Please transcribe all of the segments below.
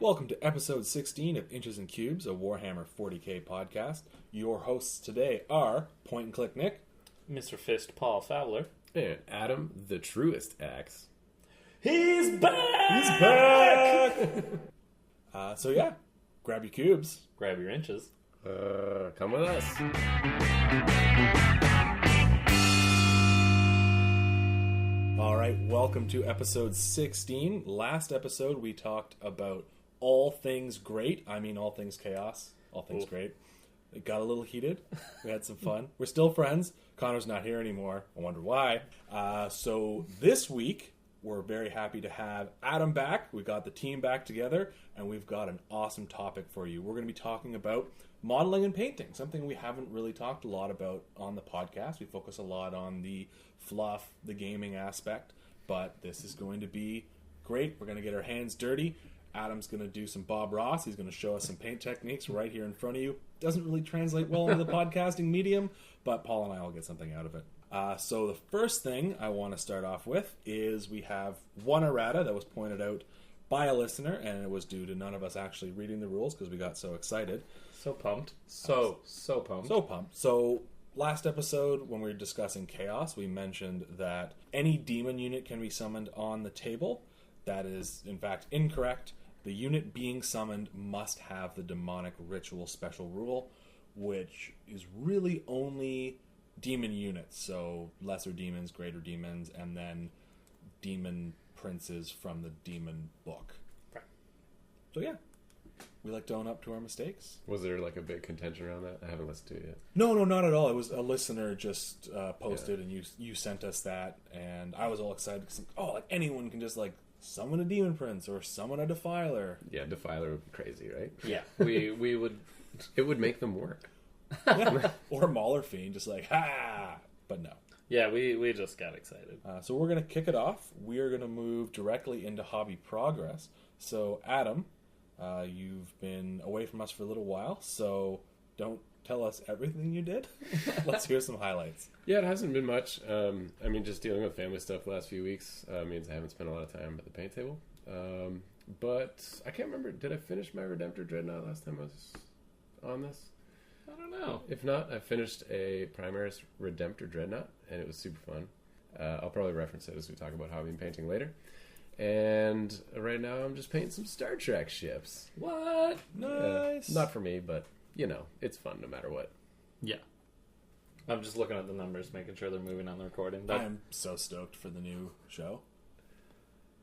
Welcome to episode 16 of Inches and Cubes, a Warhammer 40k podcast. Your hosts today are Point and Click Nick, Mr. Fist Paul Fowler, and Adam, the truest axe. He's back! He's back! So yeah, grab your cubes. Grab your inches. Come with us. All right, welcome to episode 16. Last episode we talked about all things great. I mean all things chaos. All things great. It got a little heated. We had some fun. We're still friends. Connor's not here anymore. I wonder why. So this week, we're very happy to have Adam back. We got the team back together, and we've got an awesome topic for you. We're going to be talking about modeling and painting, something we haven't really talked a lot about on the podcast. We focus a lot on the fluff, the gaming aspect, but this is going to be great. We're going to get our hands dirty. Adam's going to do some Bob Ross. He's going to show us some paint techniques right here in front of you. Doesn't really translate well into the podcasting medium, but Paul and I will get something out of it. So the first thing I want to start off with is we have one errata that was pointed out by a listener, and it was due to none of us actually reading the rules because we got so excited. So pumped. So pumped. So pumped. So last episode, when we were discussing chaos, we mentioned that any demon unit can be summoned on the table. That is, in fact, incorrect. The unit being summoned must have the demonic ritual special rule, which is really only demon units. So lesser demons, greater demons, and then demon princes from the demon book. Right. So yeah, we like to own up to our mistakes. Was there like a big contention around that? I haven't listened to it yet. No, not at all. It was a listener just posted, and you sent us that, and I was all excited because like anyone can just like summon a demon prince or summon a defiler. Yeah, Defiler would be crazy, right? Yeah, we would. It would make them work. Yeah. Or Mauler Fiend, just like ha. But no. Yeah, we just got excited. So we're gonna kick it off. We are gonna move directly into hobby progress. So Adam, you've been away from us for a little while, so don't tell us everything you did. Let's hear some highlights. Yeah, it hasn't been much. I mean, just dealing with family stuff the last few weeks means I haven't spent a lot of time at the paint table. But I can't remember. Did I finish my Redemptor Dreadnought last time I was on this? I don't know. If not, I finished a Primaris Redemptor Dreadnought, and it was super fun. I'll probably reference it as we talk about hobby and painting later. And right now I'm just painting some Star Trek ships. What? Nice. Not for me, but, you know, it's fun no matter what. Yeah. I'm just looking at the numbers, making sure they're moving on the recording. I am so stoked for the new show.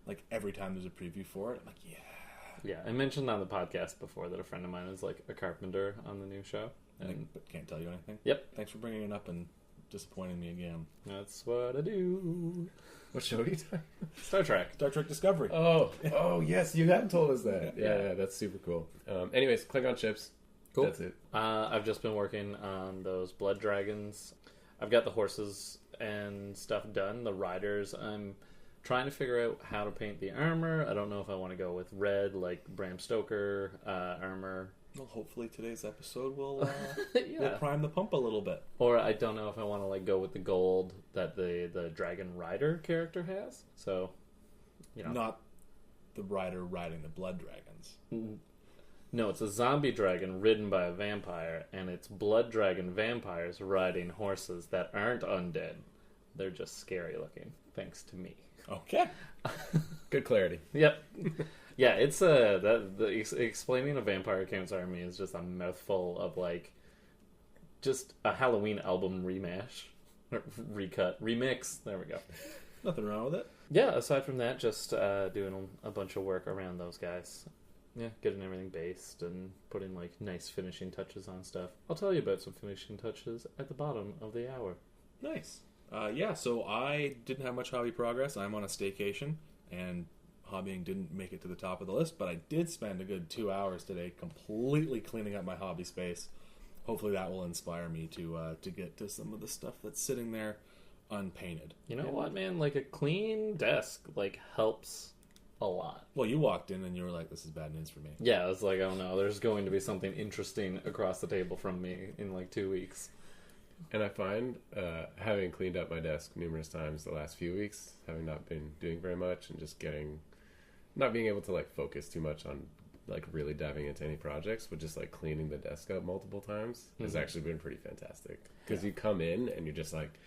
Like, every time there's a preview for it, I'm like, yeah. Yeah, I mentioned on the podcast before that a friend of mine is like a carpenter on the new show. But can't tell you anything? Yep. Thanks for bringing it up and disappointing me again. That's what I do. What show are you talking about? Star Trek. Star Trek Discovery. Oh, yes, you have told us that. Yeah, that's super cool. Anyways, click on ships. Cool. That's it. I've just been working on those blood dragons. I've got the horses and stuff done. The riders, I'm trying to figure out how to paint the armor. I don't know if I want to go with red, like Bram Stoker armor. Well, hopefully today's episode will Yeah. will prime the pump a little bit. Or I don't know if I want to like go with the gold that the dragon rider character has. So, you know, Not the rider riding the blood dragons. no, it's a zombie dragon ridden by a vampire, and it's blood dragon vampires riding horses that aren't undead. They're just scary looking, thanks to me. Okay. Good clarity. Yep. Yeah, it's explaining a Vampire Count's army is just a mouthful of like just a Halloween album recut, remix. There we go. Nothing wrong with it. Yeah, aside from that, just doing a bunch of work around those guys. Yeah, getting everything based and putting like nice finishing touches on stuff. I'll tell you about some finishing touches at the bottom of the hour. Nice. So I didn't have much hobby progress. I'm on a staycation, and hobbying didn't make it to the top of the list, but I did spend a good 2 hours today completely cleaning up my hobby space. Hopefully that will inspire me to get to some of the stuff that's sitting there unpainted. You know what, man? Like a clean desk like helps a lot. Well, you walked in and you were like, this is bad news for me. Yeah, I was like, oh no, there's going to be something interesting across the table from me in like 2 weeks. And I find, having cleaned up my desk numerous times the last few weeks, having not been doing very much and just not being able to like focus too much on like really diving into any projects, but just like cleaning the desk up multiple times has actually been pretty fantastic. Because you come in and you're just like,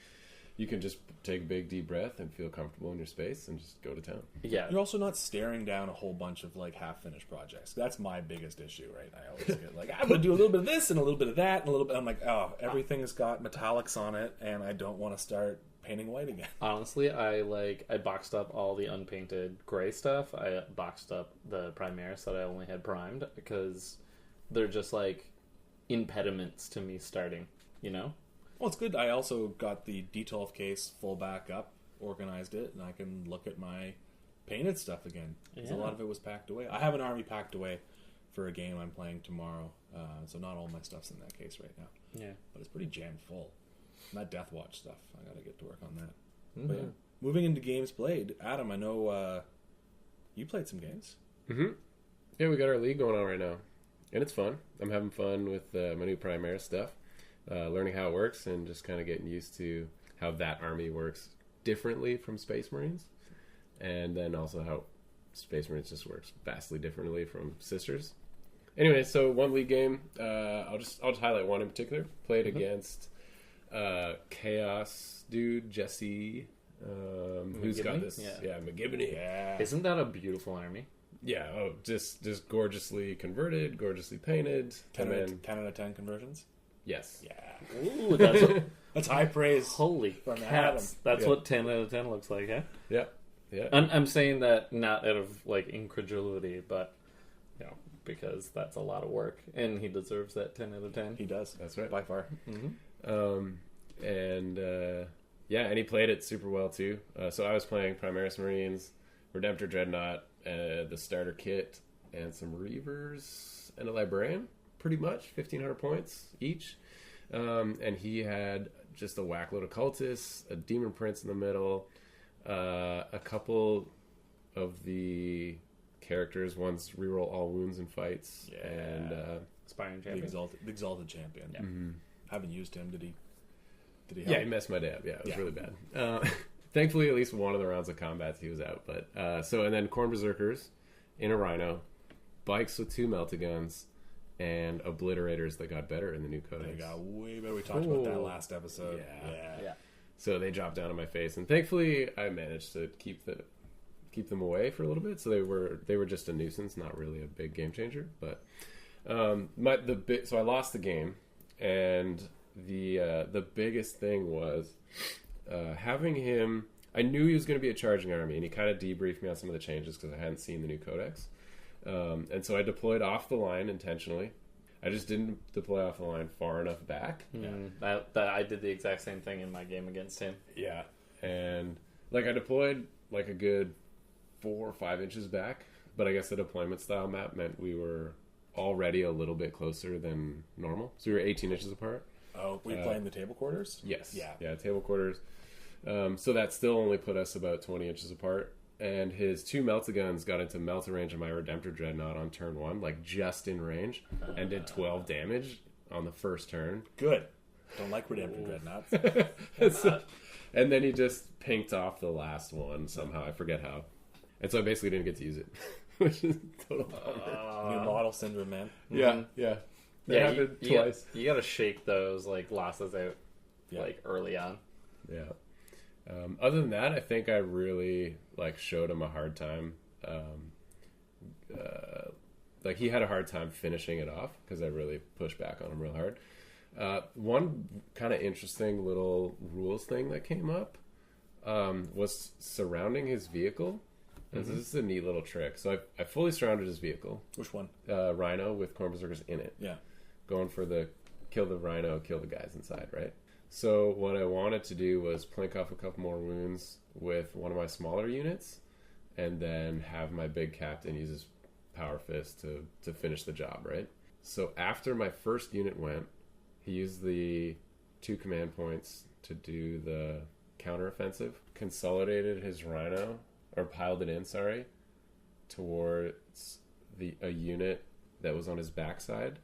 you can just take a big deep breath and feel comfortable in your space and just go to town. Yeah. You're also not staring down a whole bunch of like half-finished projects. That's my biggest issue, right? I always get like, I'm going to do a little bit of this and a little bit of that and a little bit. I'm like, oh, everything has got metallics on it, and I don't want to start painting white again. Honestly, I boxed up all the unpainted gray stuff. I boxed up the Primaris that I only had primed because they're just like impediments to me starting, you know? Well, it's good. I also got the D12 case full back up, organized it, and I can look at my painted stuff again. Because a lot of it was packed away. I have an army packed away for a game I'm playing tomorrow, so not all my stuff's in that case right now. Yeah. But it's pretty jammed full. And that Death Watch stuff, I got to get to work on that. But yeah, moving into games played, Adam, I know you played some games. Yeah, we got our league going on right now, and it's fun. I'm having fun with my new Primaris stuff. Learning how it works and just kind of getting used to how that army works differently from Space Marines, and then also how Space Marines just works vastly differently from Sisters. Anyway, so one league game. I'll just highlight one in particular. Played against Chaos dude Jesse, who's got this. Yeah, McGibney. Yeah, Isn't that a beautiful army? yeah. Oh, just gorgeously converted, gorgeously painted. 10 out of 10 conversions. Yes. Yeah. Ooh, That's high praise. holy From cats. Adam. That's Yeah. what 10 out of 10 looks like, huh? Yeah. Yeah. I'm saying that not out of like incredulity, but you know, because that's a lot of work, and he deserves that 10 out of 10. He does. That's right. By far. And he played it super well too. So I was playing Primaris Marines, Redemptor Dreadnought, the starter kit, and some Reavers and a Librarian, pretty much 1,500 points each. And he had just a whack load of cultists, a Demon Prince in the middle, a couple of the characters. One's reroll all wounds and fights, and Aspiring The champion. exalted champion. Yeah. Haven't used him. Did he help? yeah, he messed my day up. Yeah, it was really bad. Thankfully, at least one of the rounds of combat he was out. But and then Corn Berserkers in a Rhino, bikes with 2 Meltaguns, and Obliterators that got better in the new codex. They got way better. We talked about that last episode. Yeah. So they dropped down on my face, and thankfully I managed to keep them away for a little bit. So they were just a nuisance, not really a big game changer. But so I lost the game, and the biggest thing was having him. I knew he was going to be a charging army, and he kind of debriefed me on some of the changes because I hadn't seen the new codex. And so I deployed off the line intentionally. I just didn't deploy off the line far enough back. That I did the exact same thing in my game against him. Yeah. And like I deployed like a good 4 or 5 inches back, but I guess the deployment style map meant we were already a little bit closer than normal. So we were 18 inches apart. Oh, were you playing the table quarters? Yes. Yeah. Table quarters. So that still only put us about 20 inches apart. And his 2 Meltaguns got into Melta range of my Redemptor Dreadnought on turn 1, like just in range, and did 12 damage on the first turn. Good. Don't like Redemptor Dreadnoughts. And then he just pinked off the last one somehow. I forget how. And so I basically didn't get to use it, which is total bummer. New model syndrome, man. Yeah. That happened twice. You got to shake those like losses out like early on. Yeah. Other than that, I think I really showed him a hard time. He had a hard time finishing it off because I really pushed back on him real hard. One kind of interesting little rules thing that came up was surrounding his vehicle. And this is a neat little trick. So I fully surrounded his vehicle. Which one? Rhino with Corn Berserkers in it. Yeah. Going for the kill the Rhino, kill the guys inside, right? So what I wanted to do was plink off a couple more wounds with one of my smaller units, and then have my big captain use his power fist to finish the job, right? So after my first unit went, he used the 2 command points to do the counteroffensive, consolidated his Rhino, or piled it in, towards a unit that was on his backside,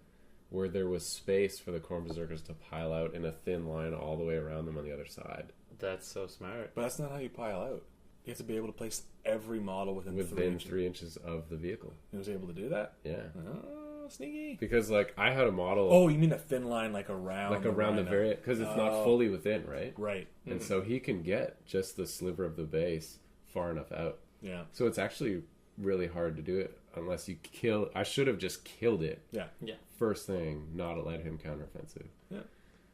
where there was space for the Corn Berserkers to pile out in a thin line all the way around them on the other side. That's so smart. But that's not how you pile out. You have to be able to place every model within 3 inches of the vehicle. He was able to do that? Yeah. Oh, sneaky. Because, like, I had a model... Oh, you mean a thin line, like around the very... Because it's not fully within, right? Right. And so he can get just the sliver of the base far enough out. Yeah. So it's actually really hard to do it unless you kill... I should have just killed it. Yeah. First thing, not let him counteroffensive. Yeah.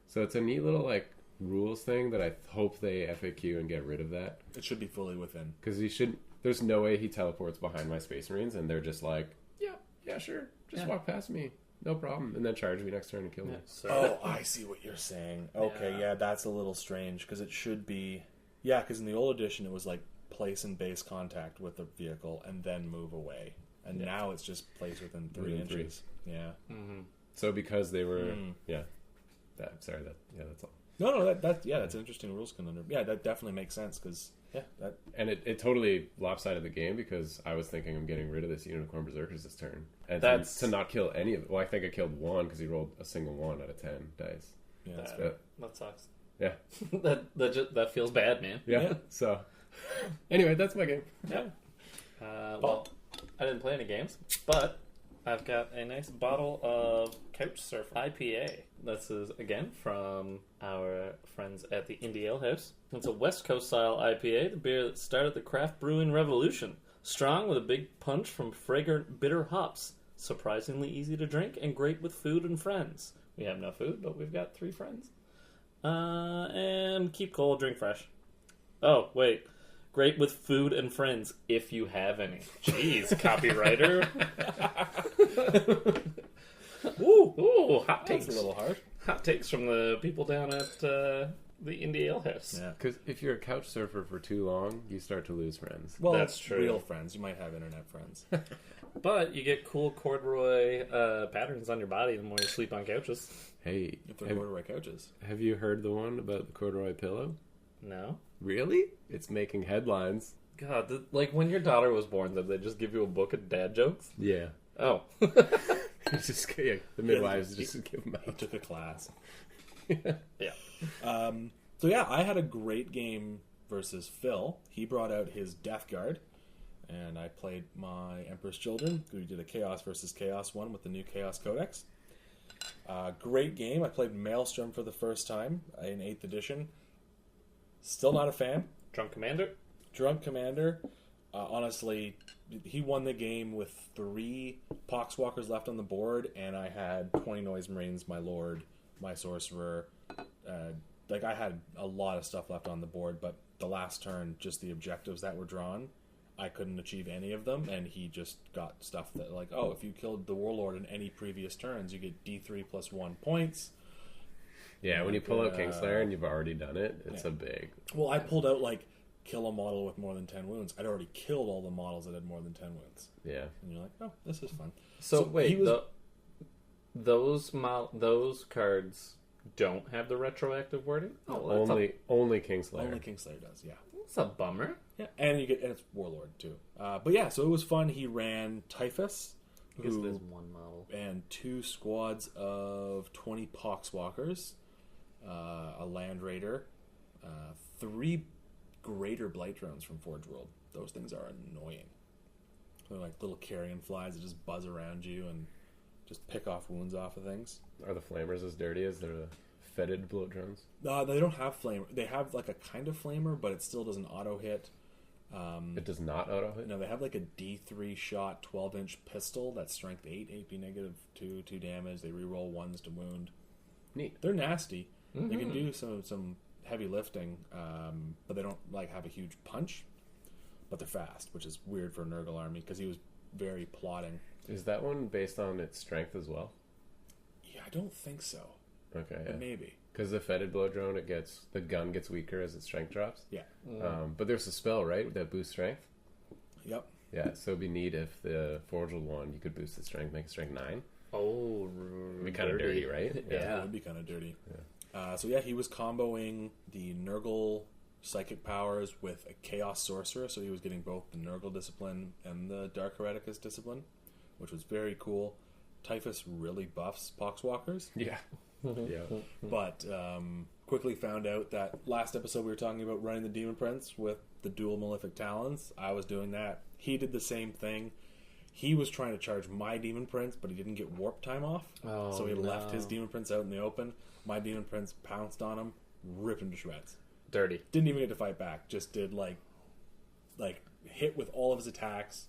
So it's a neat little, like, rules thing that I hope they FAQ and get rid of that. It should be fully within. Because he should... There's no way he teleports behind my Space Marines and they're just like, yeah, sure. Just walk past me. No problem. And then charge me next turn and kill me. So, Oh, I see what you're saying. Okay, yeah, that's a little strange because it should be... Yeah, because in the old edition it was like place and base contact with the vehicle and then move away. And now it's just place within 3 Within three. inches. Yeah. Mm-hmm. So because they were... that's all. No, that's an interesting rules conundrum. Yeah, that definitely makes sense because that And it totally lopsided the game because I was thinking I'm getting rid of this Unicorn Berserkers this turn. And That's- to not kill any of it. Well, I think I killed one because he rolled a single 1 out of 10 dice. yeah, that's That sucks. Yeah. that feels bad, man. Yeah. So, anyway, that's my game. yeah. Well, I didn't play any games, but I've got a nice bottle of Couch Surfer IPA. This is, again, from our friends at the Indie Ale House. It's a West Coast style IPA, the beer that started the craft brewing revolution. Strong with a big punch from fragrant, bitter hops. Surprisingly easy to drink and great with food and friends. We have no food, but we've got 3 friends. And keep cold, drink fresh. Oh, wait. Great with food and friends, if you have any. Jeez, copywriter. Ooh, hot takes. That's a little hard. Hot takes from the people down at the Indie Ale House. Yeah. Because if you're a couch surfer for too long, you start to lose friends. Well, That's true. Real friends. You might have internet friends. But you get cool corduroy patterns on your body the more you sleep on couches. Hey, If they're corduroy couches. have you heard the one about the corduroy pillow? No? Really? It's making headlines. God, like when your daughter was born, did they just give you a book of dad jokes? Yeah. Oh. It's just, the midwives just give them He out. took a class. Yeah. So yeah, I had a great game versus Phil. He brought out his Death Guard, and I played my Emperor's Children. We did a Chaos versus Chaos one with the new Chaos Codex. Great game. I played Maelstrom for the first time in 8th edition. Still not a fan. Drunk Commander? Drunk Commander. Honestly, he won the game with 3 Poxwalkers left on the board, and I had 20 Noise Marines, my Lord, my Sorcerer. I had a lot of stuff left on the board, but the last turn, just the objectives that were drawn, I couldn't achieve any of them, and he just got stuff that, like, oh, if you killed the Warlord in any previous turns, you get D3 plus 1 points. Yeah, when you pull out Kingslayer and you've already done it, it's a big... Well, I pulled out, like, kill a model with more than 10 wounds. I'd already killed all the models that had more than 10 wounds. Yeah. And you're like, oh, this is fun. So wait, he was- those cards don't have the retroactive wording? Oh, that's Only Kingslayer. Only Kingslayer does, yeah. that's a bummer. Yeah, and it's Warlord too. But yeah, so it was fun. He ran Typhus, I guess who there's one model. and 2 squads of 20 Poxwalkers, a Land Raider, 3 Greater Blight Drones from Forge World. Those things are annoying. They're like little carrion flies that just buzz around you and just pick off wounds off of things. Are the flamers as dirty as the fetid bloat drones? They don't have flamer. They have like a kind of flamer, but it still doesn't auto hit. It does not auto hit? No, they have like a D3 shot 12-inch pistol that's strength 8, AP negative 2 damage. They reroll 1s to wound. Neat. They're nasty. They can do some heavy lifting, but they don't like have a huge punch. But they're fast, which is weird for a Nurgle army because he was very plotting. Is that one based on its strength as well? Yeah, I don't think so. Okay, But yeah. maybe. Because the fetid bloat drone, the gun gets weaker as its strength drops. Yeah. But there's a spell, right, that boosts strength? Yep. Yeah, so it'd be neat if the Forged one, you could boost its strength, make it strength 9. Oh, It'd be kind of dirty, right? It Yeah. would be kind of dirty. So yeah, he was comboing the Nurgle psychic powers with a Chaos Sorcerer, so he was getting both the Nurgle discipline and the Dark Hereticus discipline, which was very cool. Typhus really buffs Poxwalkers, Yeah. Yeah. but quickly found out that last episode we were talking about running the Demon Prince with the dual Malefic Talons. I was doing that. He did the same thing. He was trying to charge my Demon Prince, but he didn't get warp time off. Oh, so he no. left his Demon Prince out in the open. My Demon Prince pounced on him, ripped him to shreds. Dirty. Didn't even get to fight back. Just did like hit with all of his attacks,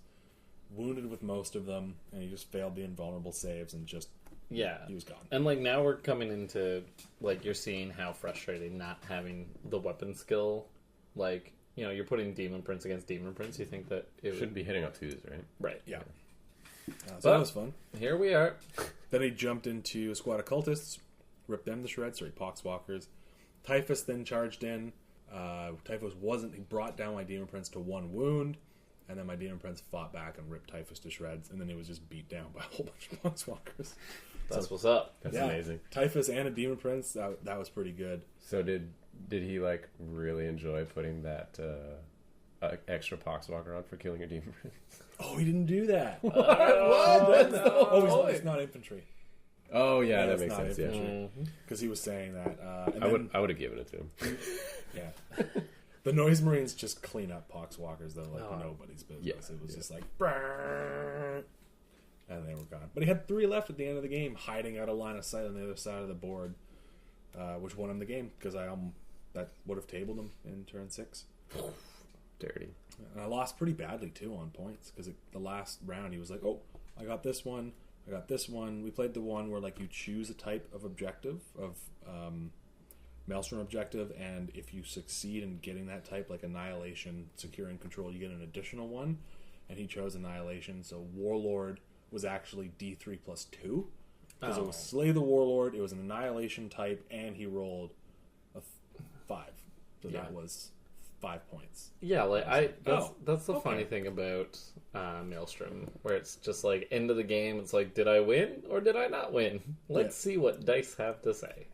wounded with most of them, and he just failed the invulnerable saves and just he was gone. And like now we're coming into like you're seeing how frustrating not having the weapon skill. Like, you know, you're putting Demon Prince against Demon Prince. You think that it Should be hitting on twos, right? right? Yeah. So But- that was fun. Here we are. Then he jumped into a squad of cultists, ripped them to shreds. Sorry, Poxwalkers. Typhus then charged in. Typhus wasn't. He brought down my Demon Prince to 1 wound, and then my Demon Prince fought back and ripped Typhus to shreds, and then he was just beat down by a whole bunch of Poxwalkers. That's what's up. That's amazing. Typhus and a Demon Prince. That was pretty good. So did he like really enjoy putting that extra Poxwalker on for killing your Demon Prince? Oh, he didn't do that. What? That's the whole Oh, point. he's not infantry. Oh yeah, that it's makes not sense. Yeah, Mm-hmm. Because he was saying that. And I then- would have given it to him. Yeah. The Noise Marines just clean up Poxwalkers, though, like Oh. nobody's business. Yeah, It was yeah. just like, "Brrrr," and they were gone. But he had 3 left at the end of the game, hiding out of line of sight on the other side of the board, which won him the game, because that would have tabled him in turn 6. Dirty. And I lost pretty badly, too, on points, because the last round he was like, oh, I got this one, I got this one. We played the one where, like, you choose a type of objective, of Maelstrom objective, and if you succeed in getting that type, like Annihilation, Secure and Control, you get an additional one, and he chose Annihilation, so Warlord was actually D3 plus 2, because it was Slay the Warlord, it was an Annihilation type, and he rolled a 5, so that was 5 points. Yeah, like that's the okay. funny thing about Maelstrom, where it's just like end of the game. It's like, did I win or did I not win? Let's see what dice have to say.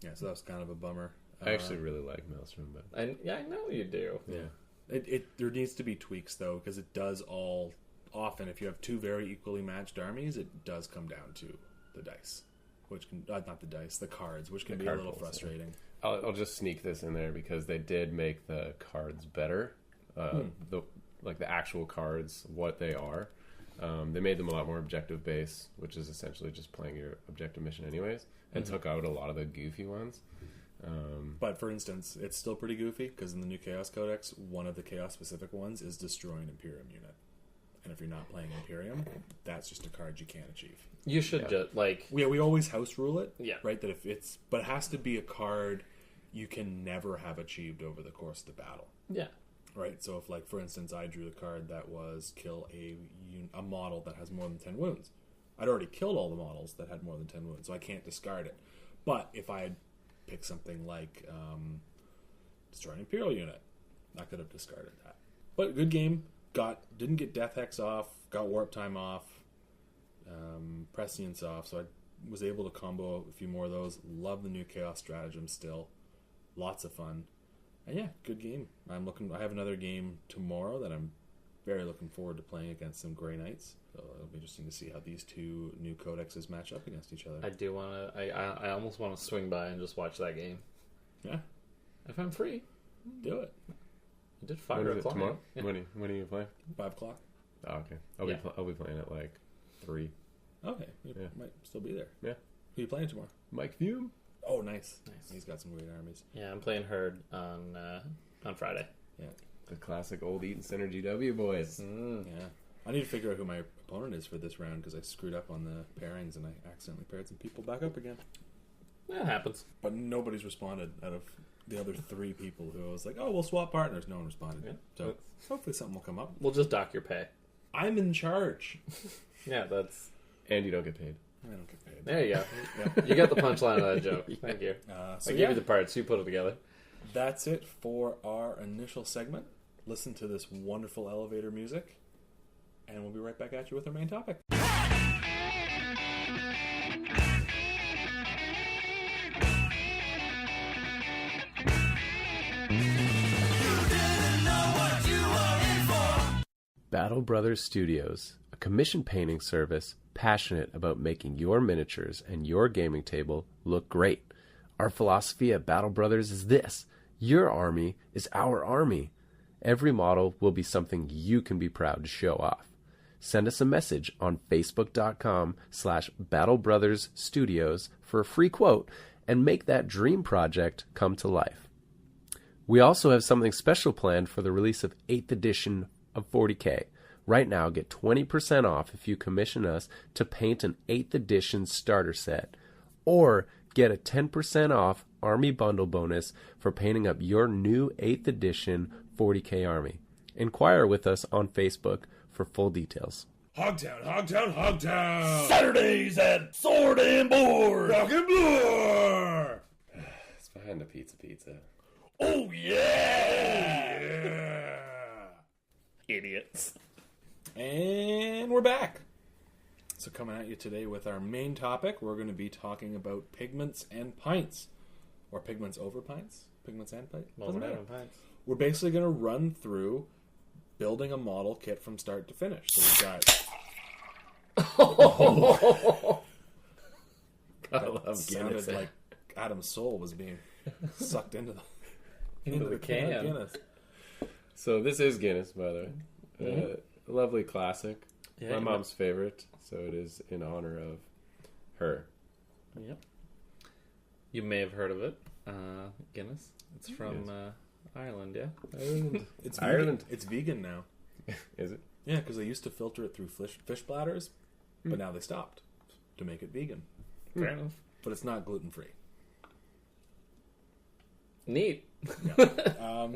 Yeah, so that was kind of a bummer. I actually really like Maelstrom, but And yeah, I know you do. yeah. There needs to be tweaks, though, because it does all... Often, if you have 2 very equally matched armies, it does come down to the dice. Which can... not the dice, the cards, which can The be a card little pools, frustrating. I'll just sneak this in there because they did make the cards better. The actual cards, what they are. They made them a lot more objective based, which is essentially just playing your objective mission anyways, and took out a lot of the goofy ones. But, for instance, it's still pretty goofy, because in the new Chaos Codex, one of the Chaos-specific ones is destroy an Imperium unit. And if you're not playing Imperium, that's just a card you can't achieve. You should just like We always house rule it. Yeah. Right? That if it's... But it has to be a card you can never have achieved over the course of the battle. yeah. Right? So if, like, for instance, I drew the card that was kill a model that has more than 10 wounds. I'd already killed all the models that had more than 10 wounds, so I can't discard it. But if I had picked something like destroy an Imperial unit, I could have discarded that. But good game. Didn't get Death Hex off, got Warp Time off, Prescience off, so I was able to combo a few more of those. Love the new Chaos Stratagem still. Lots of fun. And yeah, good game. I have another game tomorrow that I'm very looking forward to playing against some Grey Knights. So it'll be interesting to see how these 2 new codexes match up against each other. I do want to. I almost want to swing by and just watch that game Yeah, if I'm free. do it. I did When 5 is it o'clock. tomorrow? Yeah. When are you playing? 5 o'clock. Oh, okay. Yeah. I'll be playing at like 3. Okay, you Yeah. might still be there. Yeah. Who are you playing tomorrow? Mike Fume. Oh, nice. Nice. He's got some great armies. Yeah, I'm playing Herd on Friday. Yeah, The classic old Eaton Center GW boys. yeah. I need to figure out who my opponent is for this round, because I screwed up on the pairings and I accidentally paired some people back up again. That happens. But nobody's responded out of the other 3 people who I was like, oh, we'll swap partners. No one responded. Yeah. So hopefully something will come up. We'll just dock your pay. I'm in charge. Yeah, that's. And you don't get paid. I don't get paid. There you go. You got the punchline of that joke. Thank you. So I yeah, gave you the parts. You put it together. that's it for our initial segment. Listen to this wonderful elevator music, and we'll be right back at you with our main topic. Battle Brothers Studios, a commission painting service passionate about making your miniatures and your gaming table look great. Our philosophy at Battle Brothers is this: your army is our army. Every model will be something you can be proud to show off. Send us a message on facebook.com/BattleBrothersStudios for a free quote and make that dream project come to life. We also have something special planned for the release of 8th edition of 40K. Right now, get 20% off if you commission us to paint an 8th edition starter set, or get a 10% off Army Bundle bonus for painting up your new 8th edition 40K Army. Inquire with us on Facebook for full details. Hogtown, Hogtown, Hogtown! Saturdays at Sword and Board. Rock and Bloor! It's behind the pizza. Oh yeah! Yeah! Idiots. And we're back. So coming at you today with our main topic, we're going to be talking about pigments and pints. Or pigments over pints? Pigments and pints? Well, Doesn't we're matter. not on pints. We're basically going to run through building a model kit from start to finish. So we've got... I love That sounded Guinness. like Adam's soul was being sucked into Into the can. of Guinness. So this is Guinness, by the way. A lovely classic. Yeah, My you mom's favorite, so it is in honor of her. Yep. You may have heard of it, Guinness. It's from Ireland, yeah. It's Ireland. Vegan. It's vegan now. Is it? Yeah, because they used to filter it through fish bladders, but now they stopped to make it vegan. Fair enough. But it's not gluten free. Neat. Yeah.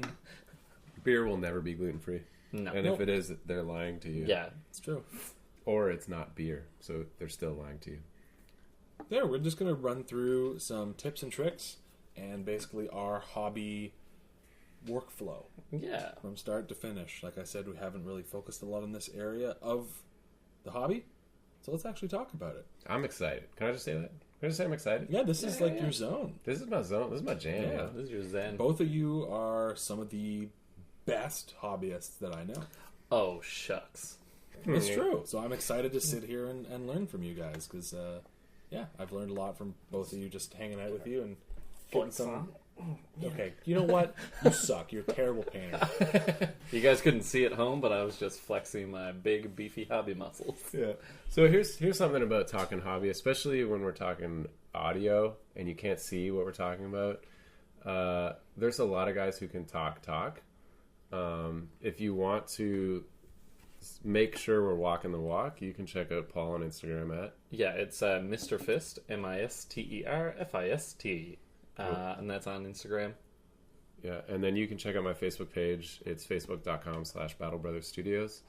Beer will never be gluten free. No. And if it is, they're lying to you. Yeah. It's true. Or it's not beer, so they're still lying to you. There, we're just going to run through some tips and tricks and basically our hobby workflow Yeah. from start to finish. Like I said, we haven't really focused a lot on this area of the hobby, so let's actually talk about it. I'm excited. Can I just say that? Can I just say I'm excited? Yeah, this is like your zone. This is my zone. This is my jam. Yeah. This is your zen. Both of you are some of the best hobbyists that I know. Oh, shucks. It's true. So I'm excited to sit here and learn from you guys because, yeah, I've learned a lot from both of you just hanging out with you and getting some. Okay, you know what? You suck. You're a terrible painter. You guys couldn't see at home, but I was just flexing my big, beefy hobby muscles. Yeah. So here's something about talking hobby, especially when we're talking audio and you can't see what we're talking about. There's a lot of guys who can talk. If you want to make sure we're walking the walk, you can check out Paul on Instagram at. Yeah, it's Mr. Fist, MisterFist. And that's on Instagram. Yeah, and then you can check out my Facebook page. It's facebook.com/BattleBrothersStudios.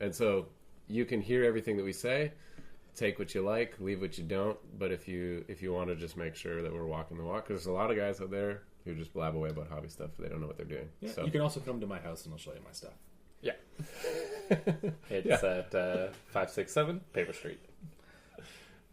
And so you can hear everything that we say, take what you like, leave what you don't. But if you want to just make sure that we're walking the walk, because there's a lot of guys out there who just blab away about hobby stuff. They don't know what they're doing. Yeah, So you can also come to my house and I'll show you my stuff. Yeah. It's at 567 Paper Street.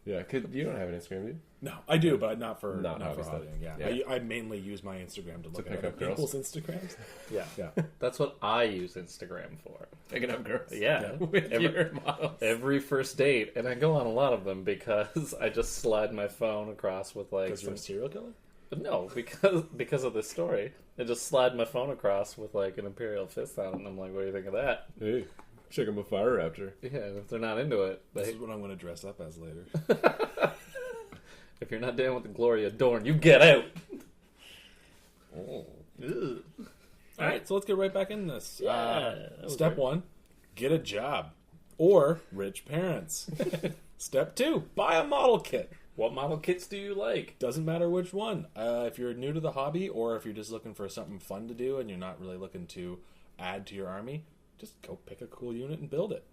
yeah, you don't have an Instagram, do you? No, I do, but not for Not not for hobby hobbying. stuff. Yeah, Yeah. I mainly use my Instagram to look pick at up other girls. people's Instagrams. Yeah. Yeah, That's what I use Instagram for. Picking up girls. Yeah. With your models. Every first date, and I go on a lot of them because I just slide my phone across with like because you're a serial killer. no, because of this story. I just slide my phone across with like an Imperial Fist on it, and I'm like, what do you think of that? Hey, check out my Fire Raptor. Yeah, and if they're not into it, This they, is what I'm going to dress up as later. if you're not down with the glory of Dorn, you get out. All right, so let's get right back in this. that was Step great. 1, get a job or rich parents. Step 2, buy a model kit. What model kits do you like? Doesn't matter which one. If you're new to the hobby or if you're just looking for something fun to do and you're not really looking to add to your army, just go pick a cool unit and build it.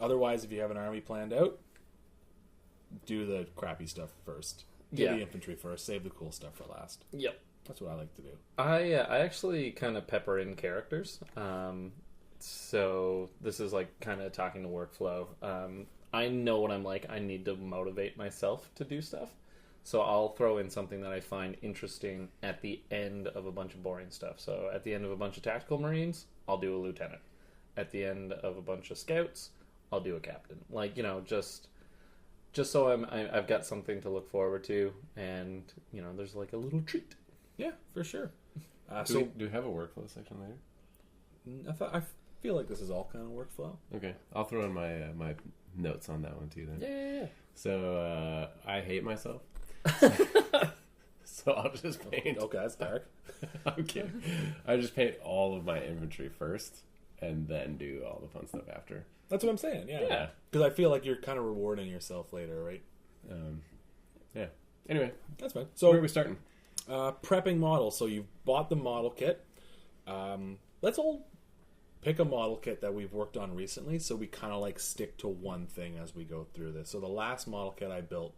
Otherwise, if you have an army planned out, do the crappy stuff first. Do Yeah. the infantry first. Save the cool stuff for last. Yep. That's what I like to do. I actually kind of pepper in characters. So this is like kind of talking to workflow. I know what I'm like. I need to motivate myself to do stuff. So I'll throw in something that I find interesting at the end of a bunch of boring stuff. So at the end of a bunch of tactical marines, I'll do a lieutenant. At the end of a bunch of scouts, I'll do a captain. Like, you know, just just so I've got something to look forward to, and you know, there's like a little treat. Yeah, for sure. Do we have a workflow section later? I feel like this is all kind of workflow. Okay, I'll throw in my my notes on that one too. Then. Yeah. So I hate myself. So I'll just paint. Okay, that's dark. I'm kidding. I just paint all of my inventory first, and then do all the fun stuff after. That's what I'm saying. Yeah. Yeah. Because I feel like you're kind of rewarding yourself later, right? Yeah. Anyway, That's fine. so where So are we starting? prepping models. So you've bought the model kit. Let's all pick a model kit that we've worked on recently, so we kind of like stick to one thing as we go through this. So the last model kit I built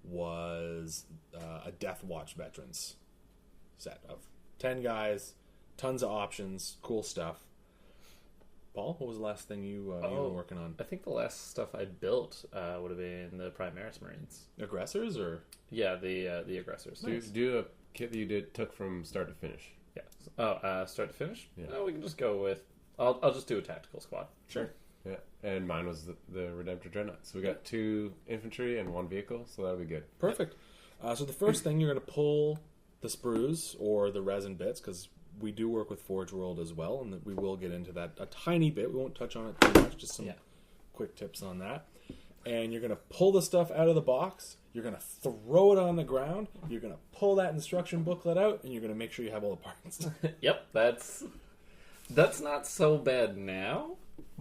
was a Death Watch Veterans set of 10 guys, tons of options, cool stuff. Paul, what was the last thing you were working on? I think the last stuff I built would have been the Primaris Marines. Aggressors or? Yeah, the aggressors. Do a kit that you took from start to finish. Yeah. Oh, start to finish? Yeah. No, we can just go with. I'll just do a tactical squad. Sure. Yeah, and mine was the Redemptor Dreadnought. So we got 2 infantry and 1 vehicle, so that'll be good. Perfect. So the first thing, you're going to pull the sprues or the resin bits, because we do work with Forge World as well, and we will get into that a tiny bit. We won't touch on it too much, just some quick tips on that. And you're going to pull the stuff out of the box. You're going to throw it on the ground. You're going to pull that instruction booklet out, and you're going to make sure you have all the parts. Yep, that's not so bad now,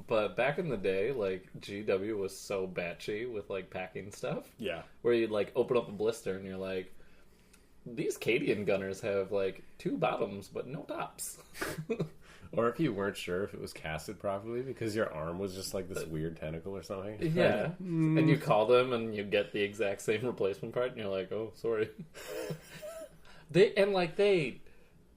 but back in the day, like GW was so batchy with like packing stuff. Yeah. Where you'd like open up a blister and you're like, these Cadian gunners have like 2 bottoms but no tops. Or if you weren't sure if it was casted properly because your arm was just like this weird tentacle or something. Yeah. And you call them and you get the exact same replacement part and you're like, oh, sorry.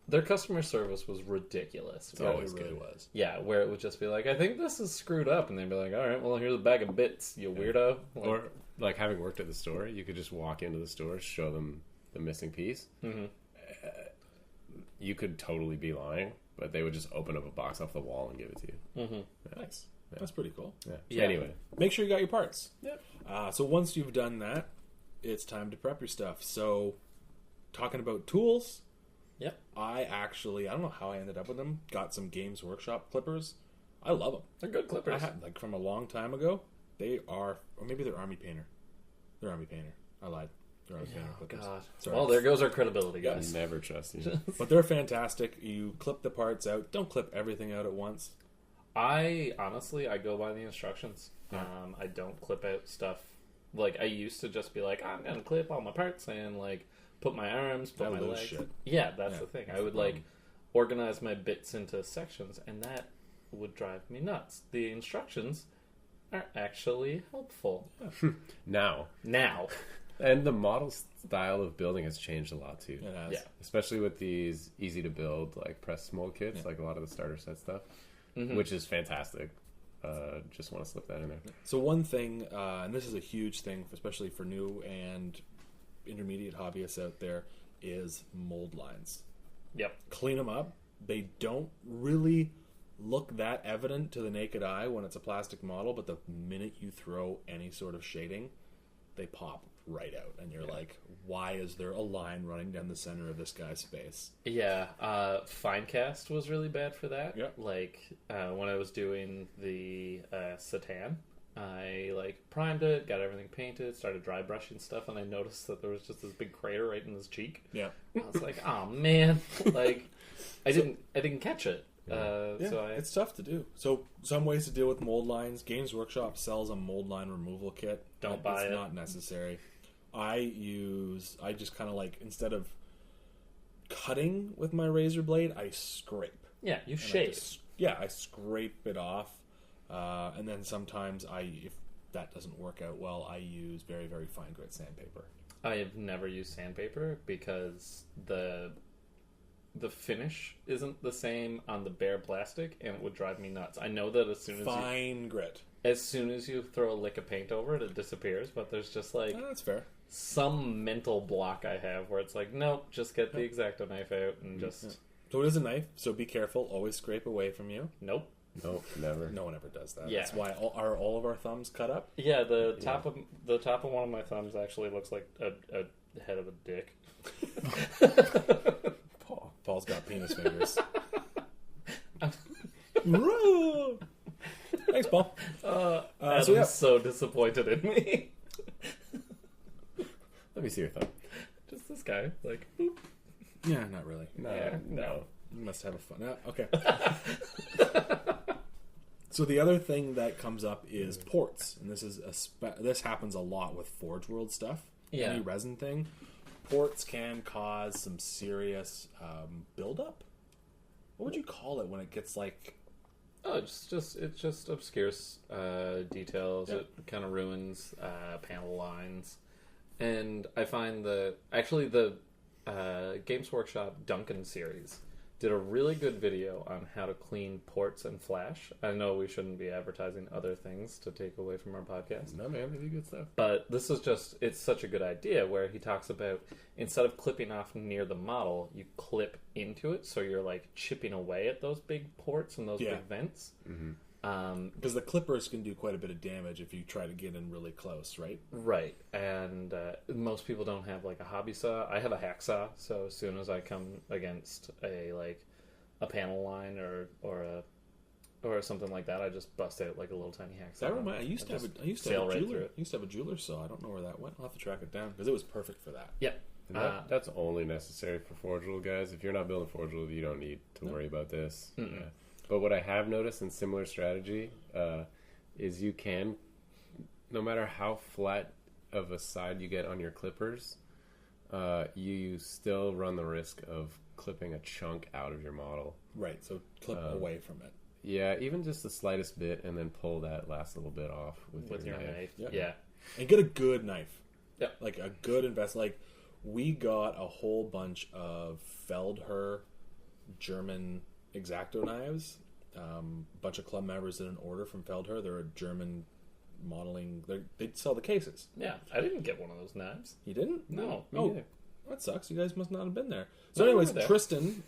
Their customer service was ridiculous. It really was. Yeah, where it would just be like, I think this is screwed up. And they'd be like, all right, well, here's a bag of bits, you weirdo. Like, Or like having worked at the store, you could just walk into the store, show them the missing piece. Mm-hmm. You could totally be lying, but they would just open up a box off the wall and give it to you. Mm-hmm. Yeah. Nice. That's pretty cool. Yeah. Yeah. Anyway, Make sure you got your parts. Yep. So once you've done that, it's time to prep your stuff. So talking about tools, Yep. I don't know how I ended up with them. Got some Games Workshop clippers. I love them. They're good I clippers. had like from a long time ago. They are, or maybe they're Army Painter. They're Army Painter. I lied. They're Army Painter clippers. God. Sorry. Well, there goes our credibility, I guys. never trust you. But they're fantastic. You clip the parts out. Don't clip everything out at once. I honestly go by the instructions. Yeah. I don't clip out stuff. Like I used to just be like, I'm gonna clip all my parts and like put my arms, put I my lose legs. shit. Yeah, that's Yeah, the thing. that's I would the like problem. organize my bits into sections, and that would drive me nuts. The instructions are actually helpful Now, now. and the model style of building has changed a lot too. It has. Yeah. Especially with these easy to build like press mold kits, like a lot of the starter set stuff, which is fantastic. Just want to slip that in there. So one thing, and this is a huge thing, especially for new and intermediate hobbyists out there, is mold lines. Yep. Clean them up. They don't really look that evident to the naked eye when it's a plastic model, but the minute you throw any sort of shading, they pop right out, and you're like, why is there a line running down the center of this guy's face? Yeah, Finecast was really bad for that. Yep. Like when I was doing the Satan, I like primed it, got everything painted, started dry brushing stuff, and I noticed that there was just this big crater right in his cheek. Yeah. I was like, oh man, like I didn't catch it. So it's tough to do. So some ways to deal with mold lines. Games Workshop sells a mold line removal kit. Don't buy it's it. Not necessary. I just kind of like, instead of cutting with my razor blade, I scrape. Yeah, you And shave. I scrape it off. And then sometimes if that doesn't work out well, I use very, very fine grit sandpaper. I have never used sandpaper because the finish isn't the same on the bare plastic, and it would drive me nuts. I know that as Fine grit. soon as you throw a lick of paint over it, it disappears. But there's just like That's fair. some mental block I have where it's like, nope, just get the X-Acto knife out and just So it is a knife, so be careful. Always scrape away from you. nope. Nope, never. No one ever does that. Yeah. That's why are all of our thumbs cut up? Yeah, the top of one of my thumbs actually looks like a head of a dick. Paul's got penis fingers. Thanks, Paul. Adam's so disappointed in me. Let me see your thumb. Just this guy, like, boop. Yeah, not really. No. You must have a fun. Okay. So the other thing that comes up is ports, and this happens a lot with Forge World stuff. Yeah. Any resin thing, ports can cause some serious buildup. What would you call it when it gets like? Oh, it just obscures details. Yeah. It kind of ruins panel lines, and I find that actually the Games Workshop Duncan series did a really good video on how to clean ports and Flash. I know we shouldn't be advertising other things to take away from our podcast. No, man, they do good stuff. But this is it's such a good idea where he talks about instead of clipping off near the model, you clip into it. So you're like chipping away at those big ports and those big vents. Mm-hmm. Because the clippers can do quite a bit of damage if you try to get in really close, right? Right. And most people don't have like a hobby saw. I have a hacksaw. So as soon as I come against a panel line or something like that, I just bust out like a little tiny hacksaw. I used to have a jeweler saw. I don't know where that went. I'll have to track it down because it was perfect for that. Yeah. That's only necessary for Forge World guys. If you're not building Forge World, you don't need to worry about this. Yeah. But what I have noticed in similar strategy is you can, no matter how flat of a side you get on your clippers, you still run the risk of clipping a chunk out of your model. Right, so clip away from it. Yeah, even just the slightest bit, and then pull that last little bit off with your knife. Yeah. And get a good knife. Yeah. Like a good invest. Like, we got a whole bunch of Feldherr German X-Acto knives. Bunch of club members did an order from Feldherr. They're a German modeling. They sell the cases. Yeah. I didn't get one of those knives. You didn't? No. That sucks. You guys must not have been there. So, No, anyways, we were there. Tristan,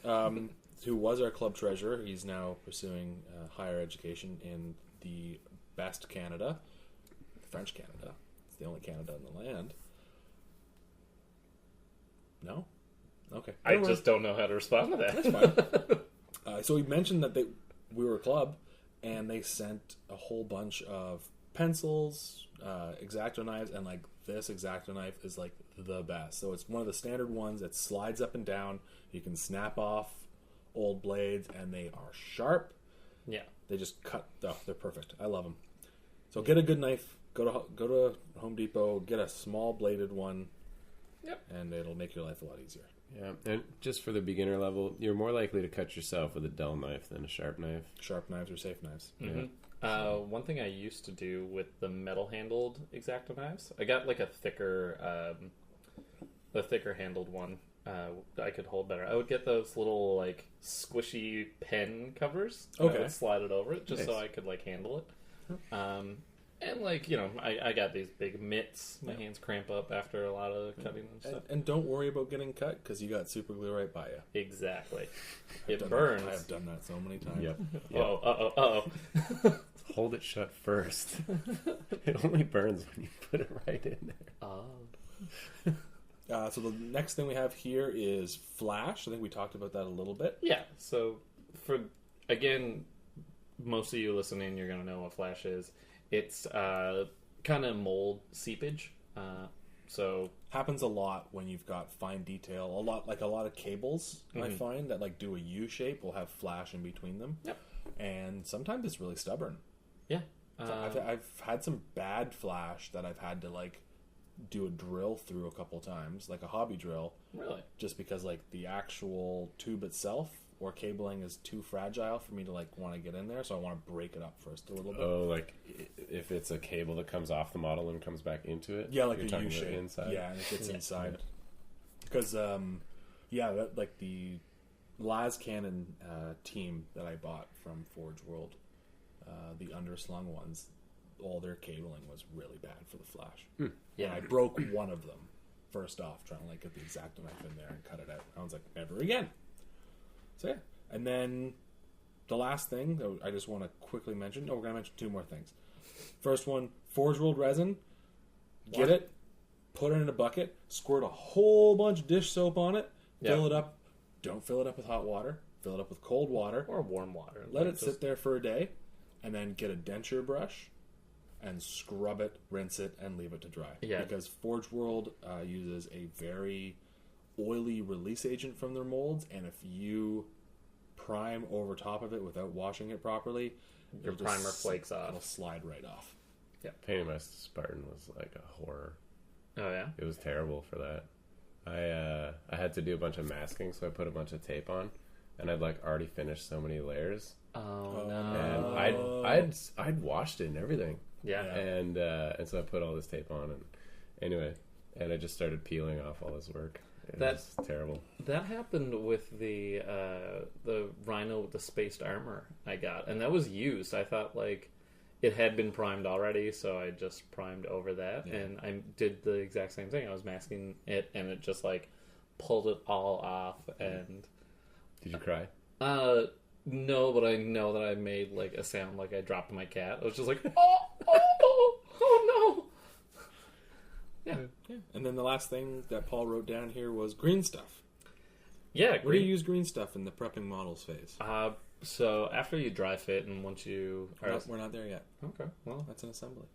who was our club treasurer, he's now pursuing higher education in the best Canada, French Canada. It's the only Canada in the land. No? Okay. I just don't know how to respond to that. That's fine. So he mentioned that we were a club, and they sent a whole bunch of pencils, X-Acto knives, and like this X-Acto knife is like the best. So it's one of the standard ones that slides up and down. You can snap off old blades, and they are sharp. Yeah. They just cut. Oh, they're perfect. I love them. So get a good knife. Go to Home Depot. Get a small bladed one. Yep. And it'll make your life a lot easier. Yeah, and just for the beginner level, you're more likely to cut yourself with a dull knife than a sharp knife. Sharp knives are safe knives. Mm-hmm. Yeah. One thing I used to do with the metal-handled X-Acto knives, I got like a thicker handled one. I could hold better. I would get those little like squishy pen covers. And I would slide it over it just so I could like handle it. And like, you know, I got these big mitts. My hands cramp up after a lot of cutting and stuff. And don't worry about getting cut because you got super glue right by you. Exactly. It burns. I have done that so many times. Yep. Uh-oh. Hold it shut first. It only burns when you put it right in there. Oh. So the next thing we have here is Flash. I think we talked about that a little bit. Yeah. So again, most of you listening, you're going to know what Flash is. It's kind of mold seepage. So happens a lot when you've got fine detail. A lot of cables I find that like do a U shape will have Flash in between them. Yep. And sometimes it's really stubborn. Yeah. I've had some bad Flash that I've had to like do a drill through a couple times, like a hobby drill. Really? Just because like the actual tube itself or cabling is too fragile for me to like want to get in there, so I want to break it up first a little bit. Oh, like if it's a cable that comes off the model and comes back into it? Yeah, like You're a talking U about shape. inside? Yeah, and it gets inside. Because, like the Las Cannon team that I bought from Forge World, the underslung ones, all their cabling was really bad for the Flash. Yeah. And I broke one of them first off, trying to like get the X-Acto knife in there and cut it out. I was like, never again. So yeah, and then the last thing that I just want to quickly mention. Oh, we're going to mention 2 more things. First one, Forge World resin. Get it, put it in a bucket, squirt a whole bunch of dish soap on it, fill it up. Don't fill it up with hot water. Fill it up with cold water. Or warm water. Let it sit there for a day, and then get a denture brush and scrub it, rinse it, and leave it to dry. Yeah. Because Forge World uses a very oily release agent from their molds, and if you prime over top of it without washing it properly, Your primer flakes off. It'll slide right off. Painting my Spartan was like a horror. Oh, yeah? It was terrible for that. I had to do a bunch of masking, so I put a bunch of tape on, and I'd like already finished so many layers, Oh, and no. I'd washed it and everything, Yeah. and so I put all this tape on, and anyway, and I just started peeling off all this work. It was terrible. That happened with the Rhino with the spaced armor I got, and that was used. I thought like it had been primed already, so I just primed over that, and I did the exact same thing. I was masking it, and it just like pulled it all off. And Did you cry? no, but I know that I made like a sound like I dropped my cat. I was just like, oh no. Yeah. And then the last thing that Paul wrote down here was green stuff. Yeah. Where do you use green stuff in the prepping models phase? So after you dry fit and once you are... We're not there yet. Okay, well, That's an assembly.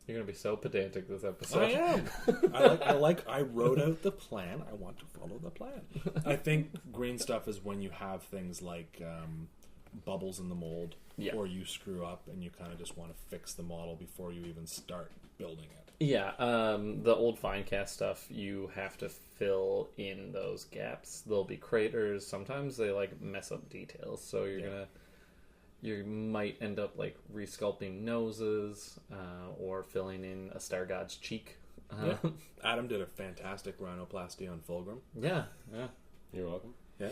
you're going to be so pedantic this episode. I am. I wrote out the plan. I want to follow the plan. I think green stuff is when you have things like bubbles in the mold, or you screw up and you kind of just want to fix the model before you even start building it. Yeah, the old fine cast stuff, you have to fill in those gaps. There'll be craters. Sometimes they like mess up details, so you might end up like resculpting noses or filling in a star god's cheek. Adam did a fantastic rhinoplasty on Fulgrim. Yeah. You're welcome. Yeah.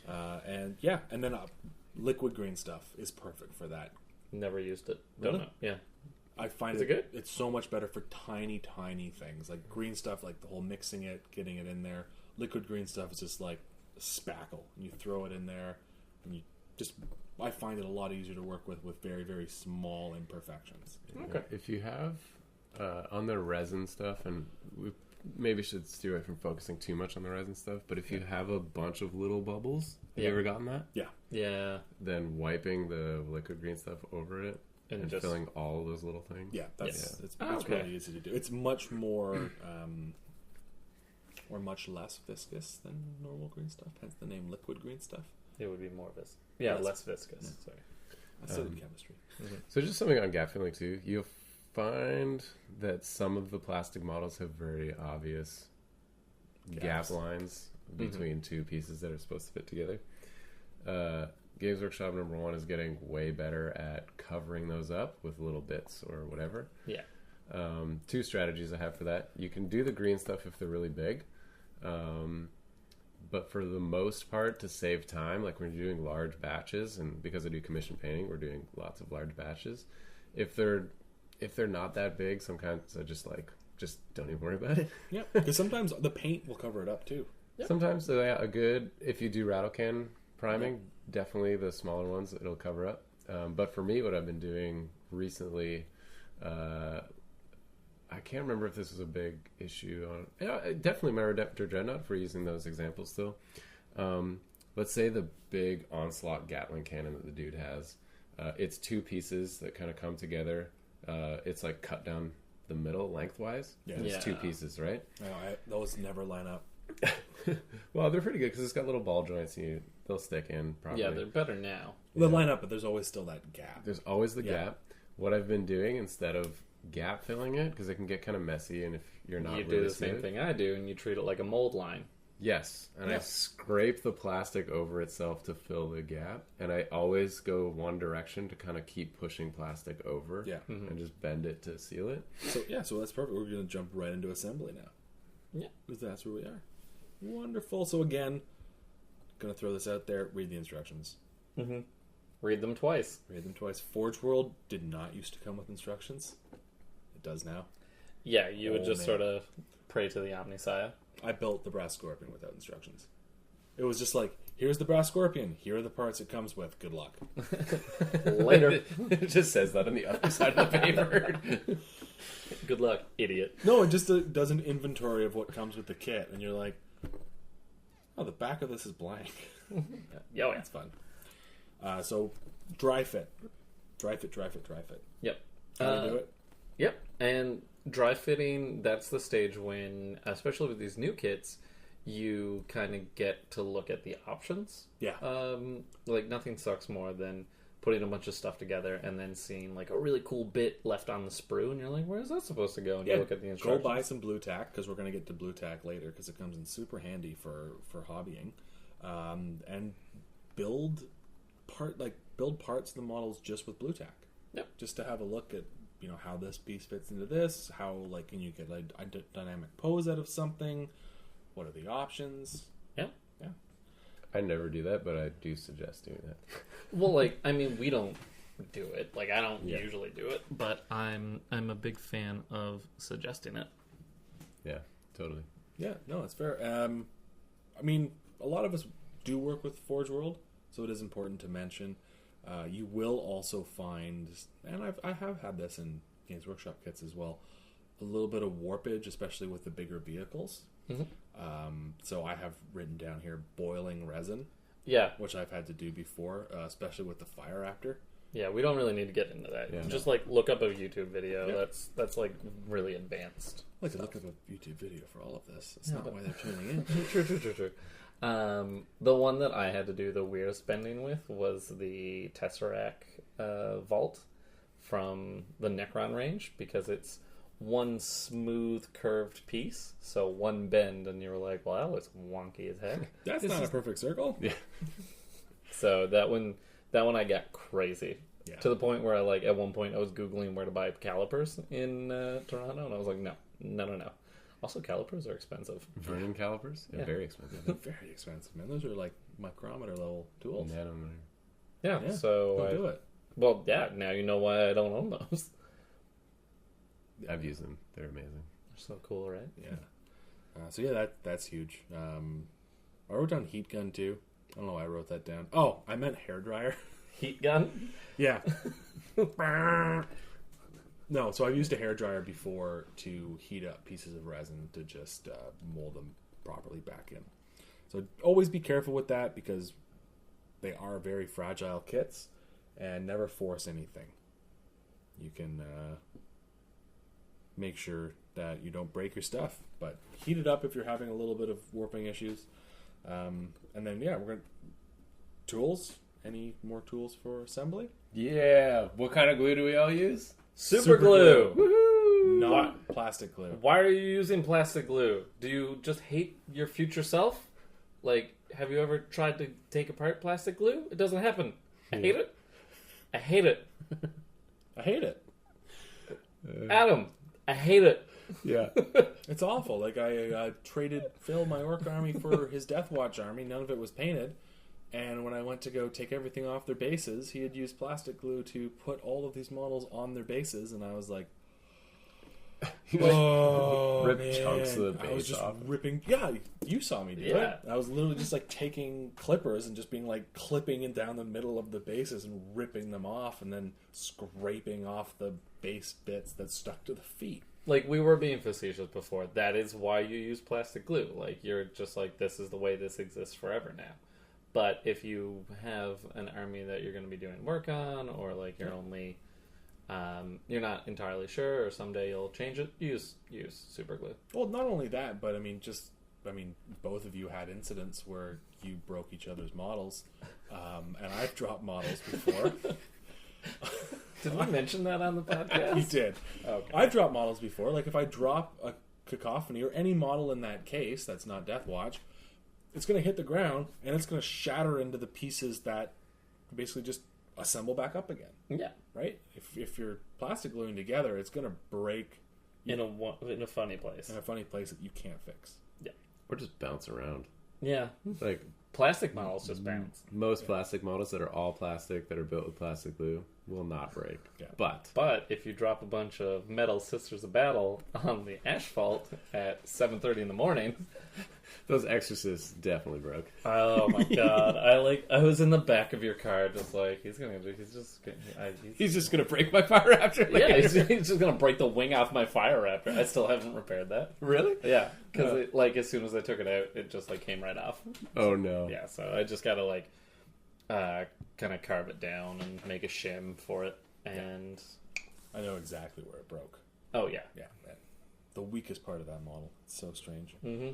And then liquid green stuff is perfect for that. Never used it. Really? Don't know. Yeah. I find Is it good? It's so much better for tiny things. Like green stuff, like the whole mixing it, getting it in there. Liquid green stuff is just like spackle. You throw it in there, and I find it a lot easier to work with very, very small imperfections. Okay. If you have on the resin stuff, and we maybe should steer away from focusing too much on the resin stuff, but if you have a bunch of little bubbles, have you ever gotten that? Yeah. Then wiping the liquid green stuff over it and just filling all of those little things. Yeah, it's okay. really easy to do. It's much more or much less viscous than normal green stuff. Hence the name liquid green stuff. It would be more viscous. Yeah, less viscous. Sorry. I studied chemistry. So just something on gap filling too. You'll find that some of the plastic models have very obvious gap lines between two pieces that are supposed to fit together. Games Workshop #1 is getting way better at covering those up with little bits or whatever. Yeah. 2 strategies I have for that. You can do the green stuff if they're really big. But for the most part, to save time, like when you're doing large batches, and because I do commission painting, we're doing lots of large batches. If they're not that big, sometimes I just don't even worry about it. Yeah, because sometimes the paint will cover it up too. Yep. Sometimes a good, if you do rattle can priming, definitely the smaller ones it'll cover up. But for me, what I've been doing recently, I can't remember if this was a big issue on. Yeah, definitely my Redemptor Dreadnought, if we're using those examples still. Let's say the big Onslaught Gatling cannon that the dude has. It's 2 pieces that kind of come together. It's like cut down the middle lengthwise. Yeah. It's 2 pieces, right? Those never line up. Well, they're pretty good because it's got little ball joints. They'll stick in properly. Yeah, they're better now. They'll line up, but there's always still that gap. There's always the gap. What I've been doing instead of gap filling it, because it can get kind of messy, and if you're not You really do the same thing I do, and you treat it like a mold line. Yes, and I scrape the plastic over itself to fill the gap, and I always go one direction to kind of keep pushing plastic over, and just bend it to seal it. So that's perfect. We're going to jump right into assembly now. Yeah, because that's where we are. Wonderful. So again, going to throw this out there. Read the instructions. Mm-hmm. Read them twice. Forge World did not used to come with instructions. It does now. Yeah, you would just sort of pray to the Omnissiah. I built the Brass Scorpion without instructions. It was just like, here's the brass scorpion. Here are the parts it comes with. Good luck. Later. It just says that on the other side of the paper. Good luck, idiot. No, it just does an inventory of what comes with the kit, and you're like, oh, the back of this is blank. Yeah, That's fun. So, dry fit. Dry fit. Yep. How do you do it? Yep. And dry fitting, that's the stage when, especially with these new kits, you kind of get to look at the options. Yeah. Like, nothing sucks more than putting a bunch of stuff together and then seeing, like, a really cool bit left on the sprue, and you're like, where's that supposed to go? And you look at the Go instructions. buy some blue tack, because we're going to get to blue tack later, because it comes in super handy for hobbying. And build parts of the models just with blue tack. Yep. Just to have a look at, how this piece fits into this, how, like, can you get a dynamic pose out of something, what are the options. Yeah. I never do that, but I do suggest doing that. Well, like, I mean, we don't do it. Like, I don't usually do it, but I'm a big fan of suggesting it. Yeah, totally. Yeah, no, it's fair. I mean, a lot of us do work with Forge World, so it is important to mention. You will also find, and I have had this in Games Workshop kits as well, a little bit of warpage, especially with the bigger vehicles. Mm-hmm. So I have written down here boiling resin, Yeah. which I've had to do before, especially with the Fire Raptor. Yeah, we don't really need to get into that. Yeah. Just, like, look up a YouTube video. Yeah. That's like, really advanced. I like to look up a YouTube video for all of this. It's Yeah, not but- why they're tuning in. True. The one that I had to do the weirdest bending with was the Tesseract vault from the Necron range, because it's one smooth curved piece, so one bend, and you were like, "Wow, it's wonky as heck." That's This not is- a perfect circle. Yeah. So that one I got crazy Yeah. to the point where at one point I was googling where to buy calipers in Toronto, and I was like, no. Also, calipers are expensive. Vernon calipers? Yeah, Yeah. very expensive. Very expensive, man. Those are like micrometer level tools. Nanometer. Yeah, Yeah, so Don't do it. well, yeah. Now you know why I don't own those. I've used them. They're amazing. They're so cool, right? Yeah. So yeah, that's huge. I wrote down heat gun too. I don't know why I wrote that down. Oh, I meant hair dryer. Heat gun. Yeah. No, so I've used a hair dryer before to heat up pieces of resin to just mold them properly back in. So always be careful with that, because they are very fragile kits, and never force anything. You can make sure that you don't break your stuff, but heat it up if you're having a little bit of warping issues. And then, yeah, we're going to... Tools? Any more tools for assembly? Yeah. What kind of glue do we all use? Super glue. Woohoo! Not plastic glue. Why are you using plastic glue? Do you just hate your future self? Like, have you ever tried to take apart plastic glue? It doesn't happen. I hate it. I hate it. I hate it. Adam, I hate it. Yeah. It's awful. Like, I traded Phil, my orc army, for his Death Watch army. None of it was painted. And when I went to go take everything off their bases, he had used plastic glue to put all of these models on their bases. And I was like, oh, Rip man. chunks of the I was base just off. ripping. Yeah, you saw me do Yeah. it. I was literally just like taking clippers and just being like clipping it down the middle of the bases and ripping them off, and then scraping off the base bits that stuck to the feet. Like, we were being facetious before. That is why you use plastic glue. Like, you're just like, this is the way this exists forever now. But if you have an army that you're going to be doing work on, or like you're only, you're not entirely sure, or someday you'll change it, use super glue. Well, not only that, but I mean, both of you had incidents where you broke each other's models, and I've dropped models before. Did we mention that on the podcast? You did. Okay. I've dropped models before. Like, if I drop a Cacophony or any model in that case that's not Death Watch, it's going to hit the ground, and it's going to shatter into the pieces that basically just assemble back up again. Yeah. Right? If you're plastic gluing together, it's going to break In a funny place. in a funny place that you can't fix. Or just bounce around. Yeah. Like, Plastic models just bounce. Most plastic models that are all plastic, that are built with plastic glue, will not break. Yeah. But if you drop a bunch of metal Sisters of Battle on the asphalt at 7:30 in the morning, those Exorcists definitely broke. oh my god! I was in the back of your car, just like he's He's just gonna break my fire raptor. yeah, later. he's just gonna break the wing off my fire raptor. I still haven't repaired that. Really? Yeah, because as soon as I took it out, it just came right off. Oh no. Yeah, so I just gotta kind of carve it down and make a shim for it. And I know exactly where it broke. oh yeah, Yeah, man. The weakest part of that model. It's so strange. mm-hmm.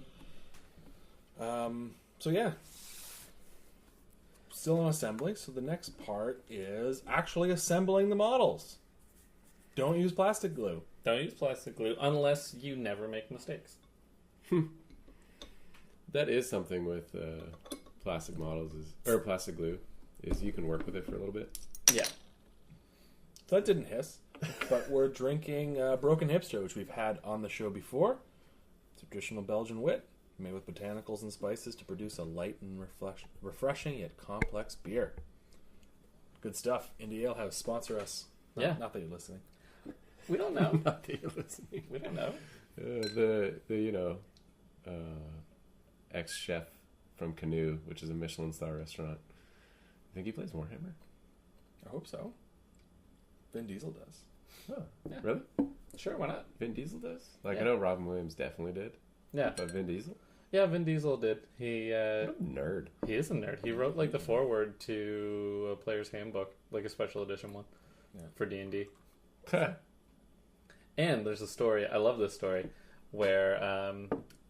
So yeah, still in assembly. So the next part is actually assembling the models. Don't use plastic glue. Don't use plastic glue unless you never make mistakes. That is something with plastic models or plastic glue is you can work with it for a little bit. Yeah. So that didn't hiss. But we're drinking Broken Hipster, which we've had on the show before. It's a traditional Belgian wit made with botanicals and spices to produce a light and refreshing yet complex beer. Good stuff. Indie Ale House, sponsor us. Yeah. Not that you're listening. We don't know. Not that you're listening. We don't know. The ex-chef from Canoe, which is a Michelin star restaurant. I think he plays Warhammer. I hope so. Vin Diesel does. Oh, Yeah. really? Sure, why not? Vin Diesel does? I Yeah. know Robin Williams definitely did. Yeah. But Vin Diesel? Yeah, Vin Diesel did. He What a nerd. he is a nerd. He wrote the foreword to a player's handbook, a special edition one for D&D. And there's a story, I love this story, where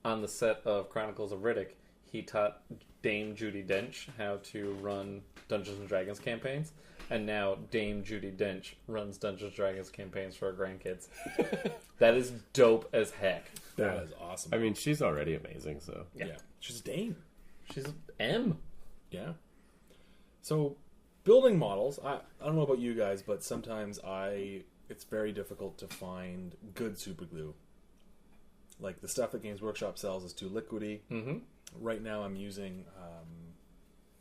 on the set of Chronicles of Riddick, he taught Dame Judi Dench how to run Dungeons & Dragons campaigns, and now Dame Judi Dench runs Dungeons & Dragons campaigns for her grandkids. That is dope as heck. That is awesome. I mean, she's already amazing, so. yeah. She's Dane. She's M. Yeah. So, building models, I don't know about you guys, but sometimes it's very difficult to find good super glue. Like, the stuff that Games Workshop sells is too liquidy. Mm-hmm. Right now I'm using,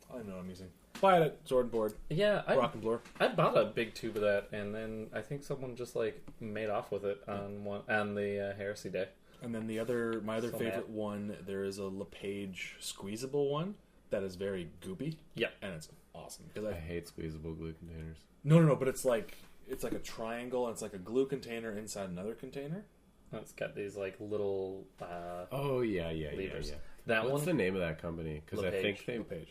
I don't know what I'm using. Buy it at Sword and Board, Yeah, Rock and Blur. I bought a big tube of that, and then I think someone just made off with it on the Heresy Day. And then my other So favorite mad. one, there is a LePage squeezable one that is very goopy. Yeah. And it's awesome. Because I hate squeezable glue containers. No, but it's like a triangle, and it's like a glue container inside another container. It's got these little Oh, yeah. levers. That What's one. the name of that company? Because I think they... LePage.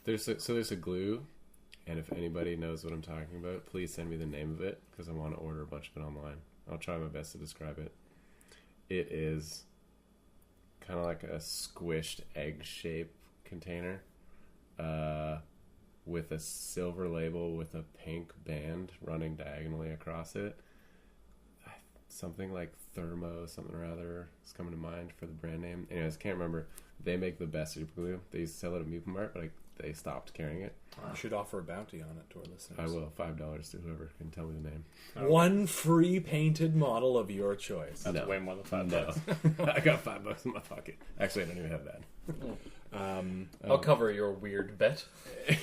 There's a glue, and if anybody knows what I'm talking about, please send me the name of it, because I want to order a bunch of it online. I'll try my best to describe it. It is kind of like a squished egg shape container with a silver label with a pink band running diagonally across it. Something like Thermo, something or other is coming to mind for the brand name. Anyways, can't remember. They make the best super glue. They used to sell it at Mutant Mart, but they stopped carrying it. You should offer a bounty on it to our listeners. I will. $5 to whoever can tell me the name. One free painted model of your choice. That's No. way more than $5. No. I got $5 in my pocket. Actually, I don't even have that. I'll cover your weird bet.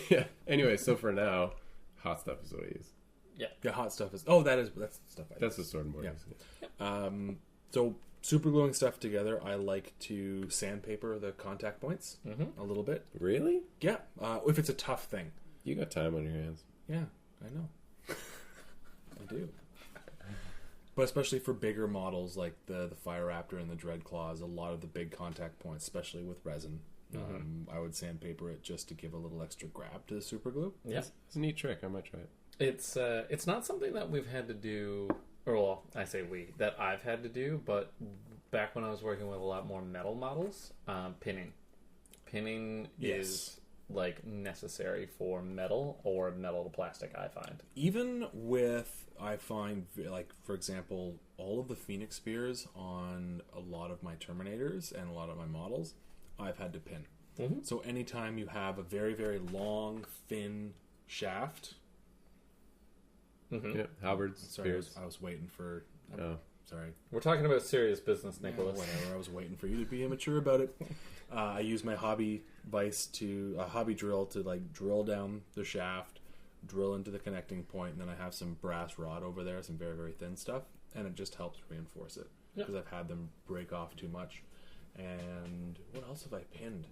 Yeah. Anyway, so for now, hot stuff is what I use. Yeah, hot stuff is. Oh, that's stuff I That's use. the sword and board. Yeah. So super gluing stuff together, I like to sandpaper the contact points a little bit. Really? Yeah, if it's a tough thing. You got time on your hands. Yeah, I know. I do. But especially for bigger models like the Fire Raptor and the Dread Claws, a lot of the big contact points, especially with resin, I would sandpaper it just to give a little extra grab to the super glue. Yeah. It's a neat trick. I might try it. It's not something that we've had to do, or well, I say we, that I've had to do, but back when I was working with a lot more metal models, pinning. Pinning is necessary for metal or metal to plastic, I find. Even with, I find, for example, all of the Phoenix spears on a lot of my Terminators and a lot of my models, I've had to pin. Mm-hmm. So anytime you have a very, very long, thin shaft... Yeah, halberds, Sorry, spears. I was waiting for... Oh. Sorry. We're talking about serious business, Nicholas. Whatever. I was waiting for you to be immature about it. I use my hobby hobby drill to like drill down the shaft, drill into the connecting point, and then I have some brass rod over there, some very, very thin stuff, and it just helps reinforce it because I've had them break off too much. And what else have I pinned?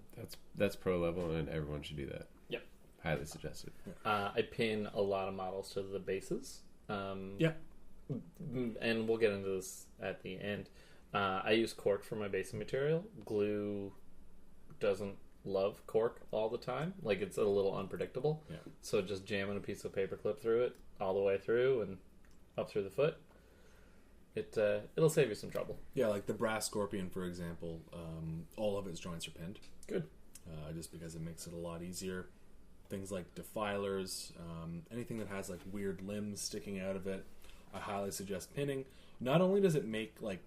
That's pro level, and everyone should do that. Yep. Highly suggested. I pin a lot of models to the bases. Yeah. And we'll get into this at the end. I use cork for my basing material. Glue doesn't love cork all the time. Like, it's a little unpredictable. Yeah. So just jamming a piece of paper clip through it all the way through and up through the foot, it'll save you some trouble. Yeah, like the brass scorpion, for example, all of its joints are pinned. Good. Just because it makes it a lot easier. Things like defilers, anything that has like weird limbs sticking out of it, I highly suggest pinning. Not only does it make like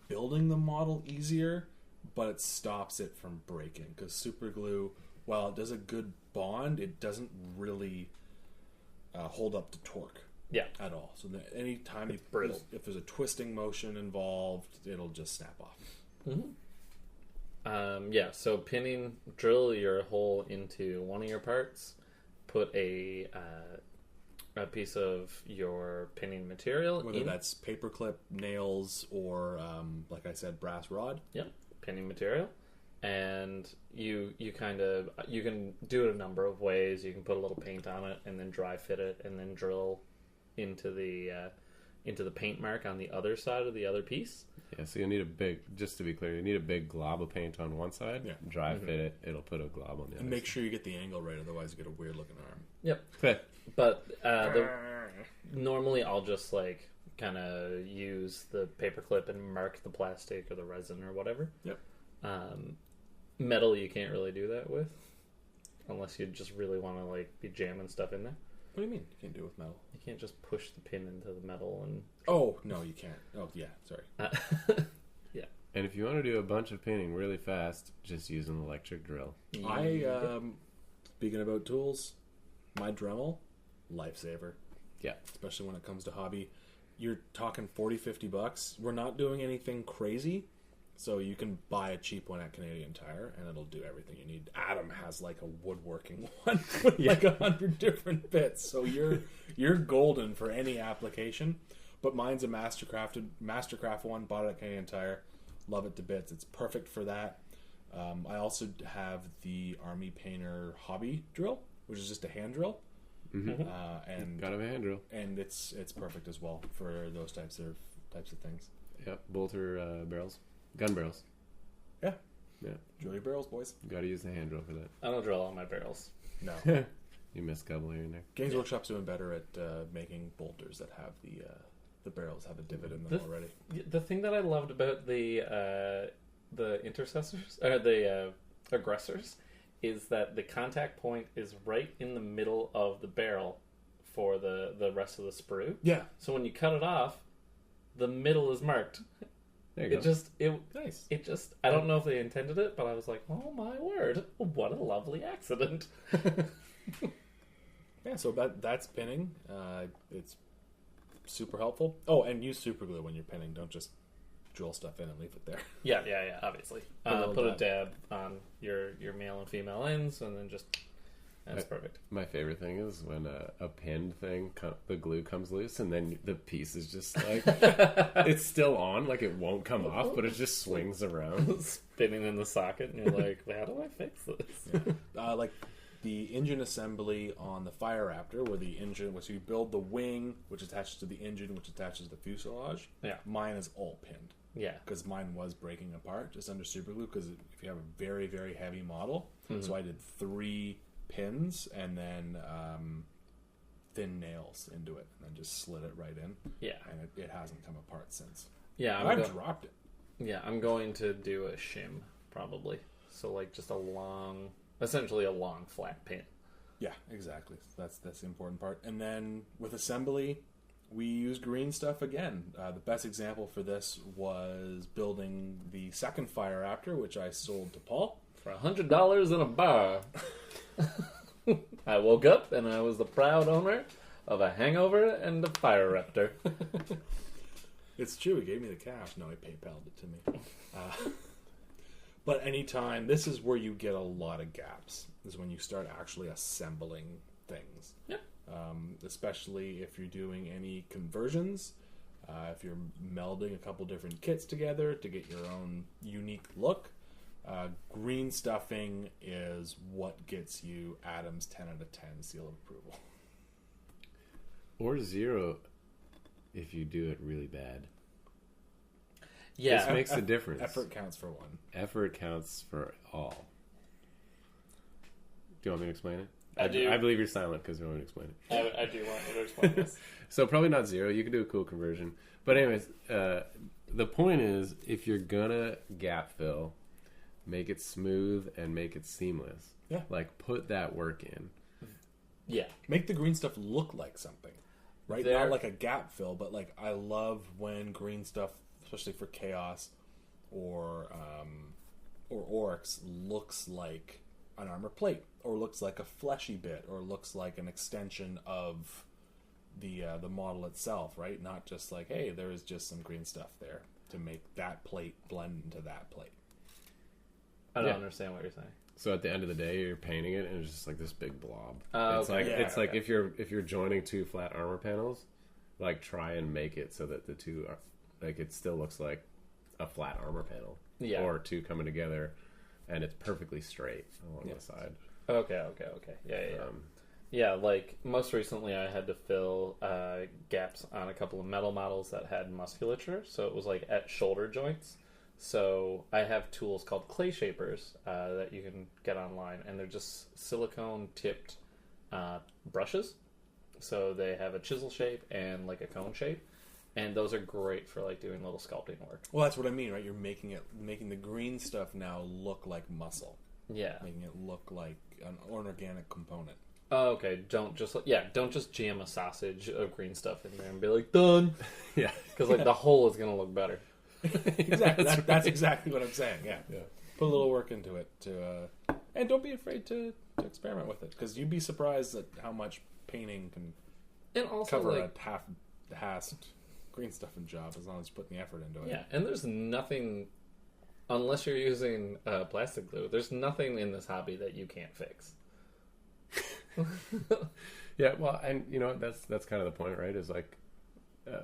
building the model easier, but it stops it from breaking. Because super glue, while it does a good bond, it doesn't really hold up to torque. Yeah. At all. So that any time brittle. if there's a twisting motion involved, it'll just snap off. Mm-hmm. So pinning, drill your hole into one of your parts, put a piece of your pinning material Whether in. that's paperclip, nails, or like I said, brass rod. Yep, pinning material. And you can do it a number of ways. You can put a little paint on it and then dry fit it and then drill into the paint mark on the other side of the other piece. Yeah, so you'll need just to be clear, you need a big glob of paint on one side. Yeah. Dry fit it, it'll put a glob on the other. And make sure you get the angle right, otherwise you get a weird looking arm. Yep. Okay. But normally I'll just like kind of use the paperclip and mark the plastic or the resin or whatever. Yep. Metal you can't really do that with, unless you just really want to like be jamming stuff in there. What do you mean? You can't do it with metal? You can't just push the pin into the metal and. Oh no, you can't. Oh yeah, sorry. Yeah. And if you want to do a bunch of pinning really fast, just use an electric drill. Speaking about tools, my Dremel, lifesaver. Yeah. Especially when it comes to hobby. You're talking $40-$50. We're not doing anything crazy, so you can buy a cheap one at Canadian Tire, and it'll do everything you need. Adam has like a woodworking one with like 100 different bits, so you're golden for any application. But mine's a Mastercraft one, bought it at Canadian Tire. Love it to bits. It's perfect for that. I also have the Army Painter hobby drill, which is just a hand drill. Mm-hmm. And Gotta have a hand drill. And it's perfect as well for those types of things. Yep, bolter barrels. Gun barrels. Yeah. Yeah. Drill your barrels, boys. Gotta use the hand drill for that. I don't drill all my barrels. No. You missed a couple here and there. Games Workshop's doing better at making bolters that have the barrels have a divot in them already. The thing that I loved about the intercessors or the aggressors is that the contact point is right in the middle of the barrel for the rest of the sprue. Yeah. So when you cut it off, the middle is marked. There you go. Nice. I don't know if they intended it, but I was like, oh my word, what a lovely accident. Yeah, so that's pinning. It's super helpful. Oh, and use super glue when you're pinning. Don't just drill stuff in and leave it there. Yeah, obviously. A Put a dab on your male and female ends, and then just... That's perfect. My favorite thing is when a pinned thing, the glue comes loose, and then the piece is just like... it's still on, like it won't come off, but it just swings around. Spinning in the socket, and you're like, how do I fix this? Yeah. Like the engine assembly on the Fire Raptor, where the engine... So you build the wing, which attaches to the engine, which attaches to the fuselage. Yeah. Mine is all pinned. Yeah. Because mine was breaking apart just under super glue, because if you have a very, very heavy model... Mm-hmm. So I did 3... pins and then thin nails into it, and then just slid it right in. Yeah, and it hasn't come apart since. Yeah, I've dropped it. Yeah, I'm going to do a shim probably. So like just essentially a long flat pin. Yeah, exactly. That's the important part. And then with assembly, we use green stuff again. The best example for this was building the second Fire Raptor, which I sold to Paul for $100 in a bar. I woke up and I was the proud owner of a hangover and a Fire Raptor. It's true. He gave me the cash. No, he PayPal'd it to me. But anytime, this is where you get a lot of gaps, is when you start actually assembling things. Yeah. Especially if you're doing any conversions, if you're melding a couple different kits together to get your own unique look. Green stuffing is what gets you Adam's 10 out of 10 seal of approval. Or 0 if you do it really bad. Yeah. This makes a difference. Effort counts for one. Effort counts for all. Do you want me to explain it? I do. I believe you're silent because you want me to explain it. I do want you to explain this. So probably not 0. You can do a cool conversion. But anyways, the point is, if you're gonna gap fill, make it smooth and make it seamless. Yeah. Like, put that work in. Yeah. Make the green stuff look like something, right? Not like a gap fill, but like I love when green stuff, especially for chaos or orcs, looks like an armor plate, or looks like a fleshy bit, or looks like an extension of the model itself, right? Not just like, hey, there is just some green stuff there to make that plate blend into that plate. I don't understand what you're saying. So at the end of the day, you're painting it, and it's just like this big blob. It's okay. like Yeah, it's like if you're joining 2 flat armor panels, like try and make it so that the two are like it still looks like a flat armor panel. Yeah. Or 2 coming together, and it's perfectly straight along the side. Okay. Yeah. Yeah, like most recently I had to fill gaps on a couple of metal models that had musculature, so it was like at shoulder joints. So I have tools called clay shapers that you can get online, and they're just silicone tipped brushes. So they have a chisel shape and like a cone shape, and those are great for like doing little sculpting work. Well, that's what I mean, right? You're making the green stuff now look like muscle, Yeah. making it look like an organic component. Oh, okay. Don't just jam a sausage of green stuff in there and be like done. Yeah. Because like the whole is gonna look better. Exactly. That's exactly what I'm saying. Yeah. Put a little work into it and don't be afraid to experiment with it, because you'd be surprised at how much painting can And also cover like a half-assed green stuffing job as long as you put the effort into it. yeah, and there's nothing unless you're using plastic glue. There's nothing in this hobby that you can't fix. Yeah, well, and you know that's kind of the point, right? Is like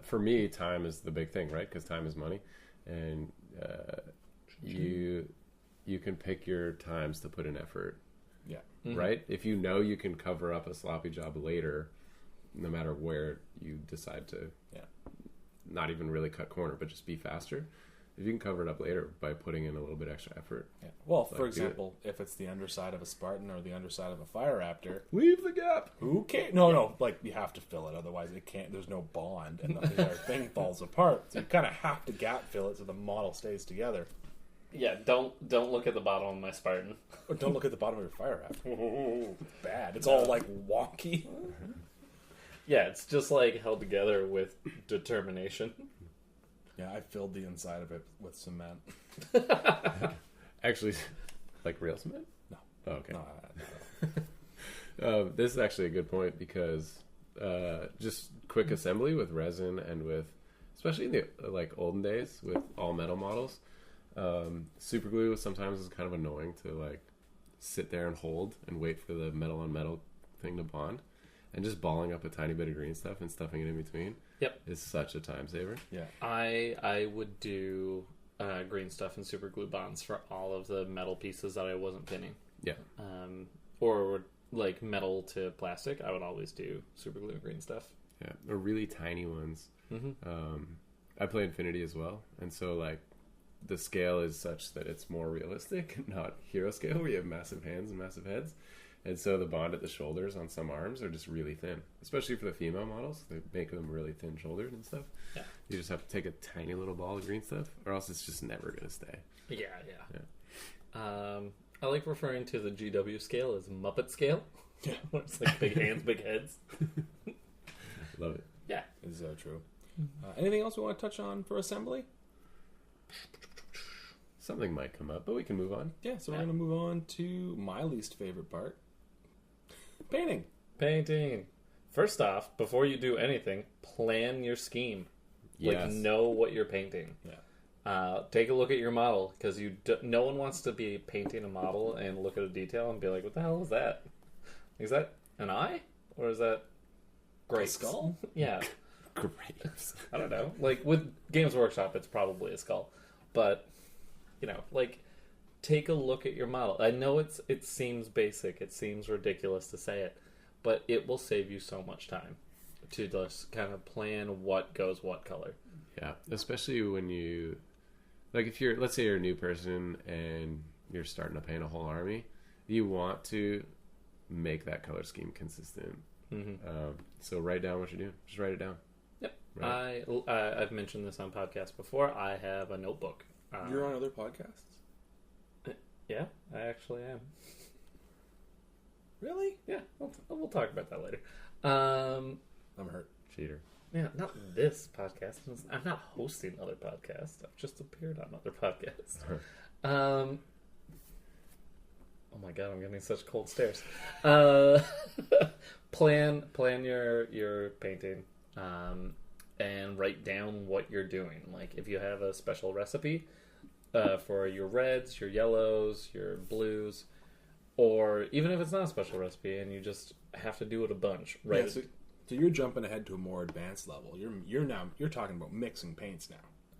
for me, time is the big thing, right? Because time is money, and you can pick your times to put in effort, Yeah. right? If you know you can cover up a sloppy job later, no matter where you decide to, not even really cut corner, but just be faster. If you can cover it up later by putting in a little bit extra effort. Yeah. Well, Like, for example, if it's the underside of a Spartan or the underside of a Fire Raptor, Leave the gap. who can't? No. Like, you have to fill it, otherwise it can't. There's no bond, and the entire thing falls apart. So you kind of have to gap fill it so the model stays together. Yeah, don't look at the bottom of my Spartan. Or don't look at the bottom of your Fire Raptor. It's bad. It's all like wonky. Yeah, it's just like held together with determination. Yeah, I filled the inside of it with cement. Actually, like real cement? No. Oh, okay. No. This is actually a good point because just quick assembly with resin and with, especially in the like olden days with all metal models, super glue sometimes is kind of annoying to like sit there and hold and wait for the metal on metal thing to bond, and just balling up a tiny bit of green stuff and stuffing it in between. Yep. Is such a time saver. Yeah. I would do green stuff and super glue bonds for all of the metal pieces that I wasn't pinning. Yeah. Or like metal to plastic, I would always do super glue and green stuff. Yeah. Or really tiny ones. Mm-hmm. I play Infinity as well, and so like the scale is such that it's more realistic, not hero scale where you have massive hands and massive heads. And so the bond at the shoulders on some arms are just really thin, especially for the female models. They make them really thin shouldered and stuff. Yeah. You just have to take a tiny little ball of green stuff, or else it's just never going to stay. Yeah. I like referring to the GW scale as Muppet scale. Yeah. Where it's like big hands, big heads. Love it. Yeah. It's so true. Anything else we want to touch on for assembly? Something might come up, but we can move on. Yeah, so we're going to move on to my least favorite part. Painting. Painting. First off, before you do anything, plan your scheme. Like, know what you're painting. Yeah. Take a look at your model, because no one wants to be painting a model and look at a detail and be like, what the hell is that? Is that an eye? Or is that grapes? A skull? Yeah. Grapes. I don't know. Like, with Games Workshop, it's probably a skull. But, like, take a look at your model. I know it seems basic. It seems ridiculous to say it. But it will save you so much time to just kind of plan what goes what color. Yeah, especially when you... Like, if you're... Let's say you're a new person and you're starting to paint a whole army. You want to make that color scheme consistent. Mm-hmm. So write down what you're doing. Just write it down. Yep. Right. I've mentioned this on podcasts before. I have a notebook. You're on other podcasts? Yeah, I actually am. Really? Yeah, we'll talk about that later. I'm hurt. Cheater. Yeah, not this podcast. I'm not hosting other podcasts. I've just appeared on other podcasts. Oh my god, I'm getting such cold stares. Plan your painting, and write down what you're doing. Like, if you have a special recipe for your reds, your yellows, your blues, or even if it's not a special recipe and you just have to do it a bunch, right? Yeah, so you're jumping ahead to a more advanced level. You're talking about mixing paints now.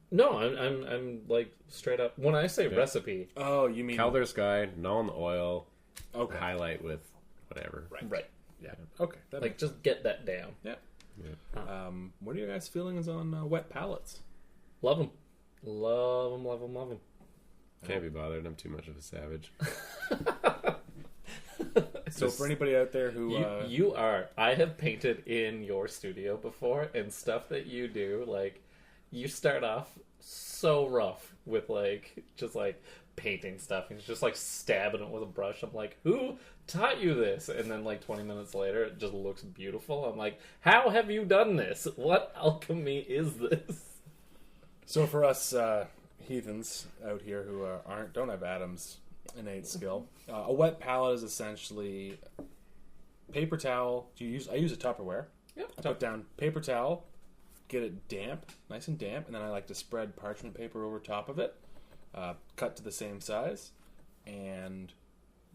No, I'm like straight up. When I say recipe, Oh, you mean Calder Sky, null oil, Okay. highlight with whatever. right? Yeah. Okay. That Like, makes just get that down. Yeah. Yeah. What are your guys' feelings on wet palettes? Love them, love them, love them, love them. Can't be bothered. I'm too much of a savage. So for anybody out there who You are. I have painted in your studio before, and stuff that you do, like, you start off so rough with, like, just, like, painting stuff, and just, like, stabbing it with a brush. I'm like, who taught you this? And then, like, 20 minutes later, it just looks beautiful. I'm like, how have you done this? What alchemy is this? So for us heathens out here who don't have Adam's innate skill, a wet palette is essentially paper towel. I use a Tupperware. Yep. I put down paper towel, get it damp, nice and damp, and then I like to spread parchment paper over top of it, cut to the same size, and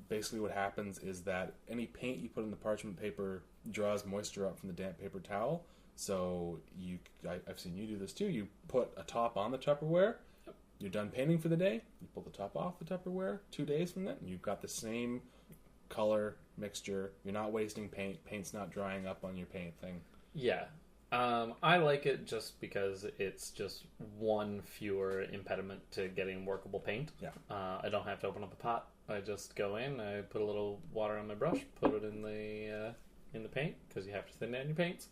basically what happens is that any paint you put in the parchment paper draws moisture up from the damp paper towel. So I've seen you do this too. You put a top on the Tupperware. You're done painting for the day. You pull the top off the Tupperware 2 days from that, and you've got the same color mixture. You're not wasting paint. Paint's not drying up on your paint thing. Yeah. I like it just because it's just one fewer impediment to getting workable paint. Yeah. I don't have to open up a pot. I just go in, I put a little water on my brush, put it in the paint, because you have to thin down your paints.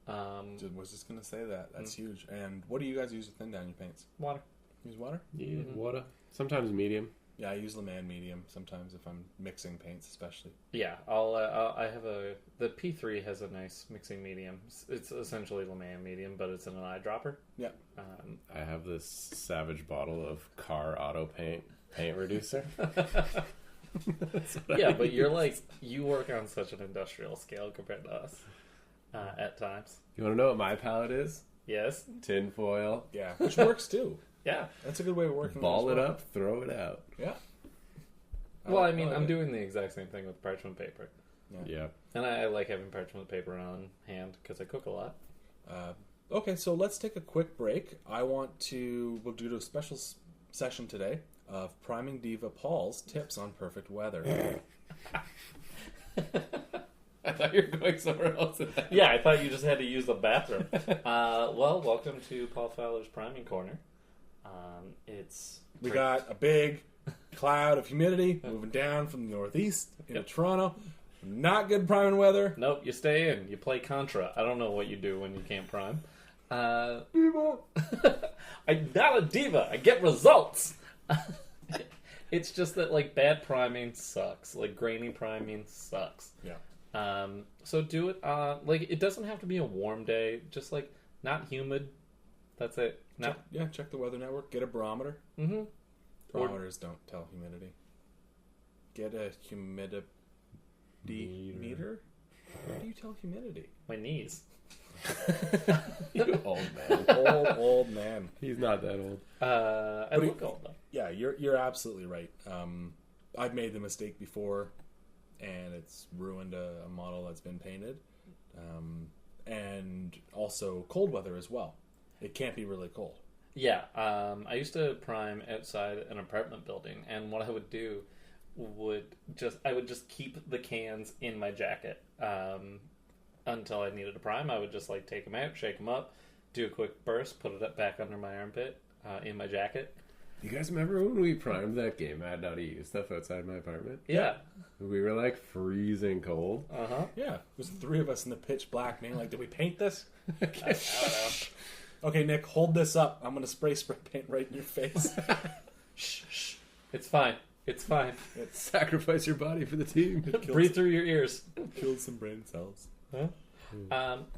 Was just gonna say that. That's huge. And what do you guys use to thin down your paints? Water. Use water? Yeah, water. Sometimes medium. Yeah, I use Leman medium sometimes if I'm mixing paints, especially. Yeah, I have the P3 has a nice mixing medium. It's essentially Leman medium, but it's in an eyedropper. Yeah. I have this savage bottle of car auto paint reducer. Yeah, but you work on such an industrial scale compared to us at times. You want to know what my palette is? Yes. Tin foil. Yeah, which works too. Yeah. That's a good way of working. Ball as it well. up, throw it out. Yeah. Well, I like mean, I'm it. doing the exact same thing with parchment paper. Yeah. And I like having parchment paper on hand because I cook a lot. Okay, so let's take a quick break. We'll do a special session today of Priming Diva Paul's tips on perfect weather. I thought you were going somewhere else with that. Yeah, I thought you just had to use the bathroom. Well, welcome to Paul Fowler's Priming Corner. We got a big cloud of humidity moving down from the northeast into Toronto. Not good priming weather. Nope, you stay in. You play Contra. I don't know what you do when you can't prime. Diva. I'm not a diva. I get results. It's just that, like, bad priming sucks. Like, grainy priming sucks. Yeah. So do it like, it doesn't have to be a warm day. Just, like, not humid. That's it. Check the weather network. Get a barometer. Mm-hmm. Barometers don't tell humidity. Get a humidity meter. How do you tell humidity? My knees. You old man. Old man. He's not that old. I look old though. Yeah, you're absolutely right. I've made the mistake before, and it's ruined a model that's been painted. And also cold weather as well. It can't be really cold. Yeah, I used to prime outside an apartment building, and what I would do I would just keep the cans in my jacket until I needed to prime. I would just like take them out, shake them up, do a quick burst, put it back under my armpit in my jacket. You guys remember when we primed that game I had now to use stuff outside my apartment? Yeah. We were like freezing cold. Uh-huh. Yeah, it was 3 of us in the pitch black, man. Like, did we paint this? I don't know. Okay, Nick, hold this up. I'm going to spray paint right in your face. Shh. It's fine. It's fine. Sacrifice your body for the team. Breathe through your ears. Killed some brain cells. Huh?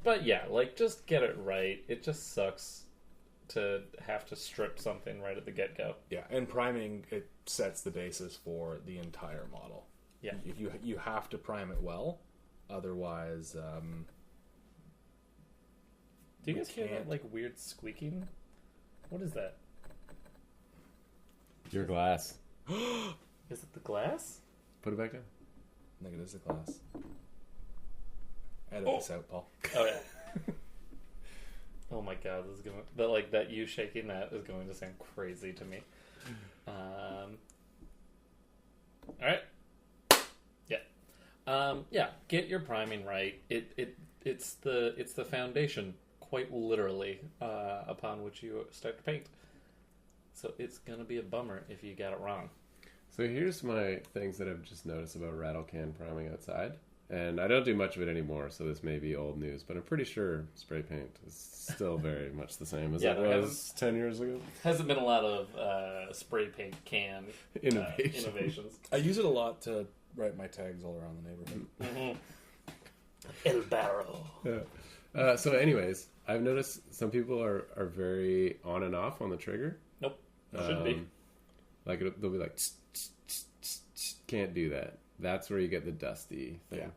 But yeah, like, just get it right. It just sucks to have to strip something right at the get-go. Yeah, and priming, it sets the basis for the entire model. Yeah. You have to prime it well. Otherwise, Do you guys hear that, can't. like, weird squeaking? What is that? Your glass. Is it the glass? Put it back down. I think it is a class. Edit this out, Paul. Oh, yeah. Oh my god, this is gonna that you shaking that is going to sound crazy to me. Alright. Yeah. Yeah, get your priming right. It's the foundation, quite literally, upon which you start to paint. So it's gonna be a bummer if you got it wrong. So here's my things that I've just noticed about rattle can priming outside. And I don't do much of it anymore, so this may be old news, but I'm pretty sure spray paint is still very much the same as Yeah, it there was 10 years ago. Hasn't been a lot of spray paint can innovations. I use it a lot to write my tags all around the neighborhood. El Barro. Yeah. So anyways, I've noticed some people are very on and off on the trigger. Nope. Should be. Like they'll be like, tss, tss, tss, tss, tss. Can't do that. That's where you get the dusty thing. Yeah.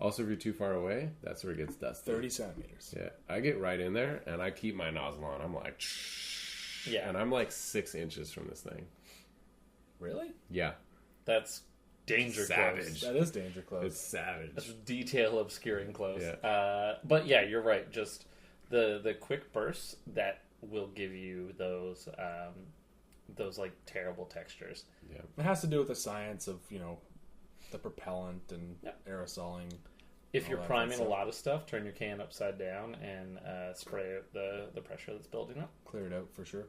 Also, if you're too far away, that's where it gets dusty. 30 centimeters. Yeah, I get right in there and I keep my nozzle on. I'm like, Yeah. and I'm like 6 inches from this thing. Really? Yeah, That's danger Savage. close. That is danger close. it's savage. That's detail obscuring close. Yeah. But yeah, you're right. Just the quick bursts that will give you those like terrible textures. Yeah, It has to do with the science of, the propellant and Yeah. aerosoling. If All you're that priming good a lot of stuff, turn your can upside down and spray out the pressure that's building up. Clear it out for sure.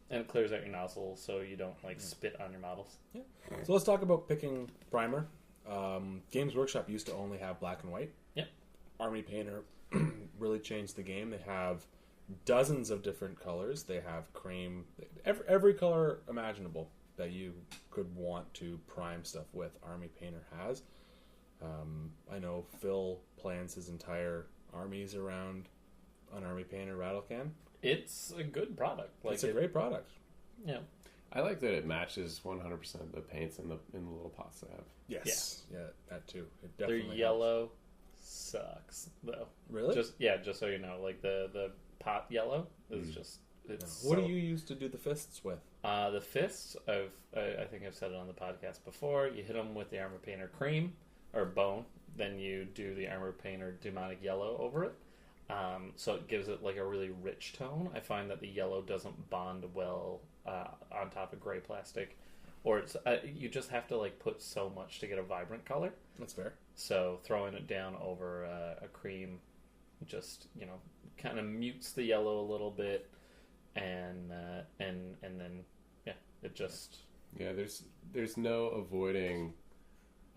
And it clears out your nozzle so you don't spit on your models. So let's talk about picking primer. Games Workshop used to only have black and white. Yep. Army Painter really changed the game. They have dozens of different colors. They have cream, every color imaginable that you could want to prime stuff with. Army Painter has. I know Phil plans his entire armies around an Army Painter rattle can. It's a good product. It's a great product. Yeah. I like that it matches 100% the paints in the little pots they have. Yes. Yeah, that too. It Their definitely yellow sucks though. Really? Just so you know, like the pot yellow is just it's. What so- do you use to do the fists with? The fists, I think I've said it on the podcast before. You hit them with the Armor Painter cream or bone, then you do the Armor Painter demonic yellow over it. So it gives it like a really rich tone. I find that the yellow doesn't bond well on top of gray plastic, or it's you just have to like put so much to get a vibrant color. That's fair. So throwing it down over a cream just kind of mutes the yellow a little bit, and then it just Yeah, there's no avoiding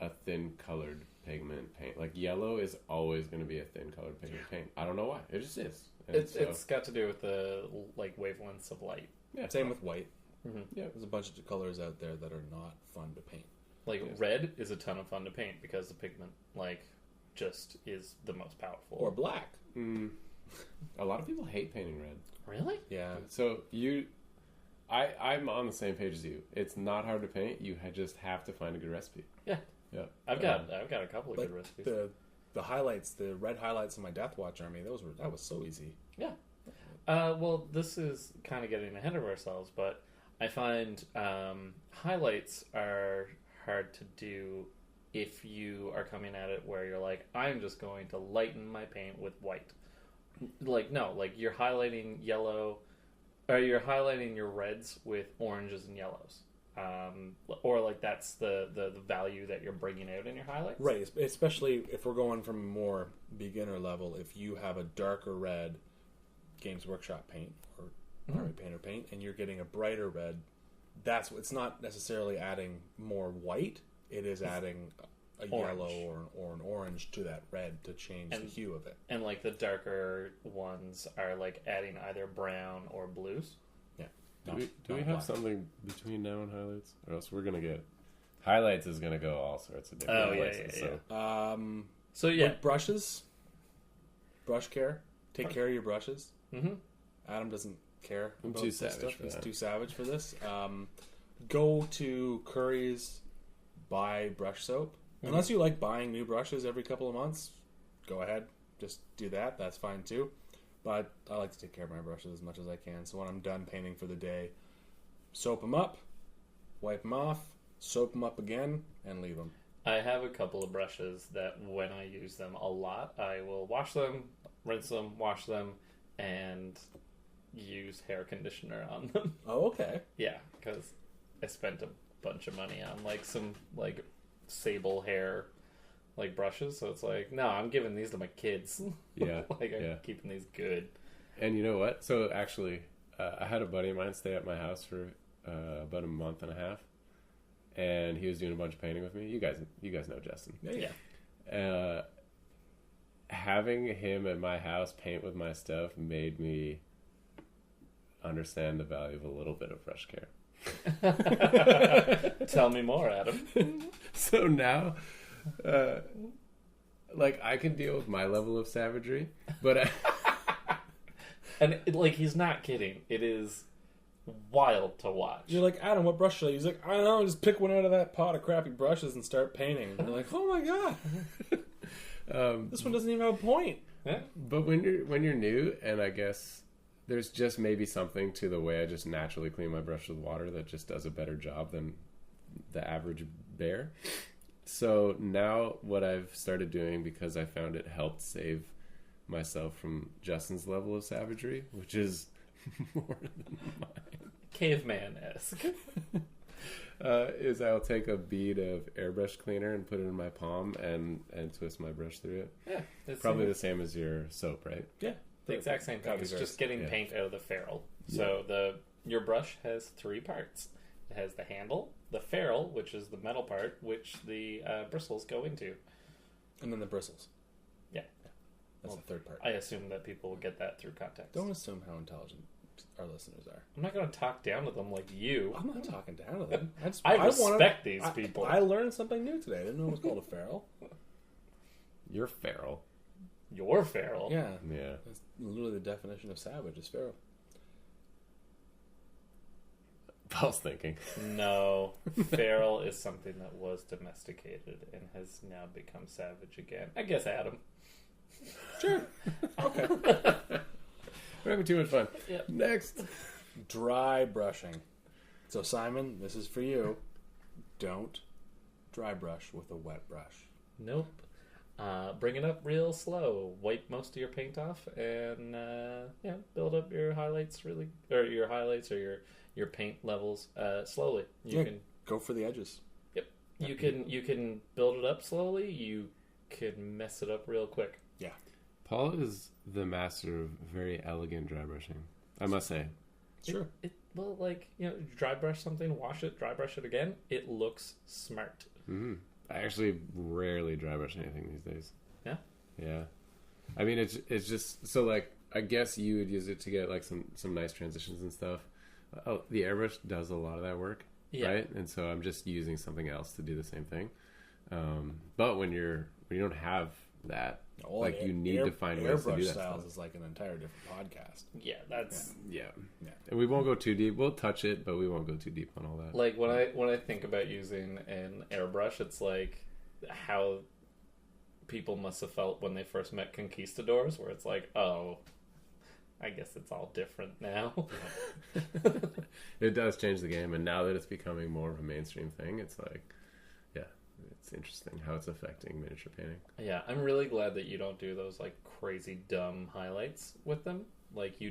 a thin colored pigment paint. Like yellow is always going to be a thin colored pigment paint. I don't know why. It just is. And it's got to do with the like wavelengths of light. yeah, Same with white. Mm-hmm. Yeah. There's a bunch of colors out there that are not fun to paint. Like Yes. red is a ton of fun to paint because the pigment like just is the most powerful. Or black. A lot of people hate painting red. Really? Yeah. So I'm on the same page as you. It's not hard to paint. You just have to find a good recipe. Yeah. Yeah. I've got a couple of But good recipes. the the highlights, the red highlights in my Death Watch army, that was so easy. Yeah. Well, this is kind of getting ahead of ourselves, but I find highlights are hard to do if you are coming at it where you're like, I'm just going to lighten my paint with white. Like, no, like you're highlighting yellow, or you're highlighting your reds with oranges and yellows. Or like that's the value that you're bringing out in your highlights. Right, especially if we're going from more beginner level, if you have a darker red Games Workshop paint or Army Painter paint and you're getting a brighter red, it's not necessarily adding more white, it is adding a yellow or an orange to that red to change the hue of it. And like the darker ones are like adding either brown or blues. Yeah. Do we have something between now and highlights? Or else we're going to get... Highlights is going to go all sorts of different places. Yeah. So. So yeah. With brushes, brush care. Take care of your brushes. Mm-hmm. Adam doesn't care I'm about too this savage stuff. for He's that. too savage for this. Go to Curry's, buy brush soap. Unless you like buying new brushes every couple of months, go ahead. Just do that. That's fine too. But I like to take care of my brushes as much as I can. So when I'm done painting for the day, soap them up, wipe them off, soap them up again, and leave them. I have a couple of brushes that when I use them a lot, I will wash them, rinse them, wash them, and use hair conditioner on them. Oh, okay. Yeah, because I spent a bunch of money on like some like sable hair like brushes, so it's like, no, I'm giving these to my kids. Yeah. Like I'm keeping these good. And you know what? So actually, I had a buddy of mine stay at my house for about a month and a half, and he was doing a bunch of painting with me. You guys know Justin. Yeah. Having him at my house paint with my stuff made me understand the value of a little bit of brush care. Tell me more, Adam. So now, like I can deal with my level of savagery, but And like he's not kidding. It is wild to watch. You're like, Adam, what brush should I use? He's like, I don't know, just pick one out of that pot of crappy brushes and start painting. You're like, oh my god, this one doesn't even have a point. Yeah. But when you're new, and I guess there's just maybe something to the way I just naturally clean my brush with water that just does a better job than the average bear. So now what I've started doing, because I found it helped save myself from Justin's level of savagery, which is more than mine. Caveman-esque. Is I'll take a bead of airbrush cleaner and put it in my palm and twist my brush through it. Yeah. It's Probably the same as your soap, right? Yeah, the exact same thing. Probably It's very just getting yeah. paint out of the ferrule. So your brush has three parts. It has the handle, the ferrule, which is the metal part, which the bristles go into. and then the bristles. Yeah. That's the third part. I assume that people will get that through context. Don't assume how intelligent our listeners are. I'm not going to talk down to them like you. I'm not talking down to them. I respect these people. I learned something new today. I didn't know it was called a ferrule. You're feral. Your ferrule. Yeah. Yeah. That's literally the definition of savage is feral. Paul's thinking. No. Feral is something that was domesticated and has now become savage again. I guess Adam. Sure. Okay. We're having too much fun. Yep. Next. Dry brushing. So Simon, this is for you. Don't dry brush with a wet brush. Nope. Bring it up real slow. Wipe most of your paint off, and build up your highlights or your paint levels slowly. You can go for the edges. Yep. You can build it up slowly. You can mess it up real quick. Yeah. Paul is the master of very elegant dry brushing, I must say. Sure. Dry brush something, wash it, dry brush it again. It looks smart. Mm-hmm. I actually rarely dry brush anything these days. Yeah? Yeah. I mean, it's just, so like, I guess you would use it to get like some nice transitions and stuff. Oh, the airbrush does a lot of that work, right? And so I'm just using something else to do the same thing. But when you don't have that, you need to find ways to do that styles stuff. is like an entire different podcast. Yeah, that's Yeah. And we won't go too deep. We'll touch it, but we won't go too deep on all that. like when I think about using an airbrush, it's like how people must have felt when they first met conquistadors, where it's like, oh, I guess it's all different now. It does change the game, and now that it's becoming more of a mainstream thing, it's like, yeah, it's interesting how it's affecting miniature painting. Yeah, I'm really glad that you don't do those like crazy dumb highlights with them. Like you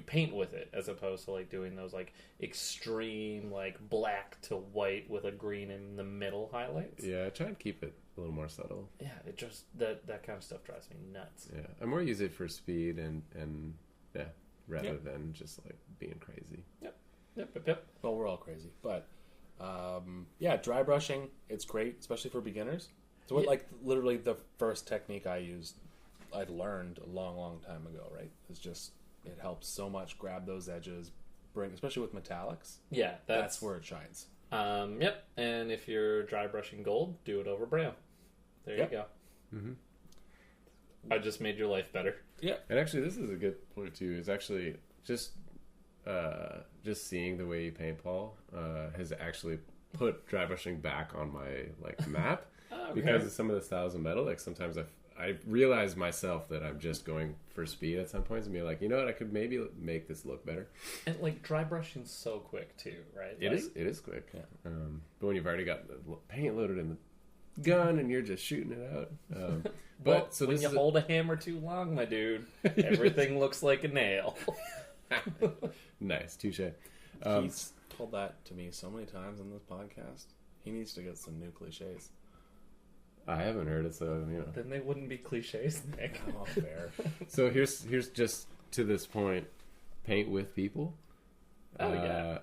paint with it as opposed to like doing those like extreme like black to white with a green in the middle highlights. Yeah, I try and keep it a little more subtle. Yeah, it just that kind of stuff drives me nuts. Yeah, I more use it for speed and yeah, rather than just like being crazy. Yep. Well, we're all crazy, but yeah, dry brushing, it's great, especially for beginners. So what, like literally the first technique I learned a long time ago, right? Is just it helps so much grab those edges, especially with metallics. Yeah, That's where it shines. Yep. And if you're dry brushing gold, do it over brown. There you go. Mm-hmm. I just made your life better. Yeah. And actually, this is a good point too. Is actually just seeing the way you paint, Paul, has actually put dry brushing back on my like map because of some of the styles of metal. Like sometimes I realize myself that I'm just going for speed at some points and be like, you know what, I could maybe make this look better. And like dry brushing's so quick too, right? It is quick. Yeah. But when you've already got the paint loaded in the gun and you're just shooting it out. But well, so when this you is hold a hammer too long, my dude, everything looks like a nail. Nice, touche. He's told that to me so many times in this podcast. He needs to get some new cliches. I haven't heard it, so you know. Then they wouldn't be cliches, Nick. Oh, fair. So here's just to this point, paint with people. Oh, yeah.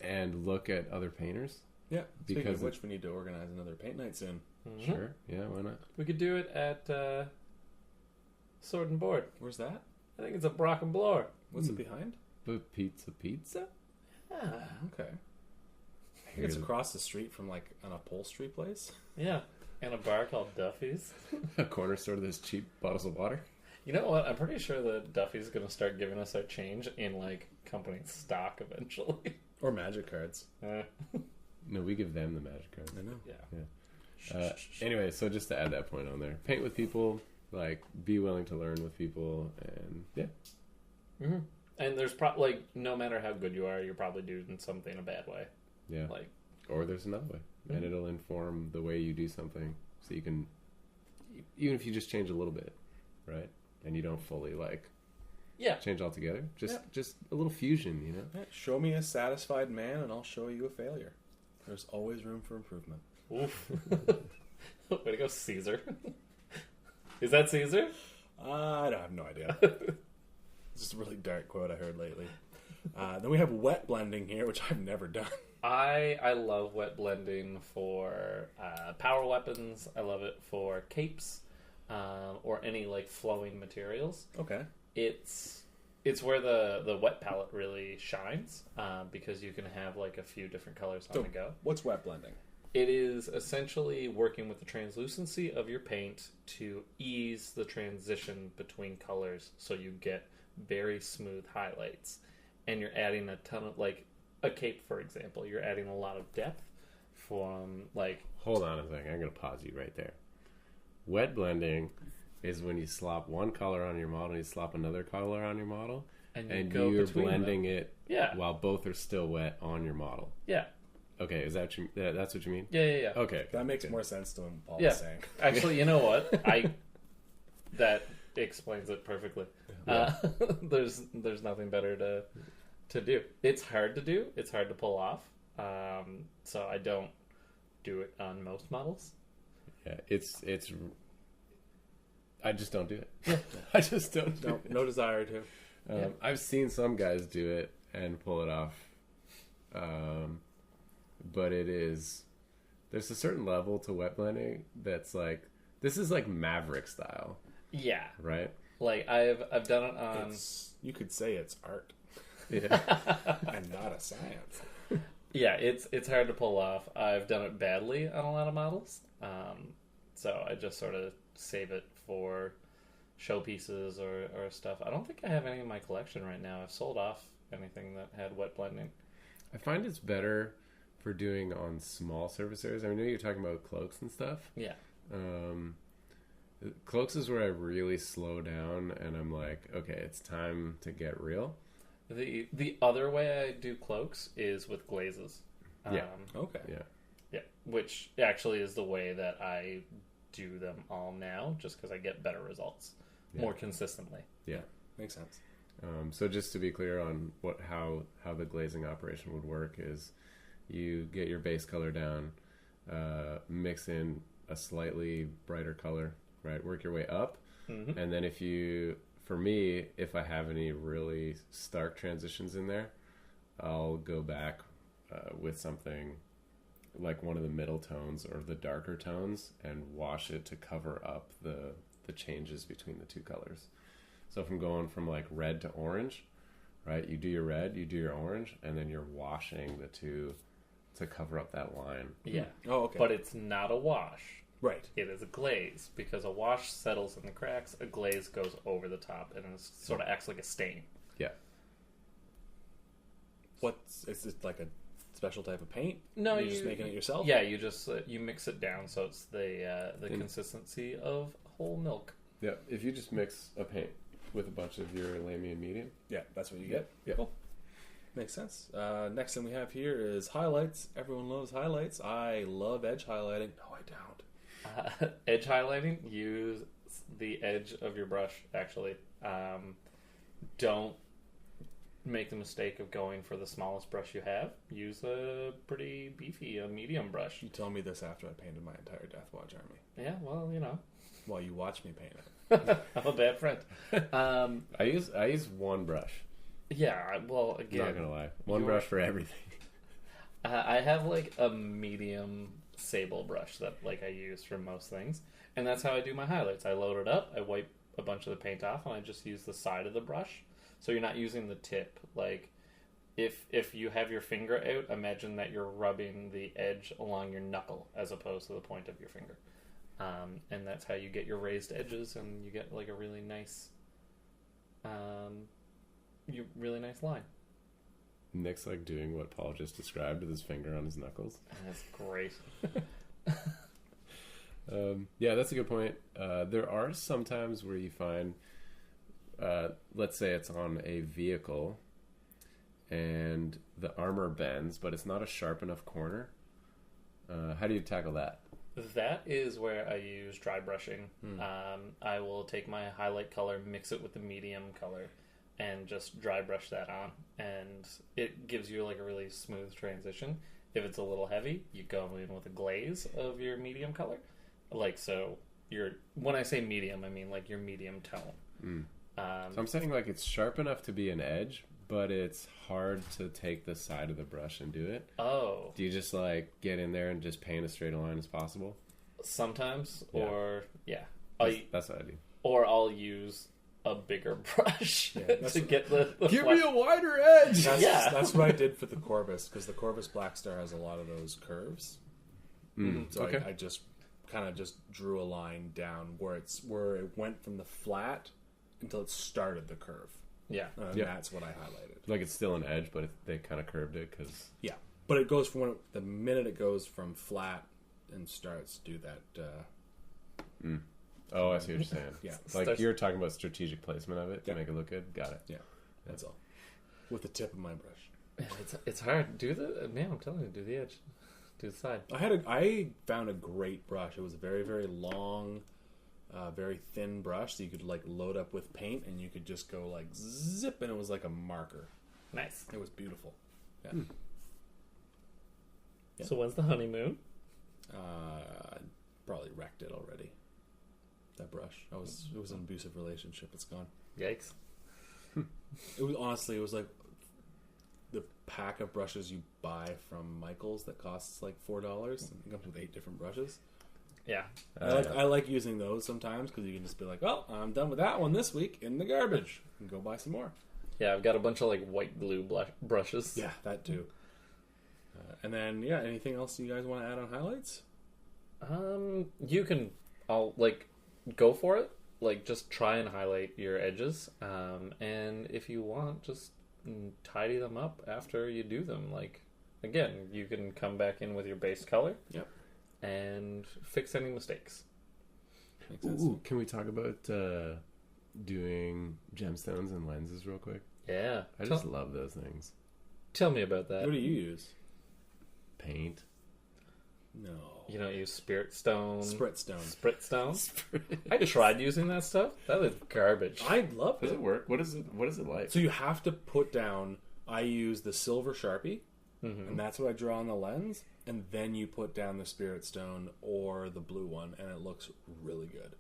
And look at other painters. Yeah. Speaking Because of which, we need to organize another paint night soon. Mm-hmm. Sure. Yeah, why not? We could do it at Sword and Board. Where's that? I think it's a Brock and Blower. What's it behind? But pizza? Ah, Okay. I think it's across the street from like an upholstery place. yeah. And a bar called Duffy's. A corner store that's cheap bottles of water. You know what? I'm pretty sure that Duffy's going to start giving us our change in like company stock eventually. Or magic cards. No, we give them the magic cards. I know. Yeah. Anyway, so just to add that point on there, paint with people, like be willing to learn with people, and yeah. Mm-hmm. And there's probably like no matter how good you are, you're probably doing something a bad way. Yeah. Like, or there's another way, and it'll inform the way you do something, so you can, even if you just change a little bit, right, and you don't fully like, change altogether. Just a little fusion, you know. Yeah, show me a satisfied man, and I'll show you a failure. There's always room for improvement. oof. Way to go, Caesar. Is that Caesar? I have no idea. It's just a really dark quote I heard lately. Then we have wet blending here, which I've never done. I love wet blending for power weapons. I love it for capes or any like flowing materials. Okay. It's where the wet palette really shines because you can have like a few different colors on the go. What's wet blending? It is essentially working with the translucency of your paint to ease the transition between colors so you get very smooth highlights. And you're adding a ton of, like, a cape, for example. You're adding a lot of depth from, like... Hold on a second. I'm going to pause you right there. Wet blending is when you slop one color on your model and you slop another color on your model. And you're blending it while both are still wet on your model. Yeah. Okay, is that that's what you mean? Yeah. Okay. That makes more sense to what Paul was saying. Actually, you know what? That explains it perfectly. Yeah. There's nothing better to do. It's hard to do. It's hard to pull off. So I don't do it on most models. Yeah, it's. I just don't do it. I just don't. Do it. No desire to. I've seen some guys do it and pull it off, but there's a certain level to wet blending that's like this is like Maverick style. Yeah. Right. Like I've done it on. You could say it's art. Yeah. And not a science. Yeah, it's hard to pull off. I've done it badly on a lot of models, so I just sort of save it for showpieces or stuff. I don't think I have any in my collection right now. I've sold off anything that had wet blending. I find it's better for doing on small surface areas. I mean, I know you're talking about cloaks and stuff. Yeah. Cloaks is where I really slow down and I'm like, okay, it's time to get real. The other way I do cloaks is with glazes. Yeah. Okay. Yeah, which actually is the way that I do them all now, just because I get better results more consistently. Yeah. Makes sense. So just to be clear on how the glazing operation would work is you get your base color down, mix in a slightly brighter color, right? Work your way up. Mm-hmm. And then for me, if I have any really stark transitions in there, I'll go back with something like one of the middle tones or the darker tones and wash it to cover up the changes between the two colors. So if I'm going from like red to orange, right? You do your red, you do your orange, and then you're washing the two to cover up that line. Yeah. Oh, okay. But it's not a wash. Right. It is a glaze, because a wash settles in the cracks, a glaze goes over the top and it sort of acts like a stain. Yeah. Is it like a special type of paint? No, You're just making it yourself? Yeah, you just you mix it down so it's the consistency of whole milk. Yeah. If you just mix a paint with a bunch of your lamy and medium. Yeah, that's what you get. Yeah. Cool. Makes sense. Next thing we have here is highlights. Everyone loves highlights. I love edge highlighting. No, I don't. Edge highlighting, use the edge of your brush, actually. Don't make the mistake of going for the smallest brush you have. Use a pretty beefy, a medium brush. You tell me this after I painted my entire Death Watch army. Yeah, well, you know. While you watch me paint it. I'm a bad friend. I use one brush. Yeah, well, again... Not gonna lie. One brush for everything. I have, like, a medium sable brush that, like, I use for most things. And that's how I do my highlights. I load it up, I wipe a bunch of the paint off, and I just use the side of the brush. So you're not using the tip. Like, if you have your finger out, imagine that you're rubbing the edge along your knuckle as opposed to the point of your finger. And that's how you get your raised edges, and you get, like, a really nice... really nice line. Nick's like doing what Paul just described with his finger on his knuckles. That's great. Yeah, that's a good point. There are some times where you find, let's say it's on a vehicle and the armor bends, but it's not a sharp enough corner. How do you tackle that? That is where I use dry brushing. I will take my highlight color, mix it with the medium color, and just dry brush that on. And it gives you like a really smooth transition. If it's a little heavy, you go in with a glaze of your medium color. Like, so when I say medium, I mean like your medium tone. So I'm saying like it's sharp enough to be an edge, but it's hard to take the side of the brush and do it. Oh. Do you just like get in there and just paint as straight a line as possible? Sometimes, Yeah. or yeah. That's what I do. Or I'll use a bigger brush to get the Give flat- me a wider edge! That's what I did for the Corvus, because the Corvus Black Star has a lot of those curves. So okay. I just kind of just drew a line down where it went from the flat until it started the curve. Yeah. And that's what I highlighted. Like it's still an edge, but they kind of curved it because... Yeah. But it goes from the minute it goes from flat and starts to do that. Oh, I see what you're saying. Yeah. Like you're talking about strategic placement of it to Yeah. make it look good. Got it. Yeah. That's all. With the tip of my brush. It's hard. Do the man. I'm telling you, do the edge, do the side. I found a great brush. It was a very, very long, very thin brush that you could like load up with paint, and you could just go like zip, and it was like a marker. Nice. It was beautiful. Yeah. Yeah. So when's the honeymoon? Probably wrecked it already. That brush. It was an abusive relationship. It's gone. Yikes. It was like the pack of brushes you buy from Michael's that costs like $4. It comes with 8 different brushes. Yeah. I like using those sometimes because you can just be like, "Oh, I'm done with that one this week in the garbage," and go buy some more. Yeah, I've got a bunch of like white glue brushes. Yeah, that too. And then anything else you guys want to add on highlights? You can, go for it. Like, just try and highlight your edges. And if you want, just tidy them up after you do them. Like, again, you can come back in with your base color. Yep. And fix any mistakes. Makes sense. Ooh, can we talk about doing gemstones and lenses real quick? Yeah. I just love those things. Tell me about that. What do you use? Paint. No. You don't use spirit stone? Sprit stone. Sprit stone? I tried using that stuff. That was garbage. I love Does it. it work? What is it like? So you have to put down. I use the silver Sharpie, and that's what I draw on the lens. And then you put down the spirit stone or the blue one, and it looks really good.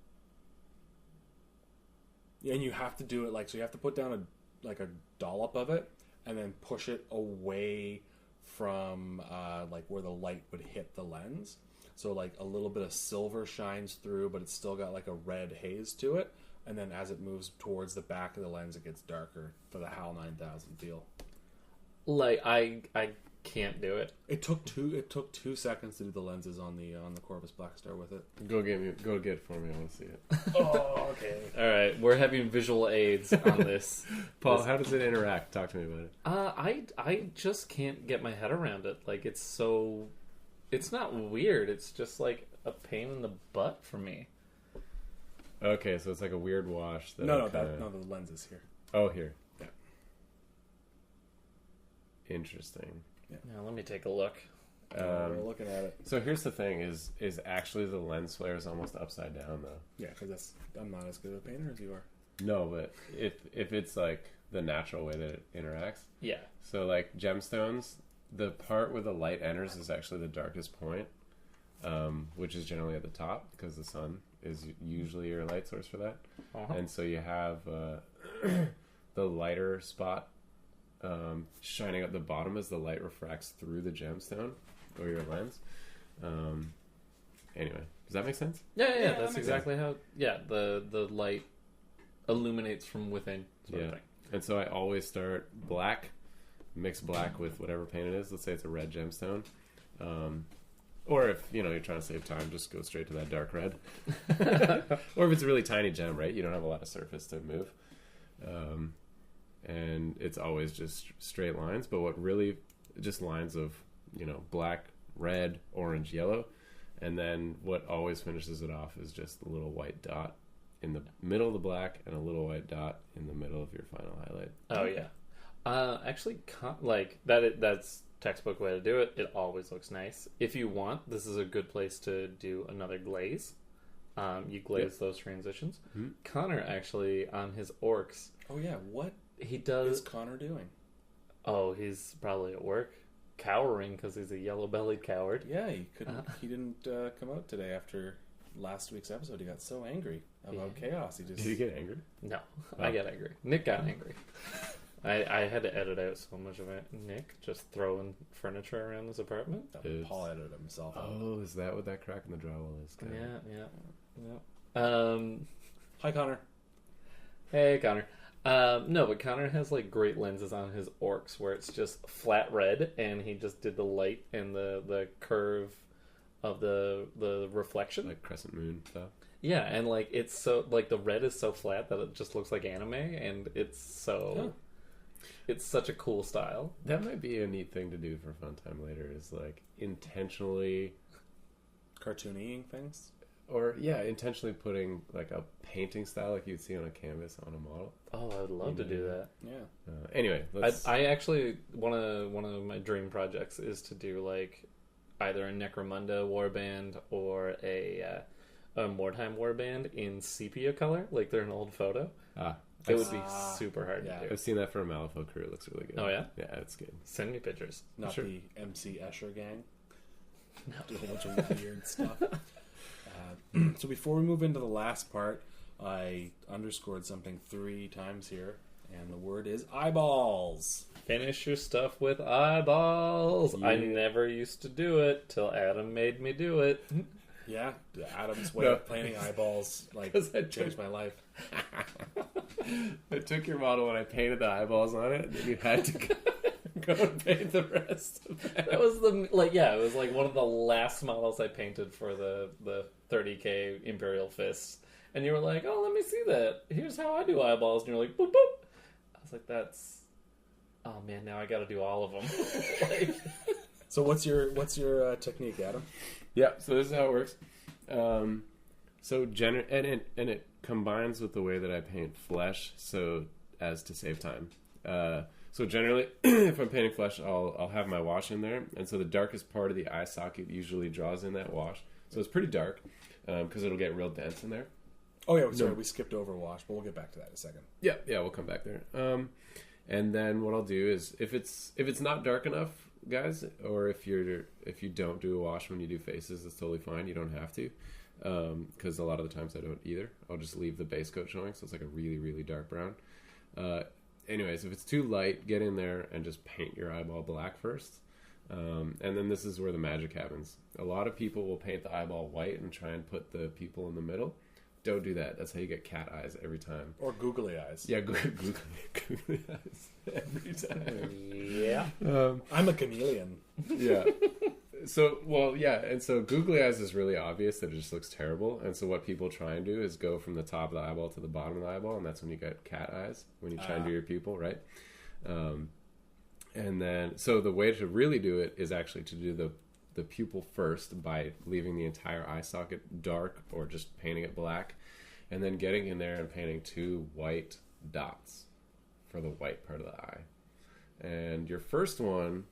And you have to do it like so. You have to put down a dollop of it, and then push it away from like where the light would hit the lens. So like a little bit of silver shines through, but it's still got like a red haze to it. And then as it moves towards the back of the lens, it gets darker for the HAL 9000 feel. Like, I can't do it. It took 2 seconds to do the lenses on the Corvus Black Star with it. Go get it for me. I want to see it. Oh, okay. All right, we're having visual aids on this. Paul, how does it interact? Talk to me about it. I just can't get my head around it. Like, it's not weird. It's just like a pain in the butt for me. Okay, so it's like a weird wash. That No, the lens is here. Oh, here. Yeah. Interesting. Now let me take a look. We're looking at it. So here's the thing: is actually the lens flare is almost upside down though. Yeah, because I'm not as good of a painter as you are. No, but if it's like the natural way that it interacts. Yeah. So like gemstones, the part where the light enters is actually the darkest point, which is generally at the top because the sun is usually your light source for that. Uh-huh. And so you have the lighter spot shining at the bottom as the light refracts through the gemstone or your lens. Anyway, does that make sense? Yeah. That's exactly how. Yeah, the light illuminates from within. Sort of thing. And so I always start black, mix black with whatever paint it is. Let's say it's a red gemstone. Or if you're trying to save time, just go straight to that dark red. Or if it's a really tiny gem, right? You don't have a lot of surface to move. And it's always just straight lines, but what really just lines of black, red, orange, yellow, and then what always finishes it off is just a little white dot in the middle of the black and a little white dot in the middle of your final highlight. Oh yeah. Actually, like that's textbook way to do it. It always looks nice. If you want, this is a good place to do another glaze. You glaze those transitions. Mm-hmm. Connor actually on his orcs. Oh yeah, what He does. is Connor doing? Oh, he's probably at work, cowering because he's a yellow-bellied coward. Yeah, he couldn't. He didn't come out today after last week's episode. He got so angry about chaos. He just. Did you get angry? No, I got angry. Nick got angry. I had to edit out so much of it. Nick just throwing furniture around his apartment. Paul edited himself. Oh, is that what that crack in the drywall is? Okay. Yeah. Hi, Connor. Hey, Connor. No, but Connor has like great lenses on his orcs where it's just flat red, and he just did the light and the curve of the reflection, Like crescent moon stuff. Yeah, and like it's so like the red is so flat that it just looks like anime, and it's so it's such a cool style. That might be a neat thing to do for fun time later. Is like intentionally Cartooning things. Or intentionally putting like a painting style like you'd see on a canvas on a model. Oh, I would love to do that. Yeah. Anyway, I actually one of my dream projects is to do like either a Necromunda warband or a Mordheim warband in sepia color, like they're an old photo. It would be super hard to do. I've seen that for a Malifaux crew. It looks really good. Oh yeah, yeah, it's good. Send me pictures. Not Sure. the MC Escher gang. Do a whole bunch of weird stuff. So before we move into the last part, I underscored something 3 times here, and the word is eyeballs. Finish your stuff with eyeballs. Yeah. I never used to do it till Adam made me do it. Yeah, Adam's way of painting eyeballs changed my life. I took your model and I painted the eyeballs on it, and then you had to go and paint the rest of it. That was it was like one of the last models I painted for the 30K Imperial Fists. And you were like, oh, let me see that. Here's how I do eyeballs. And you're like, boop, boop. I was like, oh man, now I got to do all of them. So what's your technique, Adam? Yeah, so this is how it works. So and it combines with the way that I paint flesh, so as to save time. So generally, if I'm painting flesh, I'll have my wash in there, and so the darkest part of the eye socket usually draws in that wash. So it's pretty dark because it'll get real dense in there. Oh yeah, sorry, we skipped over wash, but we'll get back to that in a second. Yeah, we'll come back there. And then what I'll do is if it's not dark enough, guys, or if you don't do a wash when you do faces, it's totally fine. You don't have to, because a lot of the times I don't either. I'll just leave the base coat showing, so it's like a really, really dark brown. Anyways, if it's too light, get in there and just paint your eyeball black first. And then this is where the magic happens. A lot of people will paint the eyeball white and try and put the pupil in the middle. Don't do that. That's how you get cat eyes every time. Or googly eyes. Yeah, googly eyes every time. Yeah. I'm a chameleon. Yeah. So googly eyes is really obvious that it just looks terrible. And so what people try and do is go from the top of the eyeball to the bottom of the eyeball, and that's when you get cat eyes, when you try and do your pupil, right? And then, so the way to really do it is actually to do the pupil first by leaving the entire eye socket dark or just painting it black, and then getting in there and painting 2 white dots for the white part of the eye. And your first one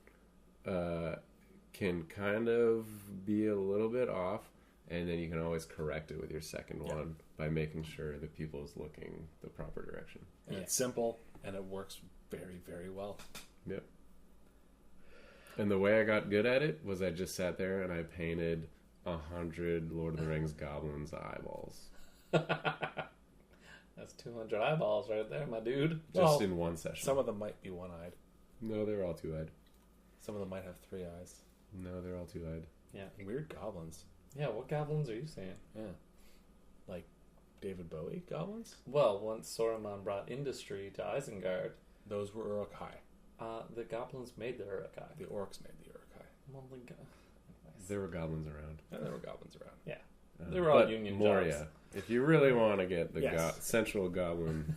can kind of be a little bit off, and then you can always correct it with your second one by making sure the pupil is looking the proper direction. And it's simple, and it works very, very well. Yep. And the way I got good at it was I just sat there and I painted 100 Lord of the Rings goblins' eyeballs. That's 200 eyeballs right there, my dude. Just in one session. Some of them might be one-eyed. No, they're all 2-eyed. Some of them might have 3 eyes. No, they're all 2-eyed. Yeah. Weird goblins. Yeah, what goblins are you saying? Yeah. Like David Bowie goblins? Well, once Saruman brought industry to Isengard, Those were Uruk-hai. the goblins made the Uruk-hai. The orcs made the Uruk-hai. Well, There were goblins around. And there were goblins around. yeah. They were all but union Moria. jobs. If you really want to get the Yes. central goblin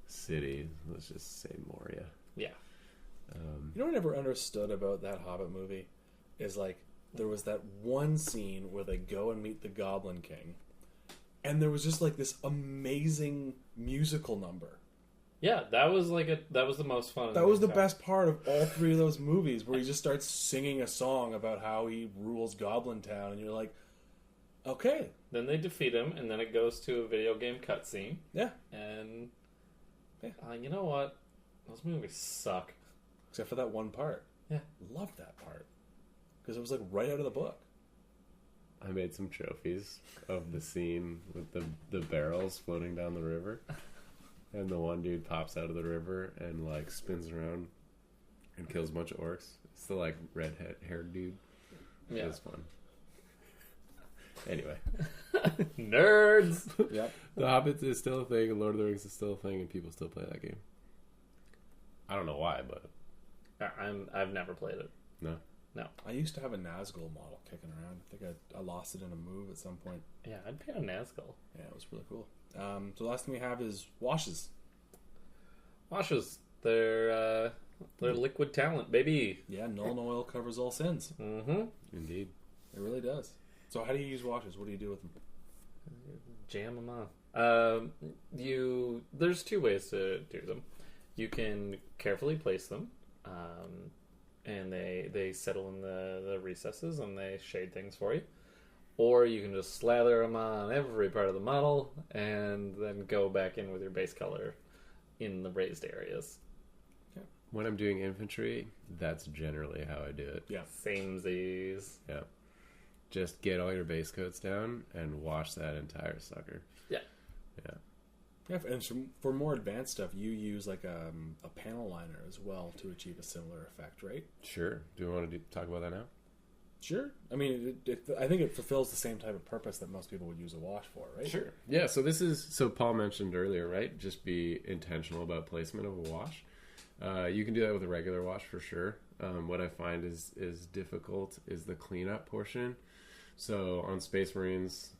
city, let's just say Moria. Yeah. You know what I never understood about that Hobbit movie? Is like, there was that one scene where they go and meet the Goblin King, and there was just like this amazing musical number. Yeah, that was the most fun. That was the best part of all 3 of those movies, where he just starts singing a song about how he rules Goblin Town, and you're like, okay. Then they defeat him, and then it goes to a video game cutscene. Yeah. And Yeah. You know what? Those movies suck. Except for that one part. Yeah. Loved that part. Because it was like right out of the book. I made some trophies of the scene with the barrels floating down the river. And the one dude pops out of the river and like spins around and kills a bunch of orcs. It's the like red-haired dude. Yeah. It was fun. Anyway. Nerds! Yep. The Hobbit is still a thing, and Lord of the Rings is still a thing, and people still play that game. I don't know why, but I've never played it. no. I used to have a Nazgul model kicking around. I think I lost it in a move at some point. Yeah, I'd pay a Nazgul. Yeah, it was really cool. So the last thing we have is washes. Washes. They're liquid talent, baby. Yeah, Nuln Oil covers all sins. Mm-hmm. Indeed. It really does. So how do you use washes? What do you do with them? Jam them on. There's 2 ways to do them. You can carefully place them, and they settle in the recesses and they shade things for you. Or you can just slather them on every part of the model and then go back in with your base color in the raised areas. When I'm doing infantry, that's generally how I do it. Yeah. Samesies. Yeah. Just get all your base coats down and wash that entire sucker. Yeah. Yeah. Yeah, and for more advanced stuff, you use like a panel liner as well to achieve a similar effect, right? Sure. Do we want to talk about that now? Sure. I mean, I think it fulfills the same type of purpose that most people would use a wash for, right? Sure. Yeah, so Paul mentioned earlier, right? Just be intentional about placement of a wash. You can do that with a regular wash for sure. What I find is difficult is the cleanup portion. So on Space Marines,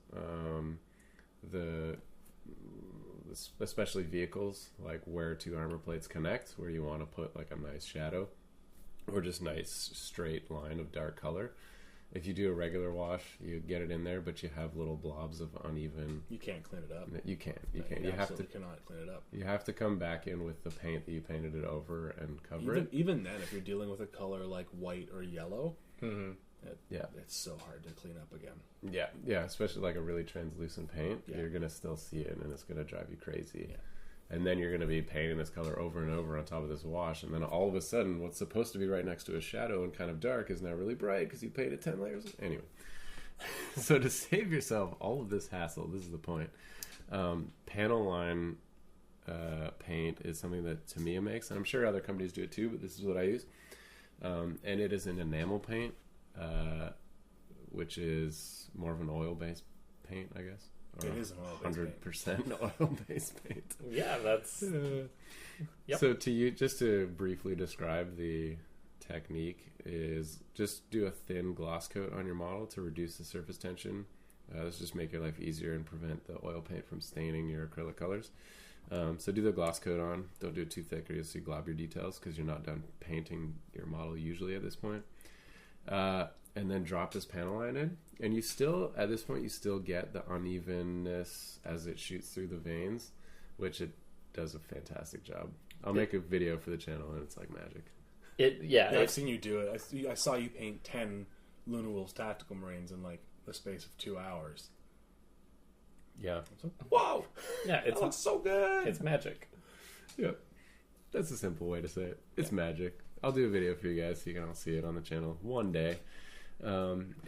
especially vehicles, like where 2 armor plates connect, where you want to put like a nice shadow or just nice straight line of dark color, if you do a regular wash, you get it in there, but you have little blobs of uneven. You can't clean it up. You can't. You cannot clean it up. You have to come back in with the paint that you painted it over and cover it. Even then, if you're dealing with a color like white or yellow, it's so hard to clean up again. Yeah, especially like a really translucent paint. Yeah. You're gonna still see it, and it's gonna drive you crazy. Yeah. And then you're gonna be painting this color over and over on top of this wash, and then all of a sudden, what's supposed to be right next to a shadow and kind of dark is now really bright because you painted 10 layers. Anyway, so to save yourself all of this hassle, this is the point. Panel line paint is something that Tamiya makes, and I'm sure other companies do it too, but this is what I use. And it is an enamel paint, which is more of an oil-based paint, I guess. It is an oil-based 100% oil-based paint. Yeah, that's... Yep. So just to briefly describe the technique is just do a thin gloss coat on your model to reduce the surface tension. This just make your life easier and prevent the oil paint from staining your acrylic colors. So do the gloss coat on. Don't do it too thick or you'll see globbier details because you're not done painting your model usually at this point. And then drop this panel line in. And you still, at this point, you still get the unevenness as it shoots through the veins, which it does a fantastic job. I'll make a video for the channel and it's like magic. I've seen you do it. I saw you paint 10 Luna Wolves Tactical Marines in like the space of 2 hours. Yeah. Whoa! Yeah, It looks so good. It's magic. Yeah. That's a simple way to say it. It's magic. I'll do a video for you guys so you can all see it on the channel one day.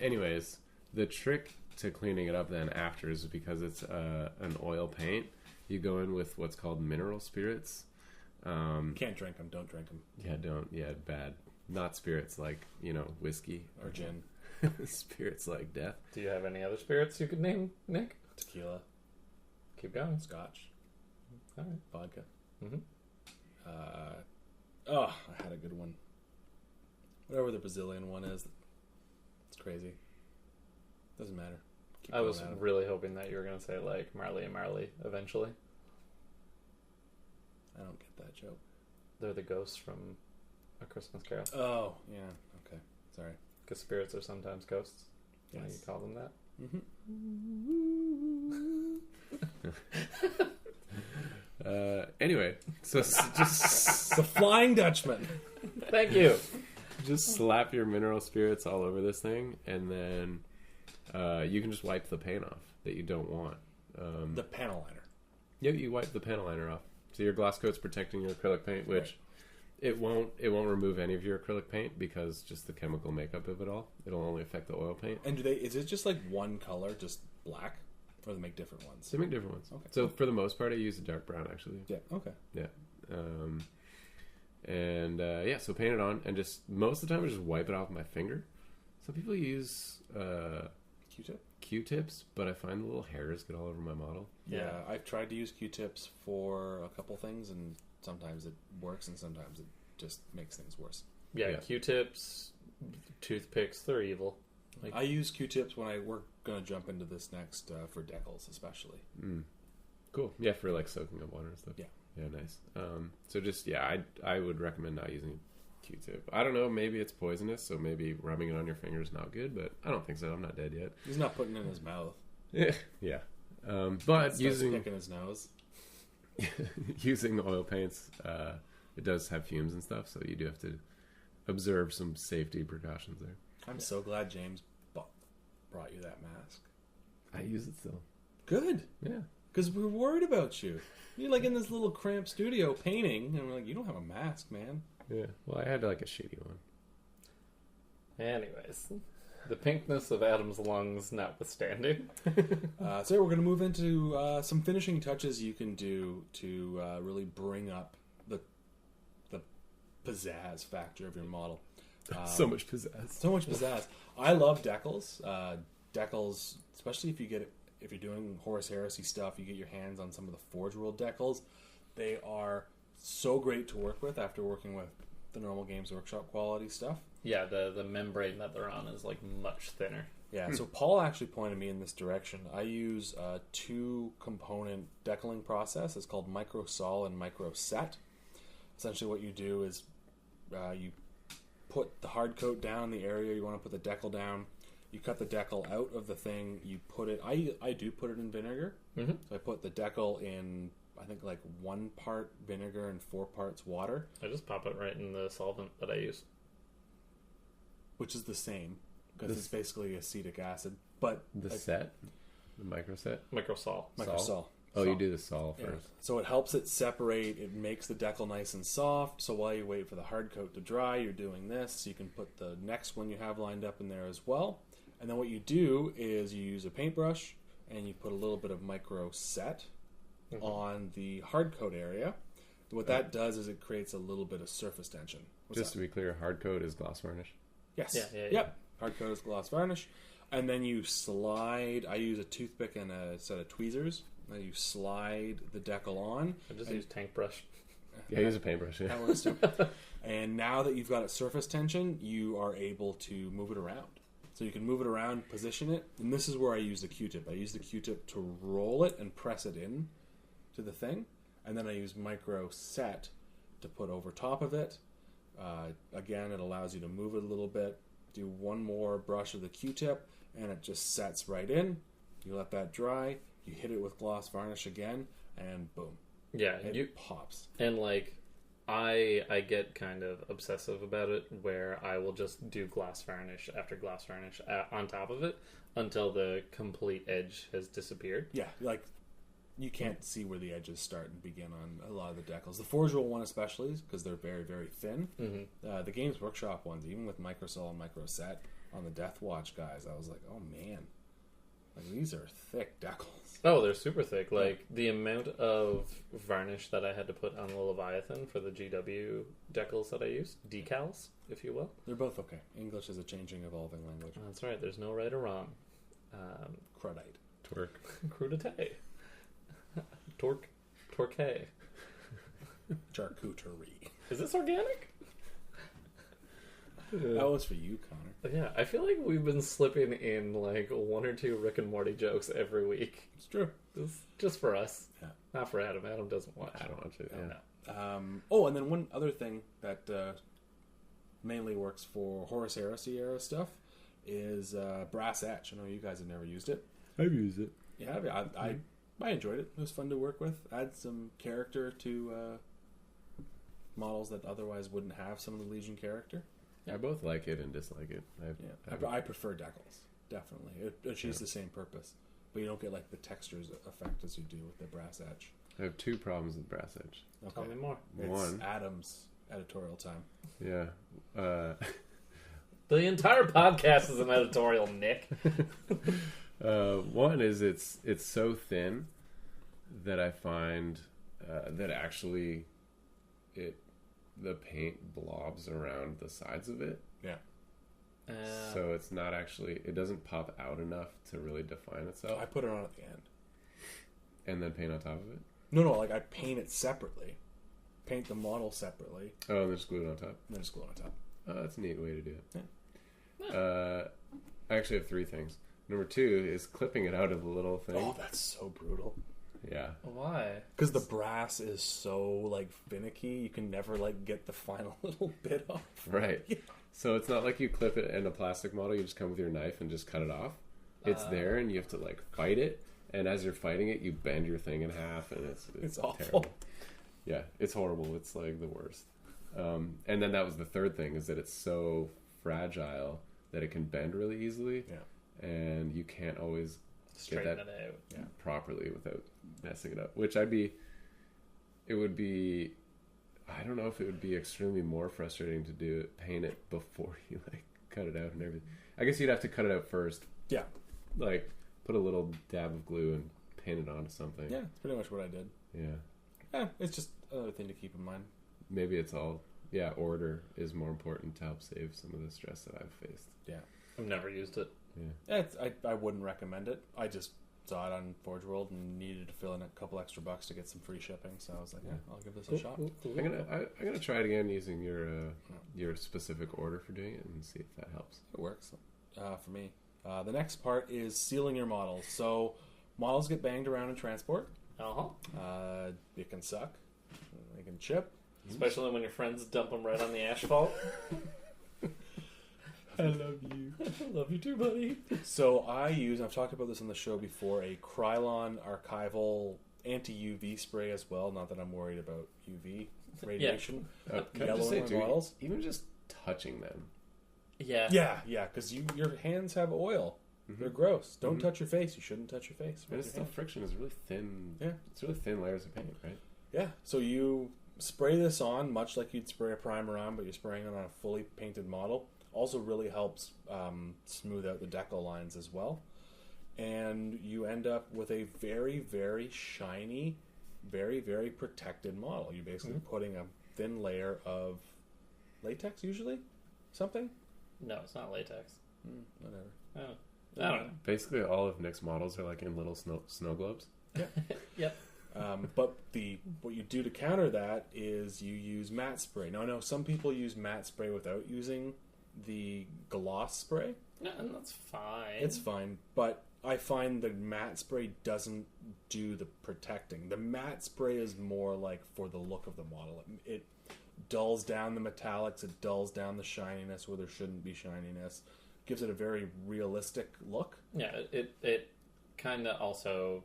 Anyways, the trick to cleaning it up then after is because it's an oil paint. You go in with what's called mineral spirits. Can't drink them. Don't drink them. Yeah, don't. Yeah, bad. Not spirits like, whiskey. Or gin. Spirits like death. Do you have any other spirits you could name, Nick? Tequila. Keep going. Scotch. All right. Vodka. Mm-hmm. I had a good one. Whatever the Brazilian one is. It's crazy. Doesn't matter. Keep I was going at it. really hoping that you were going to say, like, Marley and Marley eventually. I don't get that joke. They're the ghosts from A Christmas Carol. Oh, yeah. Okay. Sorry. Because spirits are sometimes ghosts. Why Yes. you call them that? Anyway, so just The Flying Dutchman. Thank you. just slap your mineral spirits all over this thing, and then you can just wipe the paint off that you don't want. The panel liner. Yeah, you wipe the panel liner off. So your gloss coat's protecting your acrylic paint, which it won't remove any of your acrylic paint because just the chemical makeup of it all. It'll only affect the oil paint. And is it just like one color, just black? Or they make different ones? They make different ones. Okay. So for the most part, I use a dark brown actually. Yeah, okay. Yeah. So paint it on, and just most of the time I just wipe it off with my finger. Some people use Q-tip? Q-tips, but I find the little hairs get all over my model. Yeah, I've tried to use Q-tips for a couple things, and sometimes it works, and sometimes it just makes things worse. Yeah, Yeah. Q-tips, toothpicks, they're evil. Like, I use Q-tips when we're going to jump into this next for decals, especially. Cool. Yeah, for like soaking up water and stuff. Yeah. Yeah, nice. So just, I would recommend not using Q-tip. I don't know, maybe it's poisonous, so maybe rubbing it on your finger is not good, but I don't think so. I'm not dead yet. He's not putting it in his mouth. Yeah. But Starts using picking his nose. using the oil paints, it does have fumes and stuff, so you do have to observe some safety precautions there. I'm so glad James brought you that mask. I use it still. Good. Yeah. Because we're worried about you. You're like in this little cramped studio painting, and we're like, you don't have a mask, man. Yeah. Well, I had like a shitty one. anyways, the pinkness of Adam's lungs notwithstanding. So we're going to move into some finishing touches you can do to really bring up the pizzazz factor of your model. So much pizzazz. So much pizzazz. I love decals. Decals, especially if you're doing Horus Heresy stuff, you get your hands on some of the Forge World decals. They are so great to work with after working with the normal Games Workshop quality stuff. Yeah, the membrane that they're on is like much thinner. Yeah, so Paul actually pointed me in this direction. I use a 2-component decaling process. It's called microsol and microset. Essentially what you do is you put the hard coat down in the area you want to put the decal down. You cut the decal out of the thing. You put it. I do put it in vinegar. Mm-hmm. So I put the decal in. I think like 1 part vinegar and 4 parts water, I just pop it right in the solvent that I use. which is the same because it's basically acetic acid. But The like, set? The micro set? Microsol. microsol. Oh, you do the sol Yeah. first. So it helps it separate. It makes the decal nice and soft. So while you wait for the hard coat to dry, you're doing this. You can put the next one you have lined up in there as well. And then what you do is you use a paintbrush and you put a little bit of micro set on the hard coat area. What that does is it creates a little bit of surface tension. What's Just that? to be clear, hard coat is gloss varnish. Yes. Yeah. Yep. Hard coat is gloss varnish. And then you slide. I use a toothpick and a set of tweezers. And you slide the decal on. I just use tank brush. Yeah, use a paintbrush. Yeah. That works too. And now that you've got it surface tension, you are able to move it around. So you can move it around, position it. And this is where I use the Q-tip. I use the Q-tip to roll it and press it in to the thing. And then I use micro set to put over top of it. Again, it allows you to move it a little bit. Do one more brush of the Q-tip, and it just sets right in. You let that dry. You hit it with gloss varnish again, and boom, Yeah, it pops. and like I get kind of obsessive about it, where I will just do glass varnish after glass varnish on top of it until the complete edge has disappeared. Yeah, like you can't see where the edges start and begin on a lot of the decals. The Forge Roll one especially, because they're very, very thin. Mm-hmm. The Games Workshop ones, even with Microsol and Microset on the Death Watch guys, I was like, oh man, like these are thick decals. Oh, they're super thick. Like the amount of varnish that I had to put on the Leviathan for the GW decals that I used, decals, if you will. They're both okay. English is a changing, evolving language. That's right. There's no right or wrong. Crudite. Twerk. Crudité. Torquay. Charcuterie. Is this organic? That was for you, Connor. Yeah, I feel like we've been slipping in like 1 or 2 Rick and Morty jokes every week. It's true. It's just for us. Yeah. Not for Adam. Adam doesn't watch. I don't watch it. No, Yeah. no. And then one other thing that mainly works for Horus Heresy era stuff is brass etch. I know you guys have never used it. I've used it. Yeah, I enjoyed it. It was fun to work with. Add some character to models that otherwise wouldn't have some of the Legion character. I both like it and dislike it. I prefer decals. Definitely, it achieves the same purpose, but you don't get like the textures effect as you do with the brass etch. I have 2 problems with brass edge. Okay. Tell me more. It's One. Adam's editorial time. Yeah. The entire podcast is an editorial, Nick. One is it's so thin that I find that actually the paint blobs around the sides of it. Yeah. So it's not actually, it doesn't pop out enough to really define itself. I put it on at the end. And then paint on top of it? No, like I paint it separately. Paint the model separately, Oh, and then just glue it on top? and then just glue it on top. Oh, that's a neat way to do it. Yeah. I actually have 3 things. Number 2 is clipping it out of the little thing. Oh, that's so brutal. Yeah. Why? Because the brass is so like finicky, you can never like get the final little bit off. Right. So it's not like you clip it in a plastic model, you just come with your knife and just cut it off. It's there and you have to like fight it, and as you're fighting it you bend your thing in half, and it's awful. terrible. Yeah, it's horrible. It's like the worst. And then that was the third thing, is that it's so fragile that it can bend really easily. Yeah. And you can't always Straighten get it that out. properly without messing it up. Which it would be, I don't know if it would be extremely more frustrating to do it, paint it before you like cut it out and everything. I guess you'd have to cut it out first. Yeah. Like put a little dab of glue and paint it onto something. Yeah, it's pretty much what I did. Yeah. Yeah, it's just another thing to keep in mind. Maybe it's all, order is more important to help save some of the stress that I've faced. Yeah. I've never used it. Yeah. I wouldn't recommend it. I just saw it on Forge World and needed to fill in a couple extra bucks to get some free shipping, so I was like, yeah, I'll give this a shot. I'm gonna try it again using your specific order for doing it and see if that helps. It works for me. The next part is sealing your models. So models get banged around in transport. Uh-huh. It can suck. They can chip. Especially when your friends dump them right on the asphalt. I love you. Love you too, buddy. So I've talked about this on the show before, a Krylon archival anti-UV spray as well. Not that I'm worried about UV radiation. Can I Yellow just say, in too, bottles. even just touching them. Yeah. Yeah, because your hands have oil. They're gross. Don't touch your face. You shouldn't touch your face. And it's still friction. It's really thin. Yeah. It's really thin layers of paint, right? Yeah, so you spray this on much like you'd spray a primer on, but you're spraying it on a fully painted model. Also really helps smooth out the decal lines as well. And you end up with a very, very shiny, very, very protected model. You're basically putting a thin layer of latex, usually? Something? No, it's not latex. Whatever. Oh. I don't know. Basically, all of Nick's models are like in little snow globes. Yep. But what you do to counter that is you use matte spray. Now, I know some people use matte spray without using the gloss spray. No, and that's fine. It's fine, but I find the matte spray doesn't do the protecting. The matte spray is more like for the look of the model. It dulls down the metallics, it dulls down the shininess where there shouldn't be shininess. Gives it a very realistic look. Yeah, it kind of also...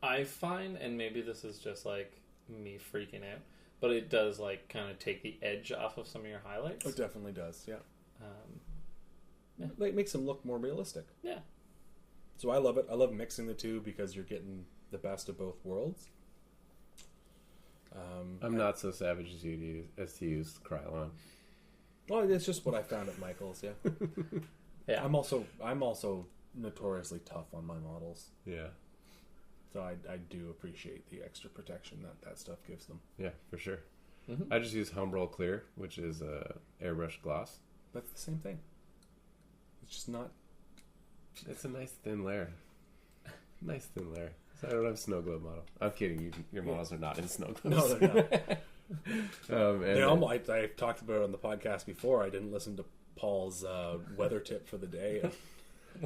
I find, and maybe this is just like me freaking out, but it does like kind of take the edge off of some of your highlights. It definitely does, yeah. Yeah. It makes them look more realistic. Yeah. So I love it. I love mixing the two because you're getting the best of both worlds. I'm not so savage as to use Krylon. Well, it's just what I found at Michael's, yeah. Yeah. I'm also notoriously tough on my models. Yeah. So I do appreciate the extra protection that stuff gives them. Yeah, for sure. Mm-hmm. I just use Humbrol Clear, which is airbrush gloss. That's the same thing. It's just not... It's a nice thin layer. Nice thin layer. So I don't have a snow globe model. I'm kidding. Your models are not in snow globes. No, they're not. And I've talked about it on the podcast before. I didn't listen to Paul's weather tip for the day. And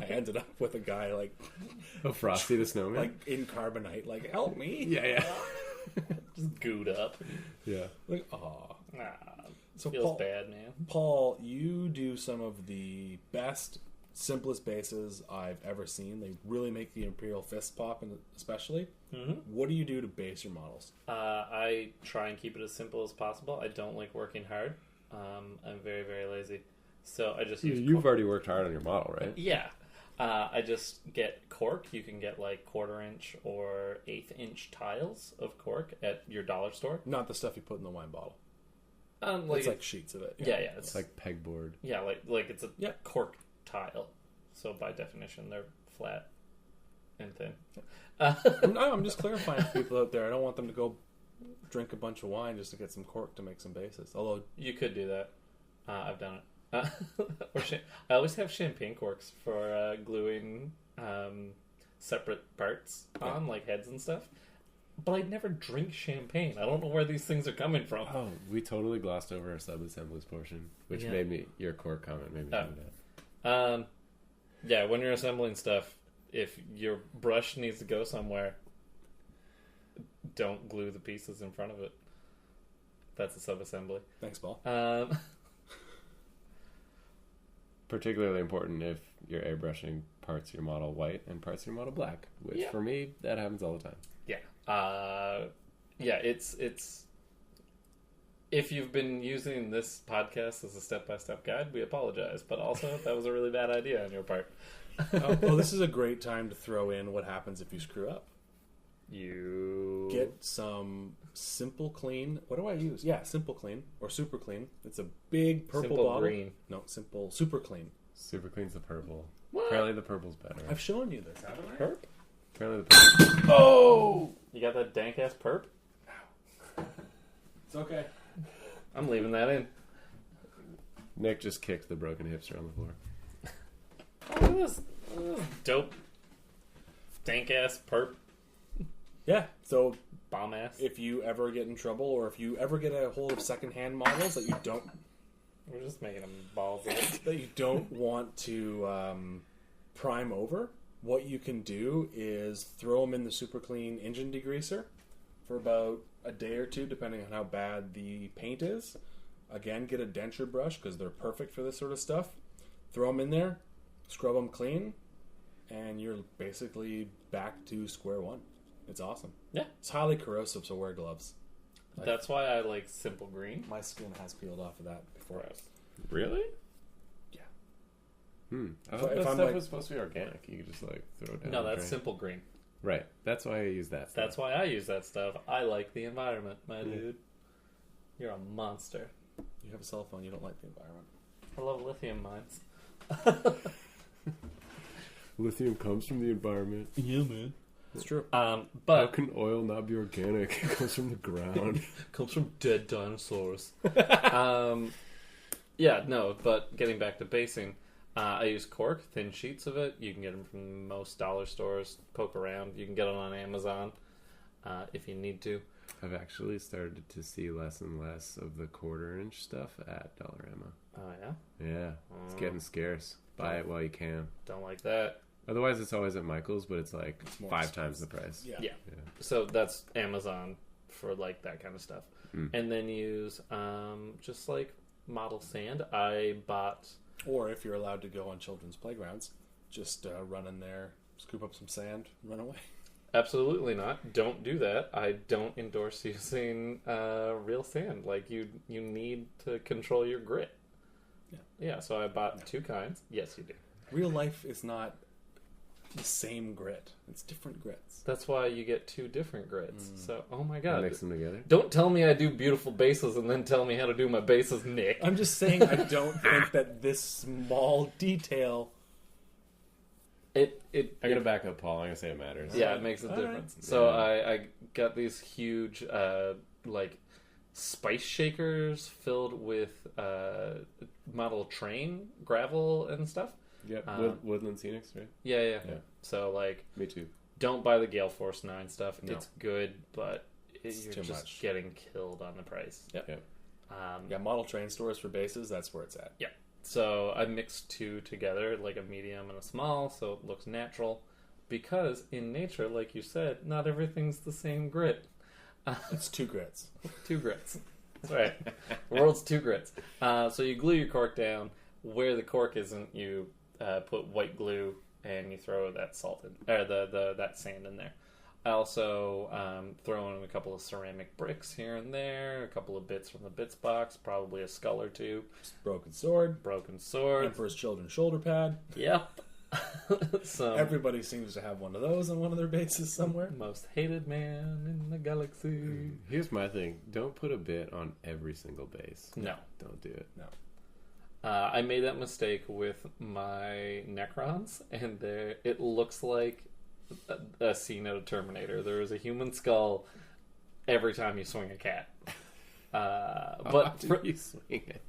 I ended up with a guy like Frosty the Snowman. like in carbonite, like help me. yeah. Just gooed up. Yeah. Like aw. Nah, So feels bad, man. Paul, you do some of the best, simplest bases I've ever seen. They really make the Imperial Fist pop, and especially. Mm-hmm. What do you do to base your models? I try and keep it as simple as possible. I don't like working hard. I'm very, very lazy. So I just use You've already worked hard on your model, right? Yeah. I just get cork. You can get like 1/4 inch or 1/8 inch tiles of cork at your dollar store. Not the stuff you put in the wine bottle. Like, It's like sheets of it. yeah, It's like pegboard. yeah, like it's a Yeah. cork tile. So by definition, they're flat and thin. No, I'm just clarifying for people out there. I don't want them to go drink a bunch of wine just to get some cork to make some bases. Although, You could do that. I've done it. I always have champagne corks for gluing separate parts on, like heads and stuff. But I never drink champagne. I don't know where these things are coming from. Oh, we totally glossed over our sub-assemblies portion, which Yeah. made me, your core comment made me Oh. do that. Yeah, when you're assembling stuff, if your brush needs to go somewhere, don't glue the pieces in front of it. That's a sub-assembly. thanks, Paul. Particularly important if you're airbrushing parts of your model white and parts of your model black, which Yeah. for me, that happens all the time. Yeah. It's if you've been using this podcast as a step-by-step guide, we apologize. But also, that was a really bad idea on your part. Well, this is a great time to throw in what happens if you screw up. You Get some Simple Clean. What do I use? Yeah, Simple Clean or Super Clean. It's a big purple Simple bottle. green. No, Simple Super Clean. Super clean's the purple. What? Apparently the purple's better. I've shown you this, haven't I? perp. Apparently the purple. Oh, you got that dank ass perp. It's okay. I'm leaving that in. Nick just kicked the broken hipster on the floor. Oh, look at this dope dank ass perp Yeah. So bomb ass. if you ever get in trouble, or if you ever get a hold of secondhand models that you don't We're just making them balls of it. that you don't want to prime over, what you can do is throw them in the Super Clean engine degreaser for about a day or two, depending on how bad the paint is. Again, get a denture brush because they're perfect for this sort of stuff. Throw them in there, scrub them clean, and you're basically back to square one. It's awesome. Yeah. It's highly corrosive, so wear gloves. That's why I like simple green. My skin has peeled off of that before. Really? Yeah. I If thought that I'm, stuff like- was supposed to be organic. You could just like throw it down. No, the that's drain. simple green. Right. That's why I use that stuff. That's why I use that stuff. I like the environment, my dude. You're a monster. You have a cell phone, you don't like the environment. I love lithium mines. Lithium comes from the environment. Yeah, man. It's true. How But can oil not be organic? It comes from the ground. comes from dead dinosaurs. Yeah, no, but getting back to basing, I use cork, thin sheets of it. You can get them from most dollar stores. Poke around. You can get them on Amazon if you need to. I've actually started to see less and less of the 1/4-inch stuff at Dollarama. Oh, yeah? Yeah, it's getting scarce. Buy it while you can. Don't like that. Otherwise, it's always at Michael's, but it's like It's more 5 times the price. Yeah. Yeah. So that's Amazon for like that kind of stuff. And then use just like model sand. I bought... Or if you're allowed to go on children's playgrounds, just run in there, scoop up some sand, run away. Absolutely not. Don't do that. I don't endorse using real sand. Like you need to control your grit. Yeah. So I bought 2 kinds. Yes, you do. Real life is not the same grit. It's different grits. That's why you get 2 different grits. So, oh my god. Mix them together. Don't tell me I do beautiful bases and then tell me how to do my bases, Nick. I'm just saying I don't think that this small detail... I gotta back up Paul. I'm gonna say it matters. Yeah, it makes a All difference. right. So Yeah. I got these huge like spice shakers filled with model train gravel and stuff. Yep. Woodland Scenics, right? Yeah. Yeah. So like, Me too. don't buy the Gale Force 9 stuff. No. It's good, but It's you're too just much. getting killed on the price. Yep. Yeah, model train stores for bases, that's where it's at. Yeah. So I mixed 2 together, like a medium and a small, so it looks natural. Because in nature, like you said, not everything's the same grit. It's 2 grits. 2 grits. That's right. The world's 2 grits. So you glue your cork down. Where the cork isn't, you put white glue and you throw that salt in, or that sand in there. I also throw in a couple of ceramic bricks here and there, a couple of bits from the bits box, probably a skull or 2, Broken sword, broken sword. Emperor's Children's shoulder pad. Yep. Some Everybody seems to have one of those on one of their bases somewhere. most hated man in the galaxy. Here's my thing. Don't put a bit on every single base. No. Don't do it. No. I made that mistake with my Necrons, and it looks like a scene out of Terminator. There is a human skull every time you swing a cat. But you swing a cat.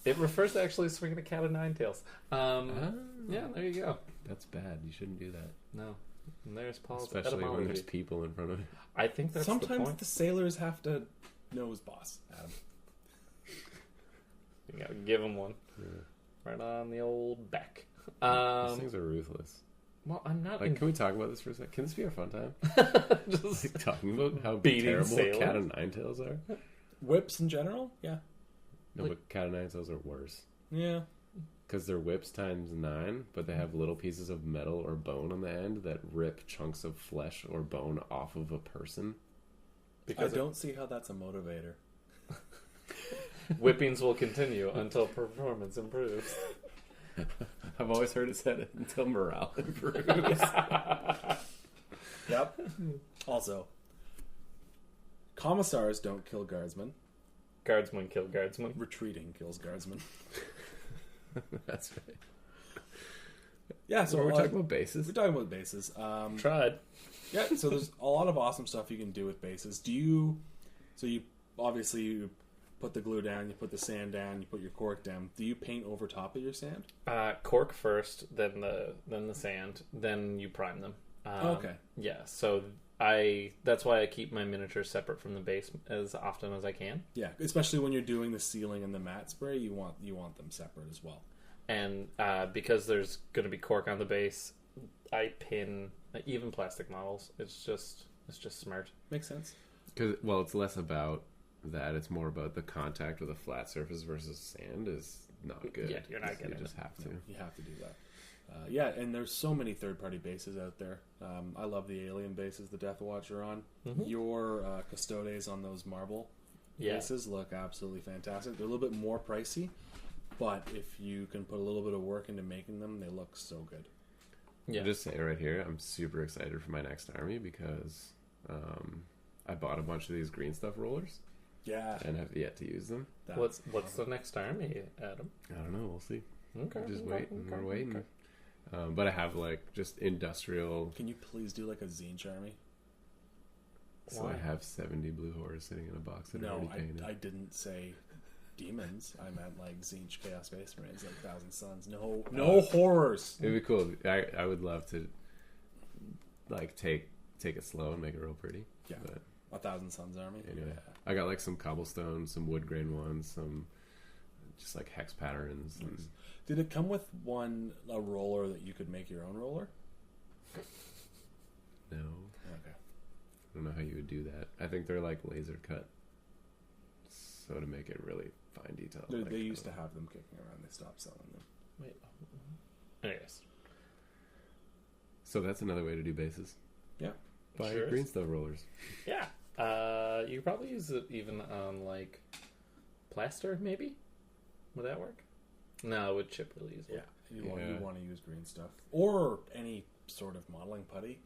it refers to actually swinging a cat of 9 tails. Yeah, there you go. That's bad. You shouldn't do that. No. And there's Paul's Especially when etymology. there's people in front of it. I think that's the Sometimes point. the sailors have to nose boss, Adam. You gotta give him one. Right on the old back. These things are ruthless. Well, I'm not Like, can we talk about this for a second? Can this be a fun time? just Like, talking about how Beating terrible sailors? cat of 9 tails are? Whips in general? Yeah. No, Like- but cat of 9 tails are worse. Yeah. Because they're whips times 9, but they have little pieces of metal or bone on the end that rip chunks of flesh or bone off of a person. because I don't see how that's a motivator. whippings will continue until performance improves. I've always heard it said until morale improves. Yep. Also, commissars don't kill guardsmen. Guardsmen kill guardsmen. Retreating kills guardsmen. That's right. Yeah, So so we're talking about bases. we're talking about bases. Tried. Yeah, so there's a lot of awesome stuff you can do with bases. You obviously you put the glue down, you put the sand down, you put your cork down. Do you paint over top of your sand? Cork first, then the sand, then you prime them. Okay. Yeah, so that's why I keep my miniatures separate from the base as often as I can. Yeah, especially when you're doing the ceiling and the mat spray, you want them separate as well. And because there's going to be cork on the base, I pin even plastic models. It's just smart. Makes sense. Because, well, it's less about that. It's more about the contact with a flat surface versus sand is not good. Yeah, you're not getting You just have to. You have to do that. Yeah, and there's so many third-party bases out there. I love the Alien bases, the Death Watch are on. Your Custodes on those marble bases look absolutely fantastic. They're a little bit more pricey, but if you can put a little bit of work into making them, they look so good. Yeah. I'll just say right here, I'm super excited for my next army because I bought a bunch of these green stuff rollers. Yeah. And have yet to use them. What's the next army, Adam? I don't know. We'll see. Okay. We're just waiting. We're waiting. Okay. But I have like just industrial. Can you please do like a Zinch army? So why? I have 70 blue horrors sitting in a box that I already painted. I didn't say demons. I meant like Zinch Chaos Space Marines, like Thousand Suns. No horrors. It'd be cool. I would love to like take it slow and make it real pretty. Yeah. But a Thousand Suns army. Anyway, I got like some cobblestone, some wood grain ones, some just like hex patterns. And... Did it come with a roller that you could make your own roller? No. Okay. I don't know how you would do that. I think they're like laser cut, so to make it really fine detail. They used to have them kicking around. They stopped selling them. Wait. Anyways. So that's another way to do bases. Yeah. Buy green stuff rollers. Yeah. You could probably use it even on like plaster, maybe. Would that work? No, it would chip really easily. Yeah. You want to use green stuff or any sort of modeling putty.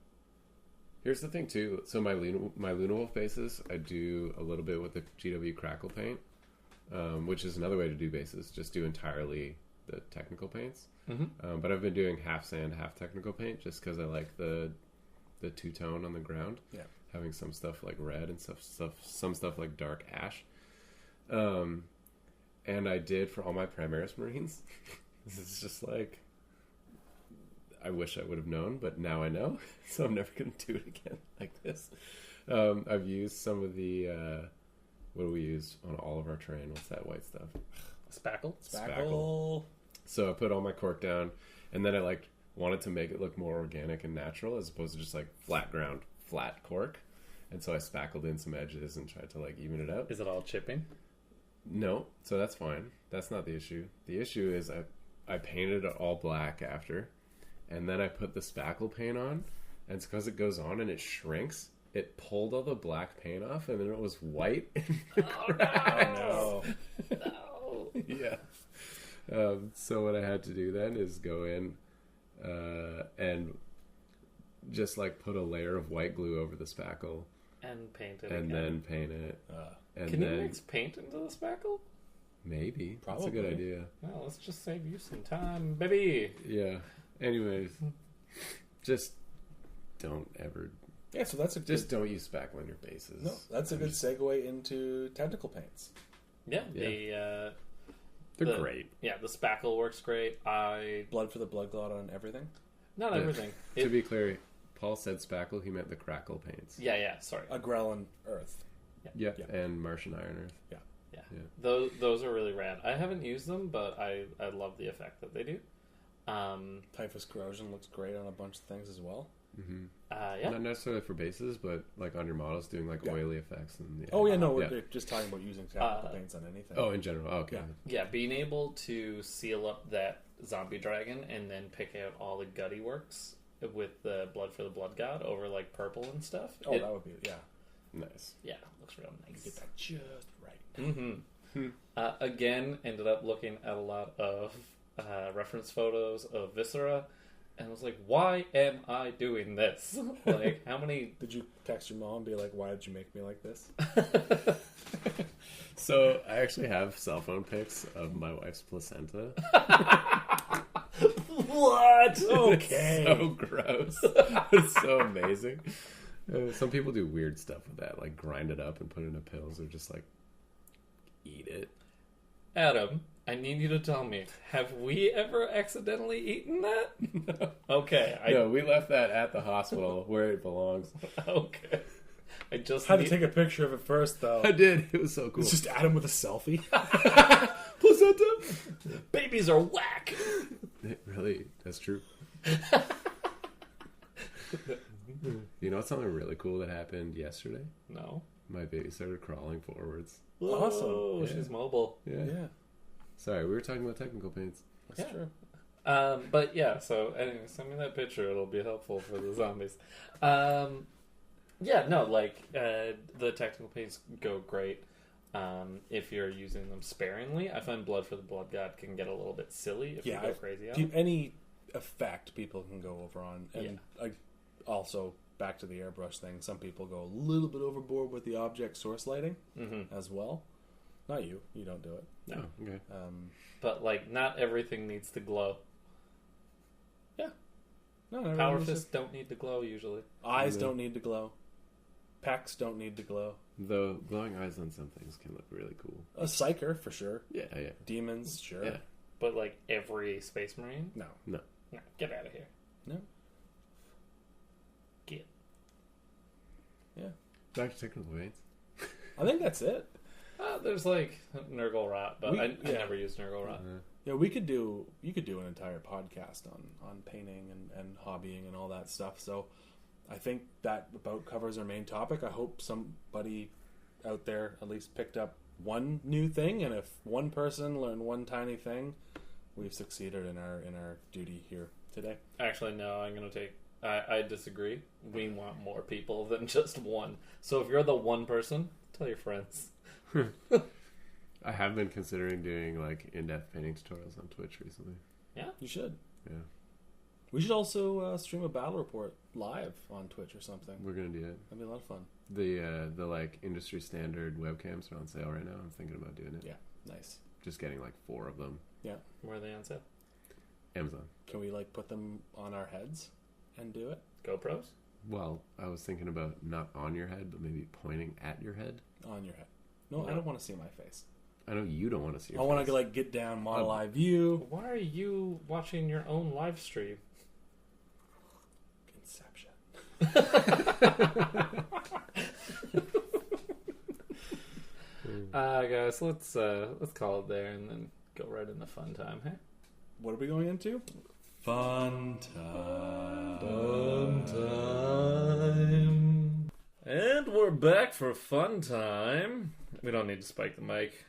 Here's the thing too. So my Luna Wolf bases, I do a little bit with the GW Crackle paint, which is another way to do bases. Just do entirely the technical paints. Mm-hmm. But I've been doing half sand, half technical paint, just because I like the two-tone on the ground. Yeah, having some stuff like red and some stuff like dark ash. And I did for all my Primaris Marines. This is just like, I wish I would have known, but now I know, so I'm never going to do it again like this. I've used some of the, what do we use on all of our terrain? What's that white stuff? Spackle. So I put all my cork down, and then I wanted to make it look more organic and natural as opposed to just like flat ground, flat cork. And so I spackled in some edges and tried to even it out. Is it all chipping? No, so that's fine. That's not the issue. The issue is I painted it all black after, and then I put the spackle paint on, and it's because it goes on and it shrinks. It pulled all the black paint off, and then it was white in the cracks. Oh, no. Yeah. So what I had to do then is go in and just put a layer of white glue over the spackle. And paint it and again. Then paint it. Can you mix paint into the spackle? Maybe. Probably. That's a good idea. Well, let's just save you some time, baby. Yeah. Anyways, just don't ever... Yeah, so that's don't use spackle on your bases. No, that's a good segue into technical paints. Yeah. They're great. Yeah, the spackle works great. Blood for the blood glot on everything? Not everything. To be clear, Paul said spackle, he meant the crackle paints. Yeah, sorry. Agrellan Earth. Yeah, and Martian Iron Earth. Yeah. Those are really rad. I haven't used them, but I love the effect that they do. Typhus Corrosion looks great on a bunch of things as well. Mm-hmm. Yeah. Not necessarily for bases, but on your models doing oily effects. And we're just talking about using technical paints on anything. Oh, in general. Okay. Yeah, being able to seal up that zombie dragon and then pick out all the gutty works with the blood for the blood god over purple and stuff. Oh, that would be nice. Yeah, looks real nice. You get that just right. Mm-hmm. Again, ended up looking at a lot of reference photos of Viscera, and was like, "Why am I doing this? How many?" Did you text your mom and be like, "Why did you make me like this?" So I actually have cell phone pics of my wife's placenta. What? Okay. It's so gross. It's so amazing. Some people do weird stuff with that, grind it up and put it into pills, or just eat it. Adam, I need you to tell me, have we ever accidentally eaten that? No. Okay. No, we left that at the hospital where it belongs. Okay. I just had to take a picture of it first, though. I did. It was so cool. It's just Adam with a selfie. Placenta. Babies are whack. Really, that's true. You know what's something really cool that happened yesterday? No. My baby started crawling forwards. Whoa, Awesome. she's mobile. Yeah, Sorry, we were talking about technical paints. that's Yeah. true. But yeah, so anyway, send me that picture. It'll be helpful for the zombies. Yeah, no, like the technical paints go great if you're using them sparingly. I find Blood for the Blood God can get a little bit silly if you go crazy on it. Any effect people can go over on, and also back to the airbrush thing. Some people go a little bit overboard with the object source lighting as well. Not you. You don't do it. No. Oh, okay. But like, not everything needs to glow. No, Power fists don't need to glow usually. Eyes don't need to glow. Pecs don't need to glow. Though glowing eyes on some things can look really cool. A psyker for sure. Yeah. Demons, sure. Yeah. But like every Space Marine, No. no, get out of here. No. Get. Yeah. Back to technical paints. I think that's it. There's like Nurgle Rot, but I yeah. never used Nurgle Rot. Yeah, you could do an entire podcast on painting and hobbying and all that stuff. So I think that about covers our main topic. I hope somebody out there at least picked up one new thing, and if one person learned one tiny thing, we've succeeded in our duty here today. Actually, no, I'm going to take... I disagree. We want more people than just one. So if you're the one person, tell your friends. I have been considering doing like in-depth painting tutorials on Twitch recently. Yeah? You should. Yeah. We should also stream a battle report live on Twitch or something. We're gonna do it. That'd be a lot of fun. The like industry standard webcams are on sale right now. I'm thinking about doing it. Yeah, nice. Just getting like 4 of them. Yeah. Where are they on sale? Amazon. Can we like put them on our heads and do it? GoPros? Well, I was thinking about not on your head, but maybe pointing at your head. On your head. No, I don't want to see my face. I know you don't want to see your I face. want to like get down model eye view. Why are you watching your own live stream? Inception. Guys, let's call it there and then go right into fun time, hey? What are we going into? Fun time. Fun time. And we're back for fun time. We don't need to spike the mic.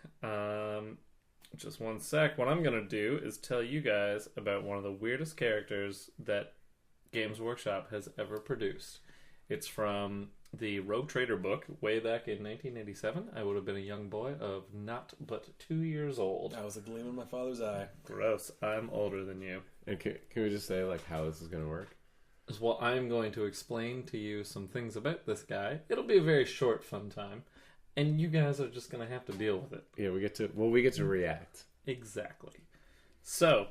Just one sec. What I'm going to do is tell you guys about one of the weirdest characters that Games Workshop has ever produced. It's from the Rogue Trader book way back in 1987. I would have been a young boy of not but 2 years old. That was a gleam in my father's eye. Gross. I'm older than you. And can we just say like how this is going to work? Well, I'm going to explain to you some things about this guy. It'll be a very short fun time, and you guys are just going to have to deal with it. Yeah, we get to react. Exactly. So,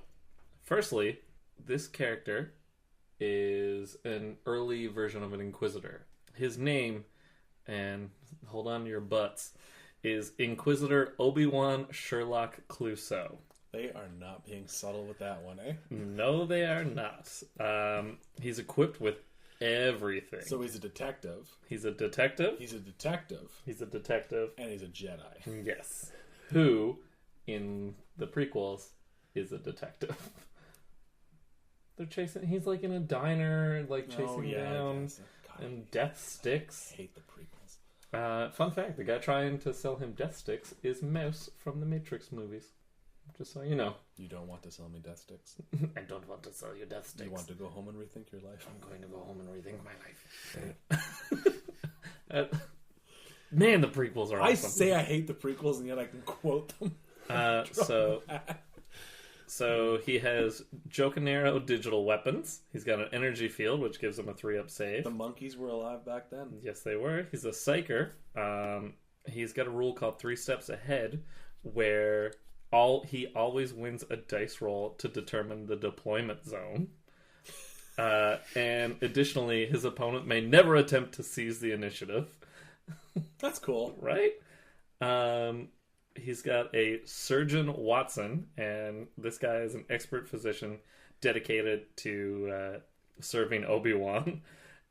firstly, this character is an early version of an Inquisitor. His name, and hold on to your butts, is Inquisitor Obi-Wan Sherlock Clouseau. They are not being subtle with that one, eh? No, they are not. He's equipped with everything. So he's a detective. He's a detective. He's a detective. He's a detective. And he's a Jedi. Yes. Who, in the prequels, is a detective. They're chasing... He's like in a diner, like chasing down... God, And death sticks. I hate the prequels. Fun fact, the guy trying to sell him death sticks is Mouse from the Matrix movies. Just so you know. You don't want to sell me death sticks. I don't want to sell you death sticks. You want to go home and rethink your life. I'm going to go home and rethink my life. Man, the prequels are awesome. I say I hate the prequels, and yet I can quote them. So he has Jocanero digital weapons. He's got an energy field, which gives him a 3-up save. The monkeys were alive back then. Yes, they were. He's a psyker. He's got a rule called 3 steps ahead, where he always wins a dice roll to determine the deployment zone. And additionally, his opponent may never attempt to seize the initiative. That's cool. Right? He's got a Surgeon Watson, and this guy is an expert physician dedicated to serving Obi-Wan.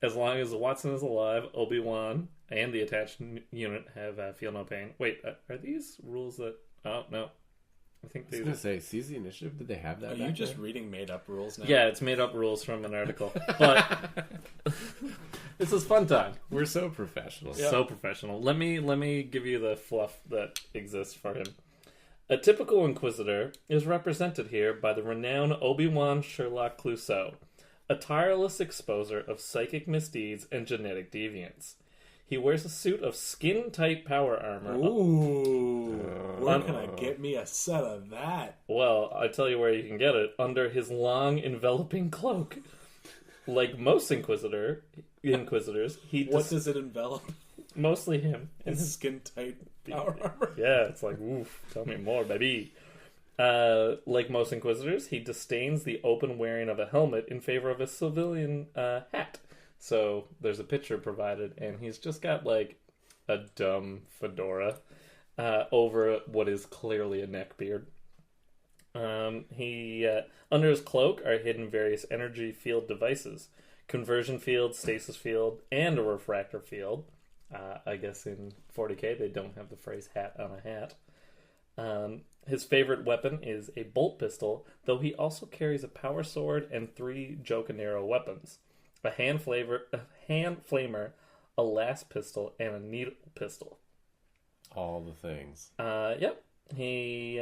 As long as Watson is alive, Obi-Wan and the attached unit have feel no pain. Wait, are these rules that... Oh, no. I think I was going to say, seize the initiative? Did they have that? Are you just reading made-up rules now? Yeah, it's made up rules from an article. But This is fun time. We're so professional. So professional. Let me give you the fluff that exists for him. A typical Inquisitor is represented here by the renowned Obi-Wan Sherlock Clouseau, a tireless exposer of psychic misdeeds and genetic deviance. He wears a suit of skin-tight power armor. Ooh. Where can I get me a set of that? Well, I tell you where you can get it. Under his long, enveloping cloak. Like most Inquisitors, What does it envelop? mostly him. In skin-tight power armor? Yeah, it's like, oof, tell me more, baby. Like most Inquisitors, he disdains the open wearing of a helmet in favor of a civilian hat. So there's a picture provided, and he's just got like a dumb fedora over what is clearly a neckbeard. Under his cloak are hidden various energy field devices, conversion field, stasis field, and a refractor field. I guess in 40k they don't have the phrase "hat on a hat." His favorite weapon is a bolt pistol, though he also carries a power sword and 3 Jokanero weapons. A hand flamer, a las pistol, and a needle pistol. All the things. Yep. He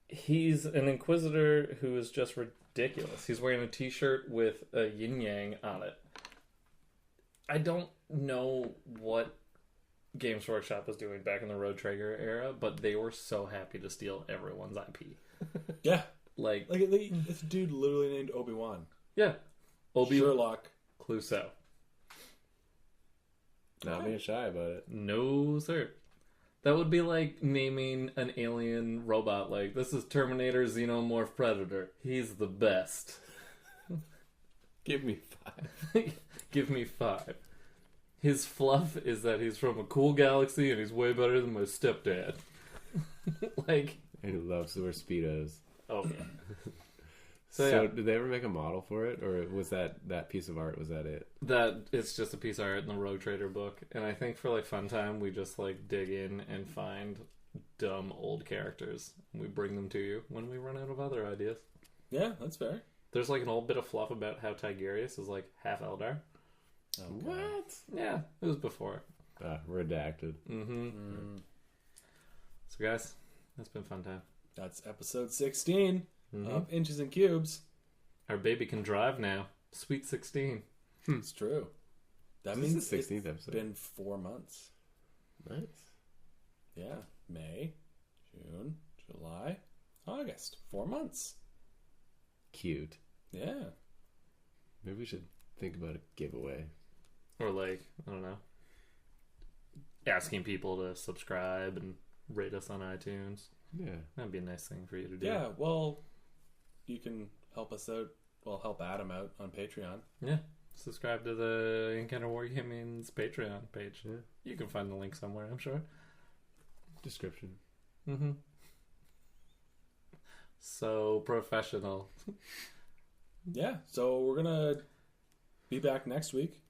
he's an Inquisitor who is just ridiculous. He's wearing a t-shirt with a yin-yang on it. I don't know what Games Workshop was doing back in the Road Traeger era, but they were so happy to steal everyone's IP. Yeah. Like This dude literally named Obi-Wan. yeah. Sherlock Clouseau. Not being shy about it. No, sir. That would be like naming an alien robot like, this is Terminator Xenomorph Predator. He's the best. Give me 5. Give me 5. His fluff is that he's from a cool galaxy and he's way better than my stepdad. Like... And he loves to wear Speedos. Oh, yeah. So yeah. did they ever make a model for it? Or was that piece of art, was that it? That it's just a piece of art in the Rogue Trader book. And I think for like fun time, we just like dig in and find dumb old characters. And we bring them to you when we run out of other ideas. Yeah, that's fair. There's like an old bit of fluff about how Tigurius is like half Eldar. Okay. What? Yeah, it was before. Redacted. So guys, that's been fun time. That's episode 16 of Inches and Cubes. Our baby can drive now. Sweet 16. It's true. That This means is the 16th it's episode. been 4 months. Nice. Yeah. May, June, July, August. 4 months. Cute. Yeah. Maybe we should think about a giveaway. Or like, I don't know, asking people to subscribe and rate us on iTunes. Yeah. That'd be a nice thing for you to do. Yeah, well, you can help us out. Well, help Adam out on Patreon. Yeah. Subscribe to the Encounter Wargaming's Patreon page. Yeah. You can find the link somewhere, I'm sure. Description. So professional. Yeah, so we're going to be back next week.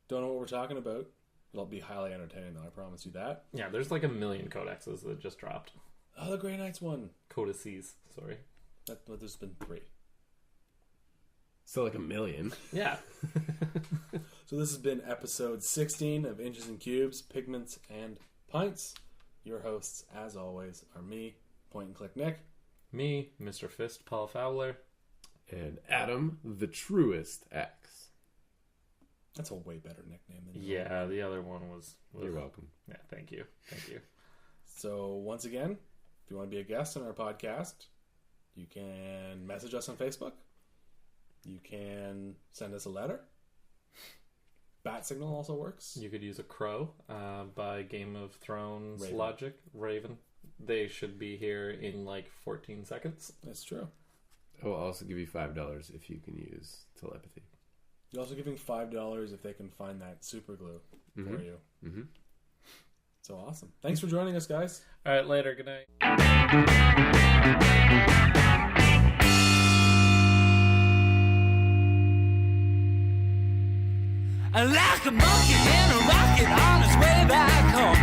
Don't know what we're talking about. It'll be highly entertaining, though. I promise you that. Yeah, there's like 1 million codexes that just dropped. Oh, the Grey Knights one. Codices, sorry. But there's been 3. So like 1 million. Yeah. So this has been episode 16 of Inches and Cubes, Pigments and Pints. Your hosts, as always, are me, Point and Click Nick. Me, Mr. Fist, Paul Fowler. And Adam, the truest X. That's a way better nickname than Yeah, the other one was... You're welcome. Yeah, thank you. Thank you. So once again, if you want to be a guest on our podcast, you can message us on Facebook. You can send us a letter. Bat signal also works. You could use a crow by Game of Thrones Raven. logic. Raven. They should be here in like 14 seconds. That's true. I will also give you $5 if you can use telepathy. You're also giving $5 if they can find that super glue for you. So awesome. Thanks for joining us, guys. All right, later. Good night. Like a monkey in a rocket on his way back home.